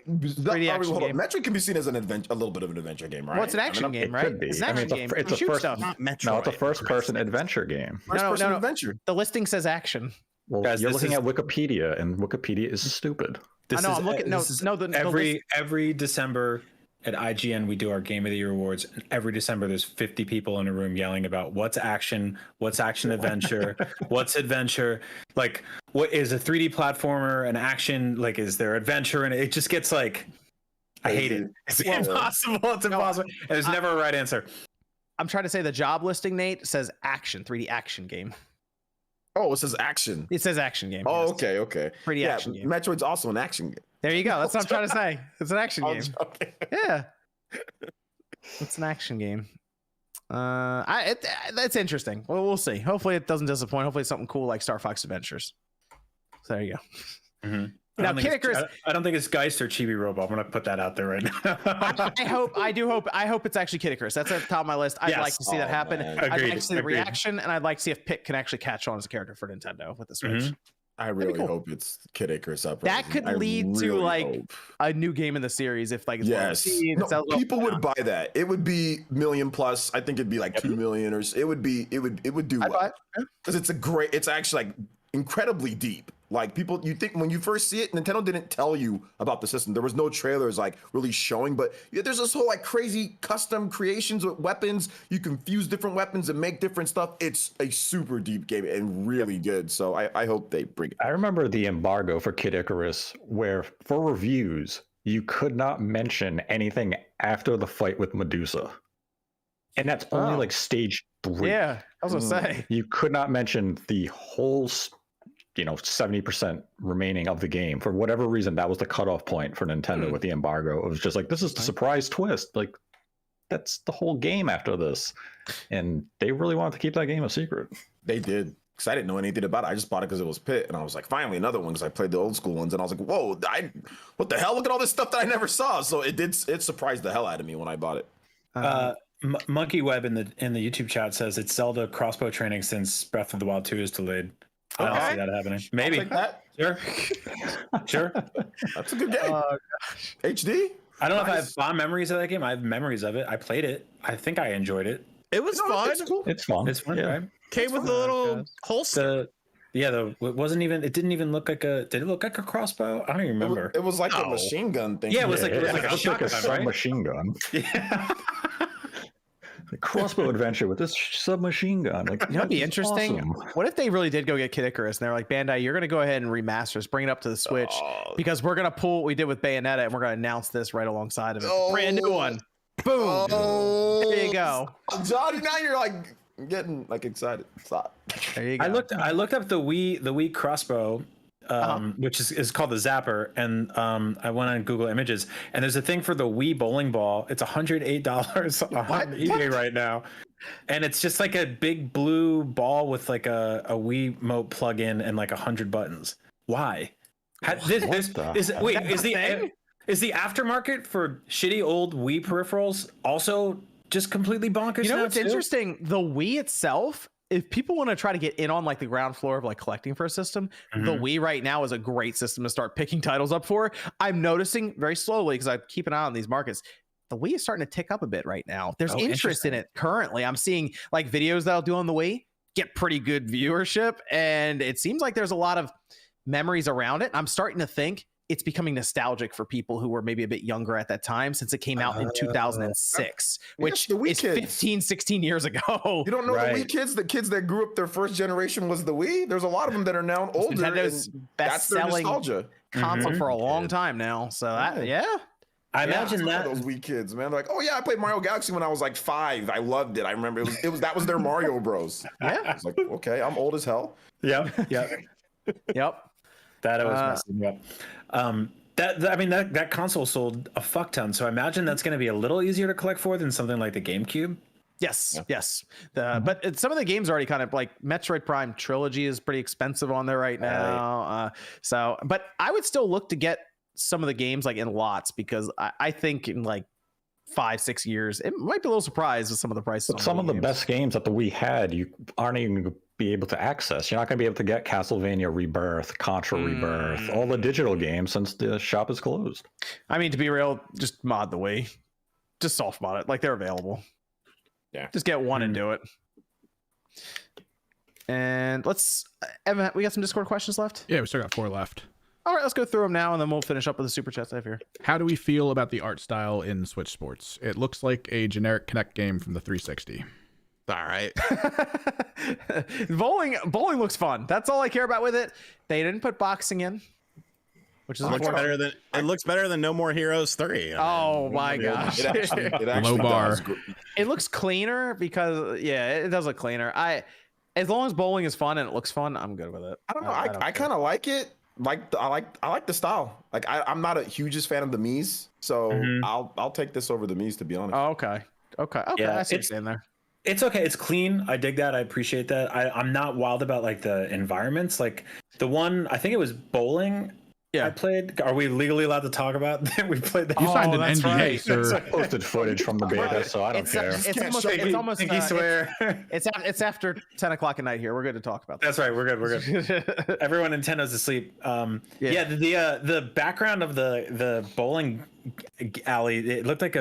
Metroid can be seen as a little bit of an adventure game, right? Well, it's an action game, right? It's an action game. It's shoot stuff. Not Metroid. No, it's a first-person adventure game. First-person adventure. The listing says action. Well, guys, you're looking at Wikipedia, and Wikipedia is stupid. I'm looking. Every December at IGN we do our Game of the Year awards. And every December there's 50 people in a room yelling about what's action adventure, what's adventure. Like, what is a 3D platformer, an action? Like, is there adventure? And it just gets like, I hate it. It's impossible. It's impossible. And there's never a right answer. I'm trying to say the job listing, Nate, says action, 3D action game. Oh, it says action. It says action game. Oh, yes. okay. 3D action game. Metroid's also an action game. There you go. That's what I'm trying to say. It's an action game. Okay. Yeah. It's an action game. That's interesting. Well, we'll see. Hopefully it doesn't disappoint. Hopefully it's something cool like Star Fox Adventures. So there you go. Now, Kid Icarus, I don't think it's Geist or Chibi Robo. I'm gonna put that out there right now. I hope it's actually Kid Icarus. That's at the top of my list. I'd like to see that happen. I'd like to see the reaction, and I'd like to see if Pitt can actually catch on as a character for Nintendo with the Switch. I really hope it's Kid Icarus Uprising. That could lead to like a new game in the series if like it's people would buy that. It would be $1 million plus. I think it'd be like 2 million or it would do well because it's actually like incredibly deep. Like people, you think when you first see it, Nintendo didn't tell you about the system. There was no trailers like really showing, but there's this whole like crazy custom creations with weapons. You can fuse different weapons and make different stuff. It's a super deep game and really good. So I hope they bring it. I remember the embargo for Kid Icarus, where for reviews you could not mention anything after the fight with Medusa, and that's only like stage 3. Yeah, I was gonna say You could not mention the whole 70% remaining of the game. For whatever reason, that was the cutoff point for Nintendo with the embargo. It was just like, this is the surprise twist. Like, that's the whole game after this. And they really wanted to keep that game a secret. They did. Because I didn't know anything about it. I just bought it because it was Pit. And I was like, finally, another one, because I played the old school ones. And I was like, whoa, what the hell? Look at all this stuff that I never saw. So it surprised the hell out of me when I bought it. Monkey Web in the YouTube chat says it's Zelda crossbow training since Breath of the Wild 2 is delayed. I don't see that happening. Maybe. I'll take that. Sure. That's a good game. HD? I don't know if I have fond memories of that game. I have memories of it. I played it. I think I enjoyed it. It was fun. It's cool. It's fun. It's fun, yeah. right? Came with a little holster. It didn't even look like a. Did it look like a crossbow? I don't even remember. It was like a machine gun thing. Yeah, it was like a It looked like a shotgun, right? submachine gun. Yeah. A crossbow adventure with this submachine gun. Like, you know, it'd be that's interesting. awesome. What if they really did go get Kid Icarus and they're like, Bandai, you're going to go ahead and remaster this, bring it up to the Switch because we're going to pull what we did with Bayonetta and we're going to announce this right alongside of it. Brand new one. Boom. There you go. Johnny, now you're like getting like excited. Stop. There you go. I looked up the Wii crossbow, which is called the Zapper, and I went on Google Images, and there's a thing for the Wii bowling ball. It's $108 on eBay right now, and it's just like a big blue ball with like a Wiimote plug-in and like 100 buttons. Why? Is the aftermarket for shitty old Wii peripherals also just completely bonkers? You know now, what's too? interesting? The Wii itself, if people want to try to get in on like the ground floor of like collecting for a system, the Wii right now is a great system to start picking titles up for. I'm noticing very slowly because I keep an eye on these markets. The Wii is starting to tick up a bit right now. There's interest in it currently. I'm seeing like videos that I'll do on the Wii get pretty good viewership, and it seems like there's a lot of memories around it. I'm starting to think it's becoming nostalgic for people who were maybe a bit younger at that time since it came out in 2006, which the Wii is kids. 15, 16 years ago. You don't know the Wii kids? The kids that grew up their first generation was the Wii? There's a lot of them that are now older. Nintendo's and that's their best-selling nostalgia. console for a long time now. So that, I imagine that those Wii kids, man. They're like, oh yeah, I played Mario Galaxy when I was like 5. I loved it. I remember it was that was their Mario Bros. Yeah. It's like, okay, I'm old as hell. Yep. That I was messing up. That console sold a fuck ton, so I imagine that's going to be a little easier to collect for than something like the GameCube. Yes. But some of the games are already kind of like Metroid Prime Trilogy is pretty expensive on there right now. But I would still look to get some of the games like in lots because I think in like 5-6 years it might be a little surprised with some of the prices. But some of the best games that the Wii had, you aren't even going to be able to access. You're not going to be able to get Castlevania Rebirth, Contra Rebirth, all the digital games since the shop is closed. I mean, to be real, just mod the Wii, just soft mod it, like they're available. Yeah, just get one and do it. And Evan, we got some Discord questions left. Yeah, we still got 4 left. All right, let's go through them now, and then we'll finish up with the super chats I have here. How do we feel about the art style in Switch Sports? It looks like a generic Kinect game from the 360. All right. Bowling looks fun. That's all I care about with it. They didn't put boxing in, which is it looks better than No More Heroes 3. Oh my gosh. It actually Low bar. does. It looks cleaner because it does look cleaner. As long as bowling is fun and it looks fun, I'm good with it. I don't know. I kind of like it. I like the style. Like I'm not a hugest fan of the Mii's, so I'll take this over the Mii's, to be honest. Oh, okay. Yeah, I see what you're saying there. It's okay. It's clean. I dig that. I appreciate that. I'm not wild about like the environments. Like the one, I think it was bowling. Yeah. I played. Are we legally allowed to talk about that? We played that. You signed an that's NDA, right. sir. Posted footage from the beta, so I don't care. It's almost Pinky swear. it's after 10 o'clock at night here. We're good to talk about that. That's right. We're good. Everyone in Nintendo's asleep. The background of the bowling alley, it looked like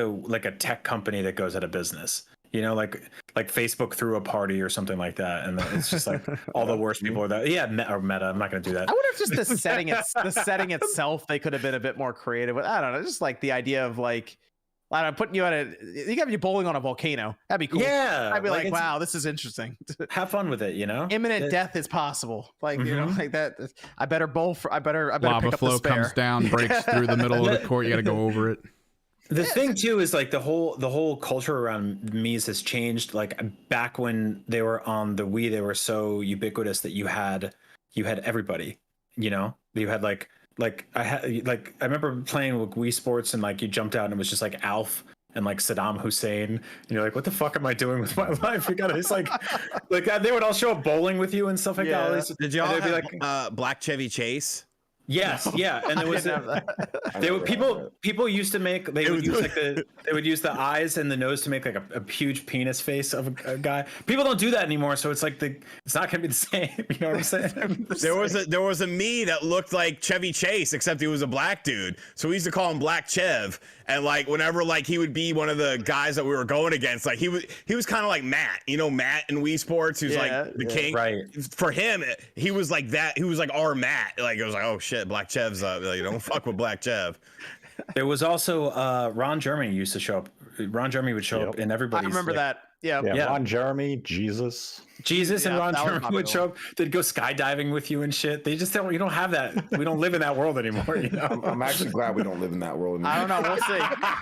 a tech company that goes out of business. You know, like Facebook threw a party or something like that, and it's just like all the worst people are that. Yeah, or Meta. I'm not gonna do that. I wonder if just the setting itself, they could have been a bit more creative with. I don't know, just like the idea of like, I don't know, putting you at you got you bowling on a volcano. That'd be cool. Yeah, I'd be like, wow, this is interesting. Have fun with it, you know. Imminent death is possible. Like you know, like that. I better bowl for. I better Lava pick up flow the spare. comes down, breaks through the middle of the court. You got to go over it. The thing too is like the whole culture around Mii's has changed. Like back when they were on the Wii, they were so ubiquitous that you had everybody. You know, you had like I remember playing with Wii Sports and like you jumped out and it was just like Alf and like Saddam Hussein, and you're like, what the fuck am I doing with my life? You gotta, it's like they would all show up bowling with you and stuff like that. Did y'all have like Black Chevy Chase? Yes, yeah, and there was people used to make they would use the eyes and the nose to make like a huge penis face of a guy. People don't do that anymore, so it's like it's not gonna be the same. You know what I'm saying? There was a Mii that looked like Chevy Chase, except he was a black dude. So we used to call him Black Chev. And like whenever like he would be one of the guys that we were going against, like he was kind of like Matt, you know, Matt in Wii Sports, who's like the king. Right. For him, he was like that. He was like our Matt. Like it was like, oh shit, Black Chev's up. Like, don't fuck with Black Chev. There was also Ron Jeremy used to show up. Ron Jeremy would show up in everybody's. I remember that. Yeah. Ron Jeremy, Jesus and Ron Jeremy would show up. They'd go skydiving with you and shit. They just don't. You don't have that. We don't live in that world anymore. You know. I'm actually glad we don't live in that world anymore. I don't know.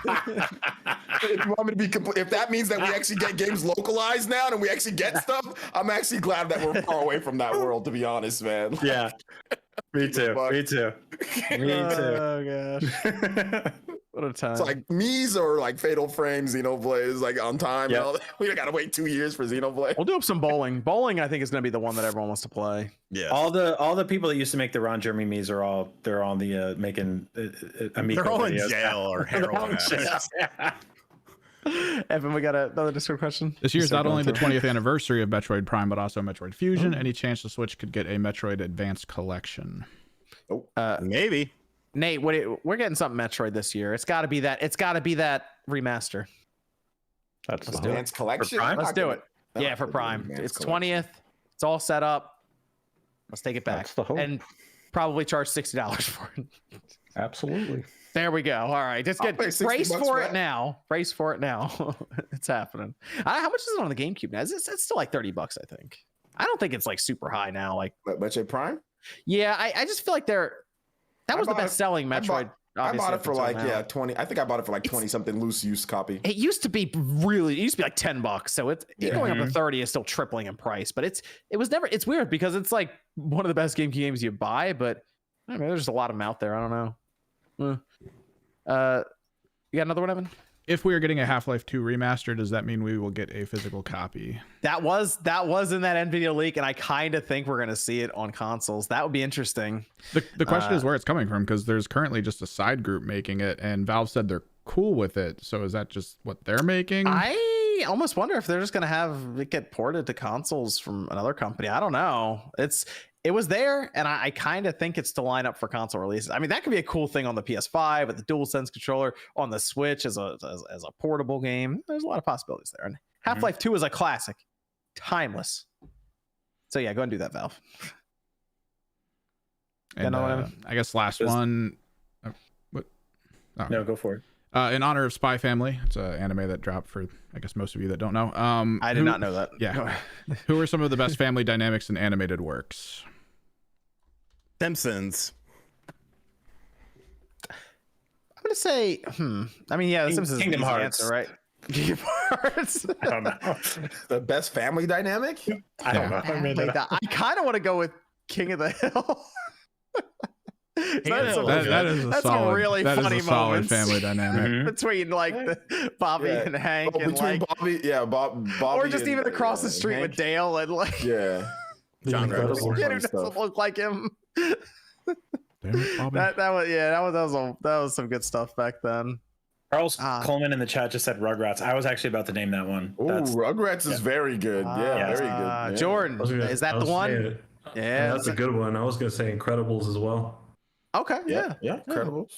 We'll see. If you want me to be complete, if that means that we actually get games localized now and we actually get stuff, I'm actually glad that we're far away from that world. To be honest, man. Yeah. Me too. Me too. Oh gosh. What a time. It's like Mii's or like Fatal Frame, Xenoblade like on time. And all that. We gotta wait 2 years for Xenoblade. We'll do up some bowling. Bowling, I think, is gonna be the one that everyone wants to play. Yeah. All the people that used to make the Ron Jeremy Mii's they're on the making Amico they're all videos. in jail or heroin. Evan, we got another Discord question. This year's not only the 20th anniversary of Metroid Prime, but also Metroid Fusion. Any chance the Switch could get a Metroid Advanced Collection? Maybe. Nate, we're getting something Metroid this year. It's got to be that. It's got to be that remaster. That's the Advanced Collection. Let's do it. Yeah, for Prime. It's 20th. It's all set up. Let's take it back. That's the hope. And probably charge $60 for it. Absolutely. There we go. All right, just get brace for it now. Brace for it now. It's happening. How much is it on the GameCube now? It's still like $30, I think. I don't think it's like super high now. Like Metroid Prime. Yeah, I just feel like that was the best selling Metroid. I bought it for like 20. I think I bought it for like 20 something loose use copy. It used to be like $10. So it's going up to 30 is still tripling in price. But it's weird because it's like one of the best GameCube games you buy. But I mean, there's just a lot of them out there. I don't know. You got another one, Evan? If we are getting a Half-Life 2 remaster, does that mean we will get a physical copy? That was in that NVIDIA leak, and I kind of think we're going to see it on consoles. That would be interesting. The question is where it's coming from, because there's currently just a side group making it, and Valve said they're cool with it. So is that just what they're making? I almost wonder if they're just going to have it get ported to consoles from another company. I don't know. It was there, and I kind of think it's to line up for console releases. I mean, that could be a cool thing on the PS5 with the DualSense controller, on the Switch as a portable game. There's a lot of possibilities there. And Half-Life 2 is a classic, timeless. So yeah, go and do that, Valve. And I guess last one. What? Oh. No, go for it. In honor of Spy Family, it's an anime that dropped for, I guess, most of you that don't know. I did not know that. Yeah. Who are some of the best family dynamics in animated works? Simpsons. I'm gonna say, I mean, yeah, the Simpsons Kingdom is the Hearts, answer, right? Kingdom Hearts. I don't know. The best family dynamic? I don't know. I kind of want to go with King of the Hill. That's a solid, really funny solid family dynamic between like the Bobby and Hank, and like Bobby, Bobby, or just even across the street with Dale and like John kid who doesn't look like him. That was some good stuff back then. Charles Coleman in the chat just said Rugrats. I was actually about to name that one. Oh, Rugrats is very good. Very good. Yeah. Jordan, is that the one? Yeah, that's a good one. I was gonna say Incredibles as well. Okay, yeah. Incredibles.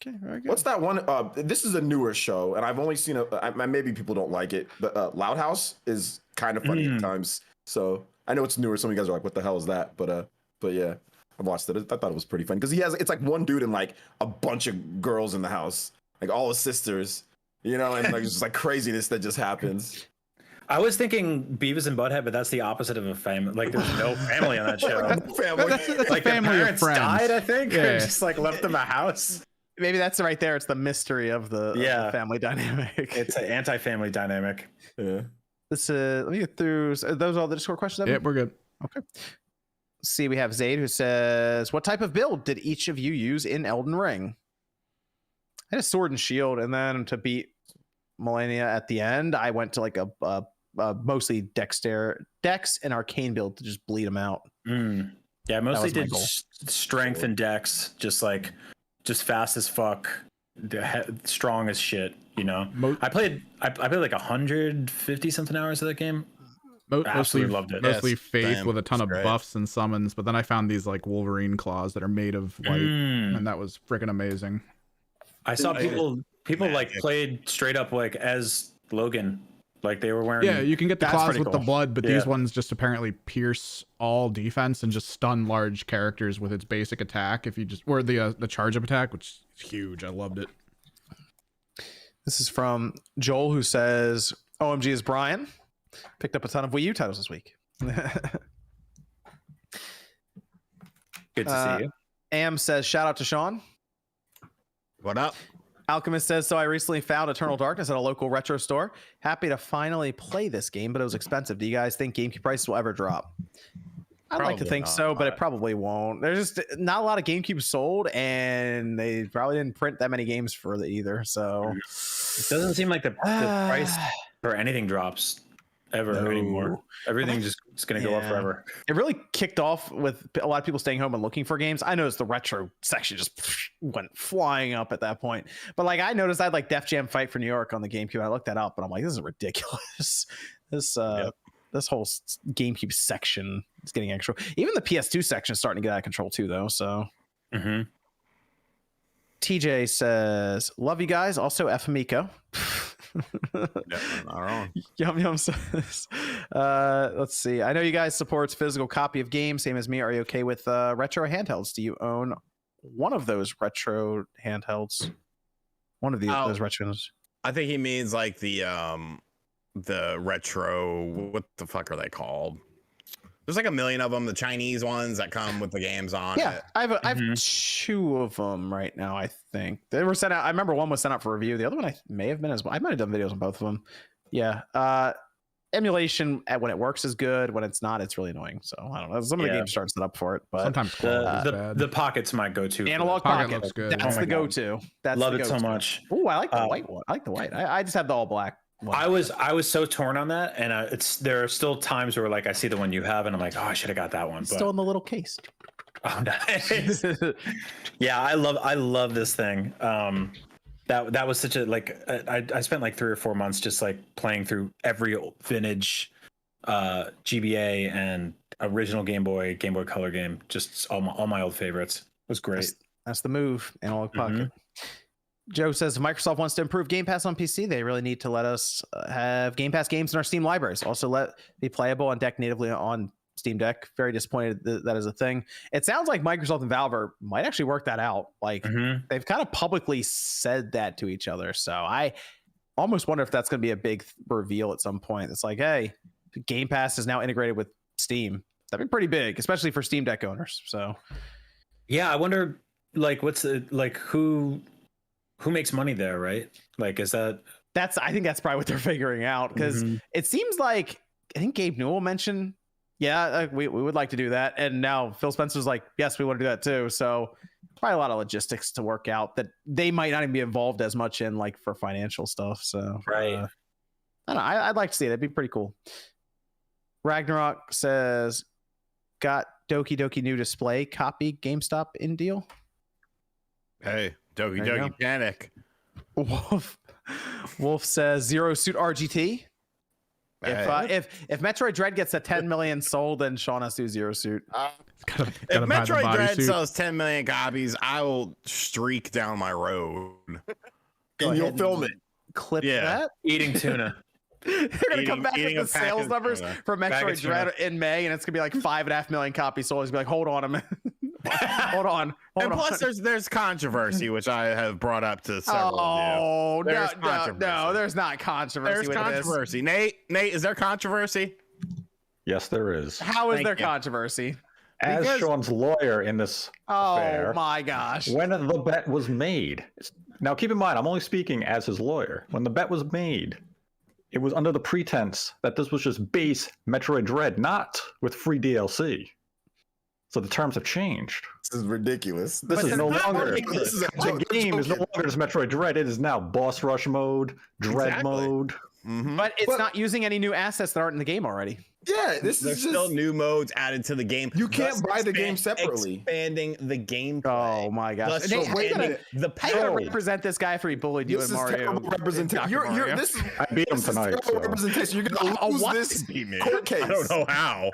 Okay, very good. What's that one? This is a newer show, and I've only seen maybe people don't like it, but Loud House is kind of funny at times. So I know it's newer. Some of you guys are like, "What the hell is that?" But yeah, I watched it. I thought it was pretty funny because it's like one dude and like a bunch of girls in the house, like all his sisters, and like just like craziness that just happens. I was thinking Beavis and Butthead, but that's the opposite of a family. Like, there's no family on that show. Family. That's Like, a family the of parents friends. died, I think, Yeah. and just like left them a house. Maybe that's right there. It's the mystery of the family dynamic. It's an anti-family dynamic. Yeah. This let me get through. Are those all the Discord questions? Evan? Yep, we're good. Okay. See, we have Zaid who says, "What type of build did each of you use in Elden Ring?" I had a sword and shield, and then to beat Millennia at the end, I went to like a mostly dex and arcane build to just bleed them out. Yeah, mostly was my did goal. strength and dex, just fast as fuck, strong as shit. I played like 150 something hours of that game. Mostly Absolutely loved it. Mostly Yes, faith same. with a ton of Great. buffs and summons, but then I found these like Wolverine claws that are made of white, and that was freaking amazing. I saw people like Magic. played straight up like as Logan, like they were wearing. Yeah, you can get the That's claws pretty with the cool. blood, but Yeah. these ones just apparently pierce all defense and just stun large characters with its basic attack. If you just or the charge up attack, which is huge. I loved it. This is from Joel who says, "OMG is Brian. Picked up a ton of Wii U titles this week." Good to see you. Am says, "Shout out to Sean." What up? Alchemist says, "So I recently found Eternal Darkness at a local retro store. Happy to finally play this game, but it was expensive. Do you guys think GameCube prices will ever drop?" I'd like to Probably think not, so, but it but- probably won't. There's just not a lot of GameCube sold, and they probably didn't print that many games for it either. So It doesn't seem like the price for anything drops ever anymore. Everything just is going to go up Yeah. forever. it really kicked off with a lot of people staying home and looking for games. I noticed the retro section just went flying up at that point. But like I noticed I had like Def Jam Fight for New York on the GameCube. I looked that up and I'm like, this is ridiculous. This whole GameCube section is getting extra. Even the PS2 section is starting to get out of control too, though. So Mm-hmm. TJ says, "Love you guys. Also, F Miko." Yeah, not wrong. Yum Yum says, let's see. "I know you guys supports physical copy of games, same as me. Are you okay with retro handhelds? Do you own one of those retro handhelds? One of those retros?" I think he means like the retro. What the fuck are they called? There's like a million of them. The Chinese ones that come with the games on Yeah, it. I have two of them right now. I think they were sent out. I remember one was sent out for review. The other one I may have been as well. I might have done videos on both of them. Yeah. Emulation when it works is good. When it's not, it's really annoying. So I don't know. Some of the games start set up for it, but Sometimes quality's bad. The pocket's my go-to. for Analog Pocket Pocket. looks good. That's Oh my the God. go-to. That's Love the it so go-to. much. Oh, I like the white one. I like the white. I just have the all black one. I was so torn on that, and there are still times where like I see the one you have, and I'm like, oh, I should have got that one. It's But still in the little case. oh, nice. Yeah, I love this thing. That was such a like I spent like 3 or 4 months just like playing through every vintage GBA and original Game Boy Color game, just all my old favorites. It was great. That's the move. Analog Pocket. Joe says, "If Microsoft wants to improve Game Pass on PC, they really need to let us have Game Pass games in our Steam libraries. Also, let be playable on deck natively on Steam Deck." Very disappointed that is a thing. It sounds like Microsoft and Valve might actually work that out. Like they've kind of publicly said that to each other. So I almost wonder if that's going to be a big reveal at some point. It's like, hey, Game Pass is now integrated with Steam. That'd be pretty big, especially for Steam Deck owners. So Yeah, I wonder like what's the like who makes money there, right? Like is that I think that's probably what they're figuring out, because it seems like I think Gabe Newell mentioned, we would like to do that, and now Phil Spencer's like, yes, we want to do that too. So probably a lot of logistics to work out that they might not even be involved as much in, like for financial stuff. So right? I don't know. I'd like to see it. It'd be pretty cool. Ragnarok says, "Got Doki Doki new display copy GameStop in deal." Hey, Doki There you Doki go. Panic. Wolf says, "Zero Suit RGT." If Metroid Dread gets to 10 million sold, then Sean has to do Zero Suit. Gotta If buy the Metroid Dread bodysuit. sells 10 million copies, I will streak down my road. And you'll film it. Clip Yeah. that. Eating tuna. They're gonna come back eating with the a pack sales of numbers tuna. for Bag Metroid of tuna. Dread in May, and it's gonna be like 5.5 million copies sold. It's gonna be like, hold on a minute. hold on. And plus, there's controversy, which I have brought up to several of Oh, you. There's no, controversy. there's not controversy. There's with controversy. Nate, is there controversy? Yes, there is. This. How is Thank there you. controversy? As Because- Sean's lawyer in this Oh affair, my gosh. when the bet was made. Now, keep in mind, I'm only speaking as his lawyer. When the bet was made, it was under the pretense that this was just base Metroid Dread, not with free DLC. So the terms have changed. This is ridiculous. This is that's no not longer ridiculous. This is a the joke. game is no longer just Metroid Dread. It is now Boss Rush mode, Dread Exactly. mode. But it's not using any new assets that aren't in the game already. Yeah, this There's is still just. new modes added to the game. You can't thus buy the game separately. Expanding the gameplay. Oh my gosh. Thus Nate, how you expanding gonna- the how you gonna power. represent this guy after he bullied you This in is Mario? terrible representation. Dr. Mario? This is. I beat him This is tonight. terrible So. representation. You're gonna lose what? this Beat me. court case. I don't know how.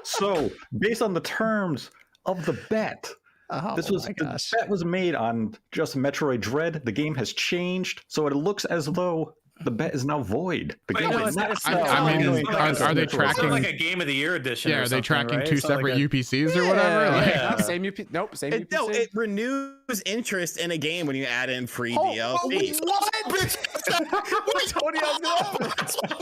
So, based on the terms of the bet, Oh this was my the gosh. bet was made on just Metroid Dread. The game has changed, so it looks as though the bet is now void. The But game no, is it's not. not- now I mean, ongoing are concept they Metroid It's tracking- not Dread. like a game of the year edition. Yeah, or are they something, tracking right? two It's not like separate a- UPCs or whatever? Yeah, Like, Yeah. no, same UP. Nope, same UPC. No, it renews interest in a game when you add in free Oh, DLC. What, bitch?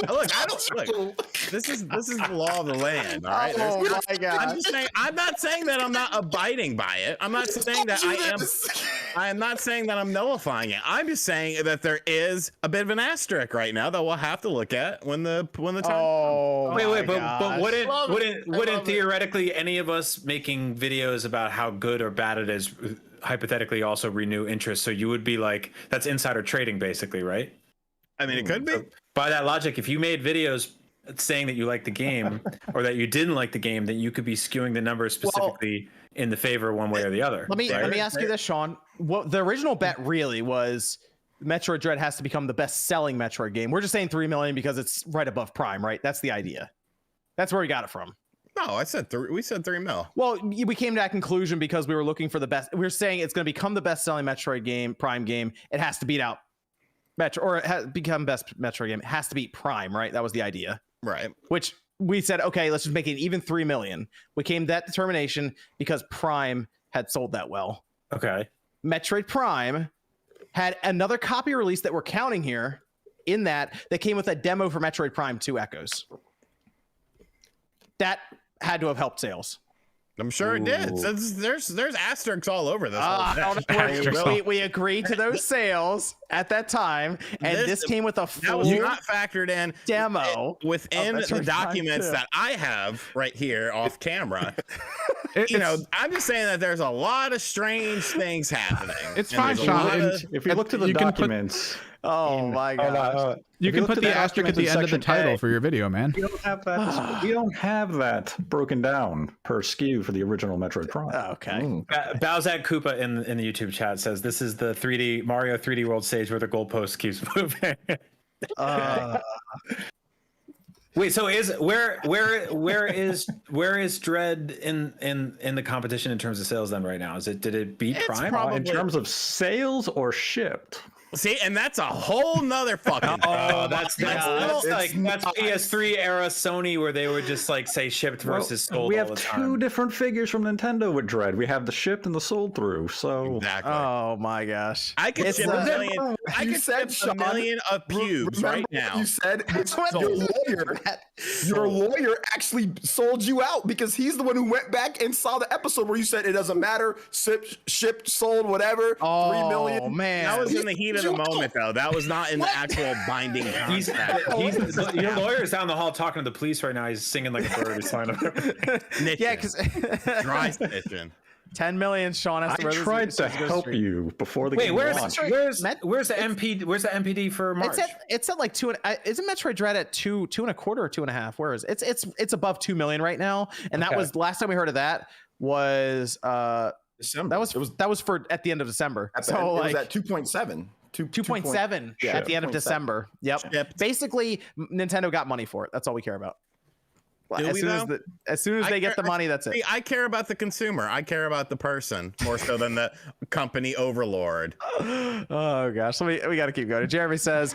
Look, this is the law of the land. All right. Oh There's- my gosh. I'm just saying. I'm not saying that I'm not abiding by it. I'm not saying that I am. I am not saying that I'm nullifying it. I'm just saying that there is a bit of an asterisk right now that we'll have to look at when the time. Oh, Wait, my but gosh. wouldn't Love it. I wouldn't love it. theoretically any of us making videos about how good or bad it is hypothetically also renew interest? So you would be like, that's insider trading, basically, right? I mean, it could be. By that logic, if you made videos saying that you liked the game or that you didn't like the game, then you could be skewing the numbers specifically in the favor one way or the other. Let me right? ask you this, Sean. What the original bet really was? Metroid Dread has to become the best-selling Metroid game. We're just saying 3 million because it's right above Prime, right? That's the idea. That's where we got it from. No, I said three. We said 3 mil. Well, we came to that conclusion because we were looking for the best. We were saying it's going to become the best-selling Metroid game, Prime game. It has to beat out Metro, or it has become best Metroid game. It has to beat Prime, right? That was the idea. Right. Which we said, okay, let's just make it even 3 million. We came to that determination because Prime had sold that well. Okay. Metroid Prime had another copy release that we're counting here in that came with a demo for Metroid Prime 2 Echoes. That had to have helped sales. I'm sure it did. So there's asterisks all over this. whole I thing. don't know. We agreed to those sales at that time, and this came with a That full was not factored in demo within of the Metroid Prime documents 2. that I have right here off camera. It- You know, it's- I'm just saying that there's a lot of strange things happening. It's And fine, there's a Sean. lot It's- of- If you look to the You can put- documents, Oh my gosh. you if can look put to the asterisk at documents in the end of the section title A, for your video, man. we don't have that. We don't have that broken down per SKU for the original Metroid Prime. Okay. Bowsat Koopa in the YouTube chat says this is the 3D Mario 3D World stage where the goalpost keeps moving. Wait, so where is Dread in the competition in terms of sales then right now? Did it beat It's Prime? probably- In terms of sales or shipped? See, and that's a whole nother fucking. Oh, that's it's like that's not. PS3 era Sony where they would just like say shipped versus sold. We all have the two time. different figures from Nintendo with Dread. We have the shipped and the sold through. So Exactly. Oh my gosh. I could It's ship a- a million. I You could said, ship a million of pubes Remember right what now. You said what your lawyer actually sold you out because he's the one who went back and saw the episode where you said it doesn't matter, shipped, sold, whatever. Oh 3 million. man. That was in the heat of the moment, though. That was not in the actual binding He's, contract. your lawyer's down the hall talking to the police right now. He's singing like a bird. He's flying over. Yeah, because Dry snitching. 10 million. Sean has I to wear this- tried to this goes help straight. you before the Wait, game where's launched. where's the MPD for March? It's at like two. Isn't Metroid Dread at two and a quarter or 2.5? Where is it? It's above 2 million right now, and that Okay. was last time we heard of that was December. that was for at the end of December. At the So end, it like was at 2.7. 2.7 Yeah, at the end of 2.7. December. Yep. Shipped. Basically, Nintendo got money for it. That's all we care about. Do As we, soon though? as soon as I they get care- the money, that's it. See, I care about the consumer. I care about the person more so than the company overlord. Oh gosh, we got to keep going. Jeremy says,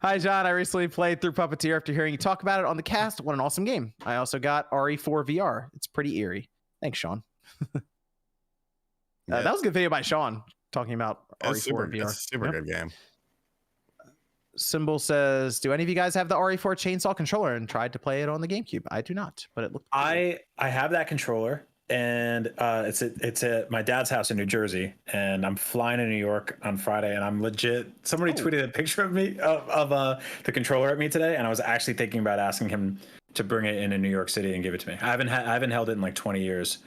"Hi John, I recently played through Puppeteer after hearing you talk about it on the cast. What an awesome game! I also got RE4 VR. It's pretty eerie. Thanks, Sean. Yeah. That was a good video by Sean talking about It's RE4 VR. It's a super Yep. good game. Symbol says, "Do any of you guys have the RE4 chainsaw controller and tried to play it on the GameCube? I do not, but it looked. I have that controller, and it's at my dad's house in New Jersey, and I'm flying to New York on Friday, and I'm legit. Somebody tweeted a picture of me of the controller at me today, and I was actually thinking about asking him to bring it into New York City and give it to me. I haven't held it in like 20 years,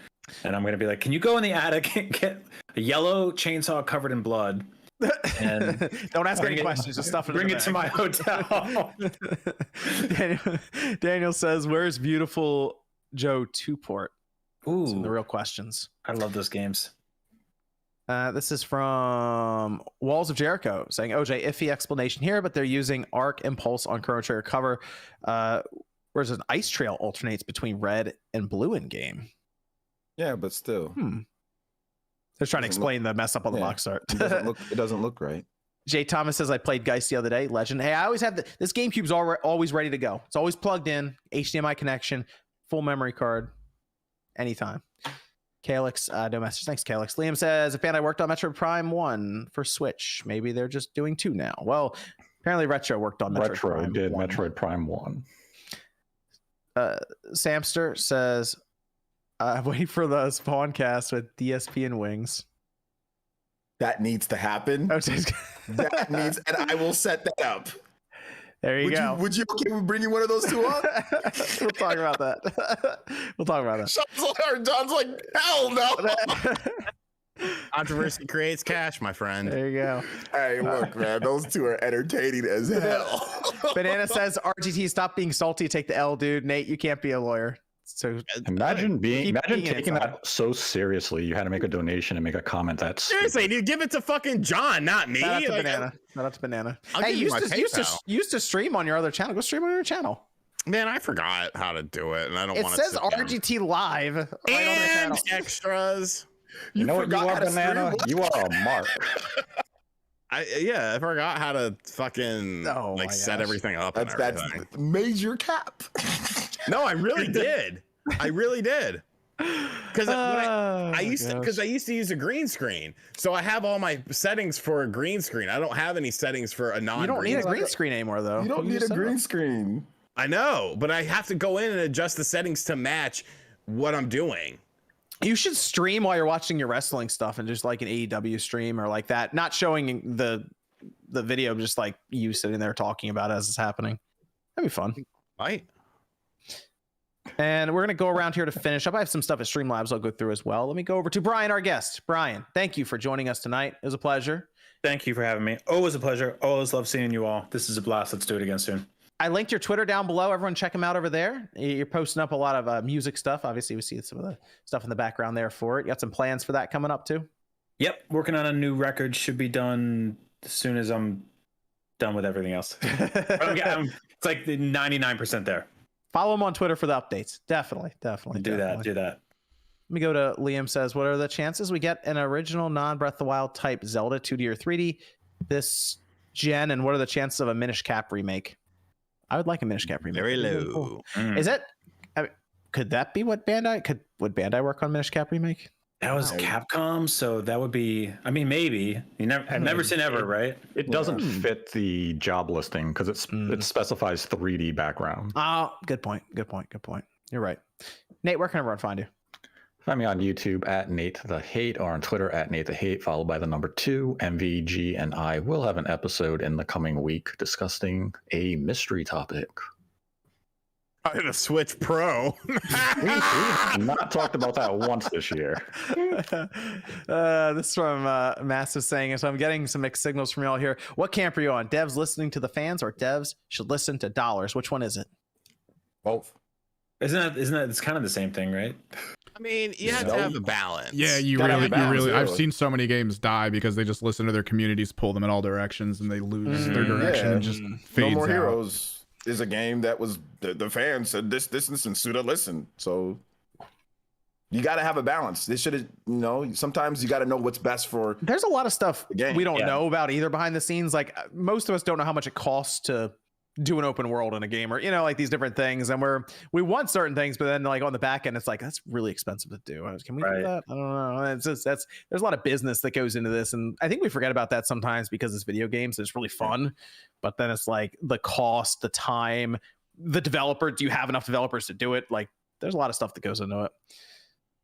and I'm gonna be like, can you go in the attic and get a yellow chainsaw covered in blood? And Don't ask any bring it- questions. Just stuff it. Bring in it the to my bag. hotel. Daniel says, "Where's beautiful Joe 2 port?" Some of the Ooh, real questions. I love those games. This is from Walls of Jericho saying, "OJ, iffy explanation here, but they're using arc impulse on Chrono Trigger cover, whereas an ice trail alternates between red and blue in game." Yeah, but still, They're trying to Doesn't explain the mess up on the yeah. box art. it doesn't look right. Jay Thomas says, "I played Geist the other day. Legend. Hey, I always have this GameCube's always ready to go. It's always plugged in, HDMI connection, full memory card, anytime." Calyx, no message. Thanks, Calyx. Liam says, "If Bandai worked on Metroid Prime 1 for Switch, maybe they're just doing 2 now." Well, apparently Retro worked on Metroid Retro Prime did 1. Metroid Prime 1. Samster says, "Wait for the Spawncast with DSP and wings." That needs to happen. Oh, just- That needs, and I will set that up. there you go. Would you okay with bringing one of those two up? We'll talk about that. We'll talk about that. John's like, hell no. Controversy creates cash, my friend. There you go. Hey, look, man, those two are entertaining as hell. Banana says, "RGT, stop being salty. Take the L, dude. Nate, you can't be a lawyer." So Imagine Keep being taking inside. that so seriously. You had to make a donation and make a comment that's Seriously, dude, give it to fucking John, not me. shout out to Like, Banana. Shout out to Banana. I'll Hey, give you my used to stream on your other channel. Go stream on your channel. Man, I forgot how to do it, and I don't It want to. says RGT live right on the and channel. extras. You know what you forgot are, how to Banana? stream? You are a mark. I forgot how to fucking Oh my set gosh. everything up and That's everything. major cap. No, I really did. I really did. Because I used to use a green screen, so I have all my settings for a green screen. I don't have any settings for a non. You don't need a green screen anymore, though. You don't need just a set it green up. screen. I know, but I have to go in and adjust the settings to match what I'm doing. You should stream while you're watching your wrestling stuff, and just like an AEW stream or like that, not showing the video, just like you sitting there talking about it as it's happening. That'd be fun. Right? And we're gonna go around here to finish up. I have some stuff at Streamlabs I'll go through as well. Let me go over to Brian, our guest. Brian, thank you for joining us tonight. It was a pleasure. Thank you for having me. Always a pleasure. Always love seeing you all. This is a blast. Let's do it again soon. I linked your Twitter down below. Everyone check him out over there. You're posting up a lot of music stuff. Obviously, we see some of the stuff in the background there for it. You got some plans for that coming up too? Yep, working on a new record. Should be done as soon as I'm done with everything else. It's like 99% there. Follow him on Twitter for the updates. Definitely. Do that. Let me go to Liam says, "What are the chances we get an original non-Breath of the Wild type Zelda 2D or 3D this gen? And what are the chances of a Minish Cap remake?" I would like a Minish Cap remake. Very That'd be really low. Mm. Is it? Could that be what Bandai would Bandai work on Minish Cap remake? That was Capcom, so that would be. I mean, maybe. I've never seen ever, right? It doesn't fit the job listing because it specifies 3D background. Oh, good point. You're right. Nate, where can everyone find you? Find me on YouTube at Nate the Hate or on Twitter at Nate the Hate, followed by the number 2. MVG and I will have an episode in the coming week discussing a mystery topic. I had a Switch Pro. We have not talked about that once this year. This is from Massive saying, so I'm getting some mixed signals from y'all here. What camp are you on? Devs listening to the fans or devs should listen to dollars? Which one is it? Both. Isn't that it's kind of the same thing, right? I mean, you have to have a balance. Yeah, you Gotta have balance, really. I've really. seen so many games die because they just listen to their communities, pull them in all directions, and they lose their direction and just No fades More out. Heroes is a game that was the fans said this, and Suda listened. So you got to have a balance. They should have, sometimes you got to know what's best for. There's a lot of stuff game. we don't know about either behind the scenes. Like most of us don't know how much it costs to do an open world in a game, or like these different things, and we want certain things, but then like on the back end it's like that's really expensive to do. Can we do that? I don't know. It's just, there's a lot of business that goes into this, and I think we forget about that sometimes because it's video games. It's really fun, but then it's like the cost, the time, the developer. Do you have enough developers to do it? Like there's a lot of stuff that goes into it.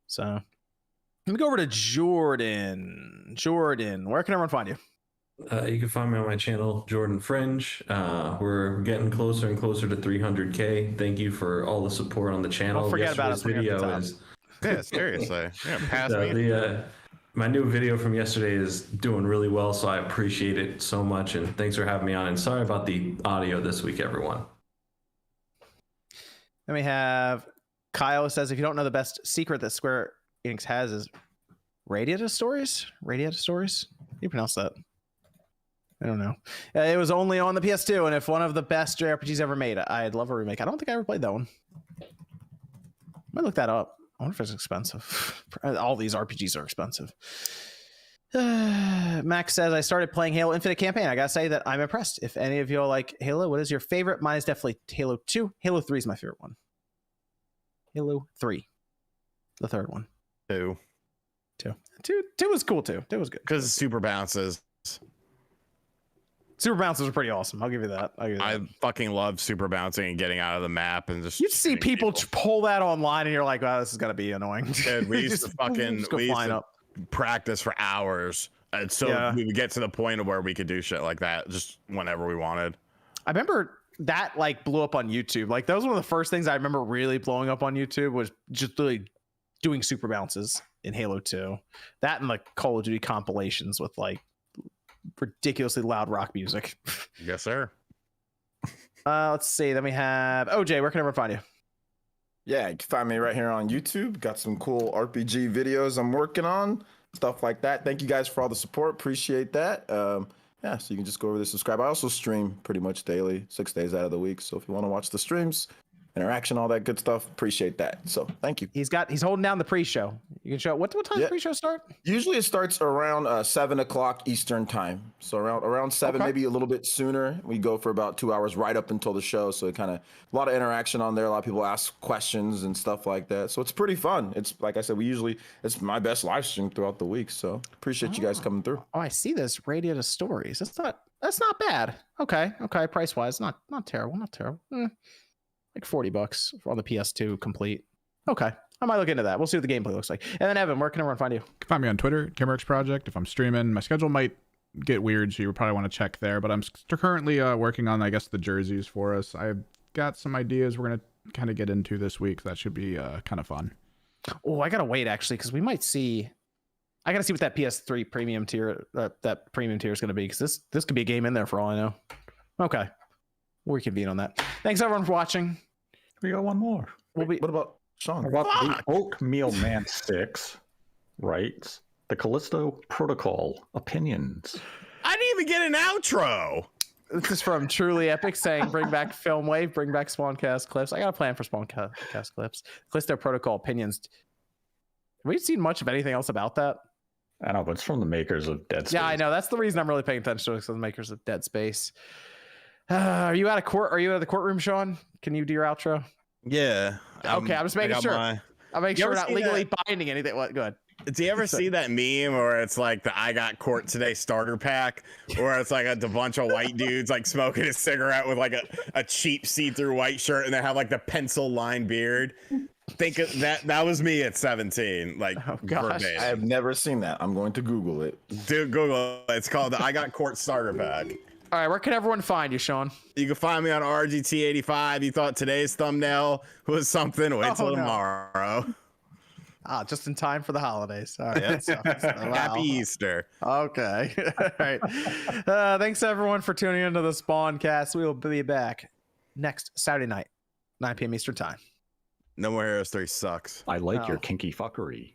So let me go over to Jordan. Where can everyone find you? You can find me on my channel, Jordan Fringe. We're getting closer and closer to 300K. Thank you for all the support on the channel. Don't forget about us when you're at the top. Yeah, seriously. Yeah, pass me. My new video from yesterday is doing really well, so I appreciate it so much, and thanks for having me on. And sorry about the audio this week, everyone. Then we have Kyle says, if you don't know, the best secret that Square Enix has is Radiata Stories. How do you pronounce that? I don't know. It was only on the PS2, and if one of the best JRPGs ever made, I'd love a remake. I don't think I ever played that one. I might look that up. I wonder if it's expensive. All these RPGs are expensive. Max says, I started playing Halo Infinite Campaign. I gotta say that I'm impressed. If any of you like Halo, what is your favorite? Mine is definitely Halo 2. Halo 3 is my favorite one. Halo 3. The third one. 2 was cool too. 2 was good. because super bounces. Super bounces are pretty awesome. I'll give you that. I fucking love super bouncing and getting out of the map and just. You see people pull that online, and you're like, "Wow, this is gonna be annoying." Dude, we used to fucking up. practice for hours, and so we would get to the point of where we could do shit like that just whenever we wanted. I remember that like blew up on YouTube. Like that was one of the first things I remember really blowing up on YouTube was just really doing super bounces in Halo 2. That and like Call of Duty compilations with like ridiculously loud rock music. Yes, sir. Let's see. Then we have OJ. Where can everyone find you? Yeah, you can find me right here on YouTube. Got some cool RPG videos I'm working on, stuff like that. Thank you guys for all the support. Appreciate that. Yeah, so you can just go over there, subscribe. I also stream pretty much daily, 6 days out of the week. So if you want to watch the streams, interaction, all that good stuff, appreciate that. So thank you. He's holding down the pre-show. You can show what time does the pre-show start? Usually it starts around 7 o'clock Eastern time. So around 7, maybe a little bit sooner. We go for about 2 hours right up until the show. So it kind of a lot of interaction on there. A lot of people ask questions and stuff like that. So it's pretty fun. It's like I said, it's my best live stream throughout the week. So appreciate you guys coming through. Oh, I see this. Radiata Stories. That's not bad. Okay. Price wise, not terrible. Like $40 on the PS2 complete. Okay. I might look into that. We'll see what the gameplay looks like. And then Evan, where can everyone find you? You can find me on Twitter, Kimmerix Project. If I'm streaming, my schedule might get weird, so you would probably want to check there. But I'm currently working on, I guess, the jerseys for us. I've got some ideas we're going to kind of get into this week. That should be kind of fun. Oh, I got to wait, actually, because we might see... I got to see what that PS3 premium tier, that premium tier is going to be, because this could be a game in there for all I know. Okay. We'll reconvene on that. Thanks, everyone, for watching. We got one more. What about Sean? What about the Oatmeal Man 6 writes the Callisto Protocol opinions. I didn't even get an outro. This is from Truly Epic saying, bring back Film Wave, bring back Spawncast clips. I got a plan for Spawncast clips. Callisto Protocol opinions. Have we seen much of anything else about that? I know, but it's from the makers of Dead Space. Yeah, I know. That's the reason I'm really paying attention to it, because the makers of Dead Space. Are you out of court? Are you out of the courtroom, Sean? Can you do your outro? Yeah. Okay, I'm just making sure. I'm making sure we're not legally binding anything. What? Go ahead. Do you ever see that meme where it's like the I Got Court Today starter pack, where it's like a bunch of white dudes like smoking a cigarette with like a cheap see-through white shirt, and they have like the pencil line beard? Think of that. That was me at 17. Like, oh, gosh. I have never seen that. I'm going to Google it. Dude, Google it. It's called the I Got Court starter pack. All right, where can everyone find you, Sean? You can find me on RGT85. You thought today's thumbnail was something? Wait till tomorrow. Ah, just in time for the holidays. All right, wow. Happy Easter. Okay. All right. Thanks, everyone, for tuning into the Spawncast. We will be back next Saturday night, 9 p.m. Eastern time. No More Heroes 3 sucks. I like your Oh. kinky fuckery.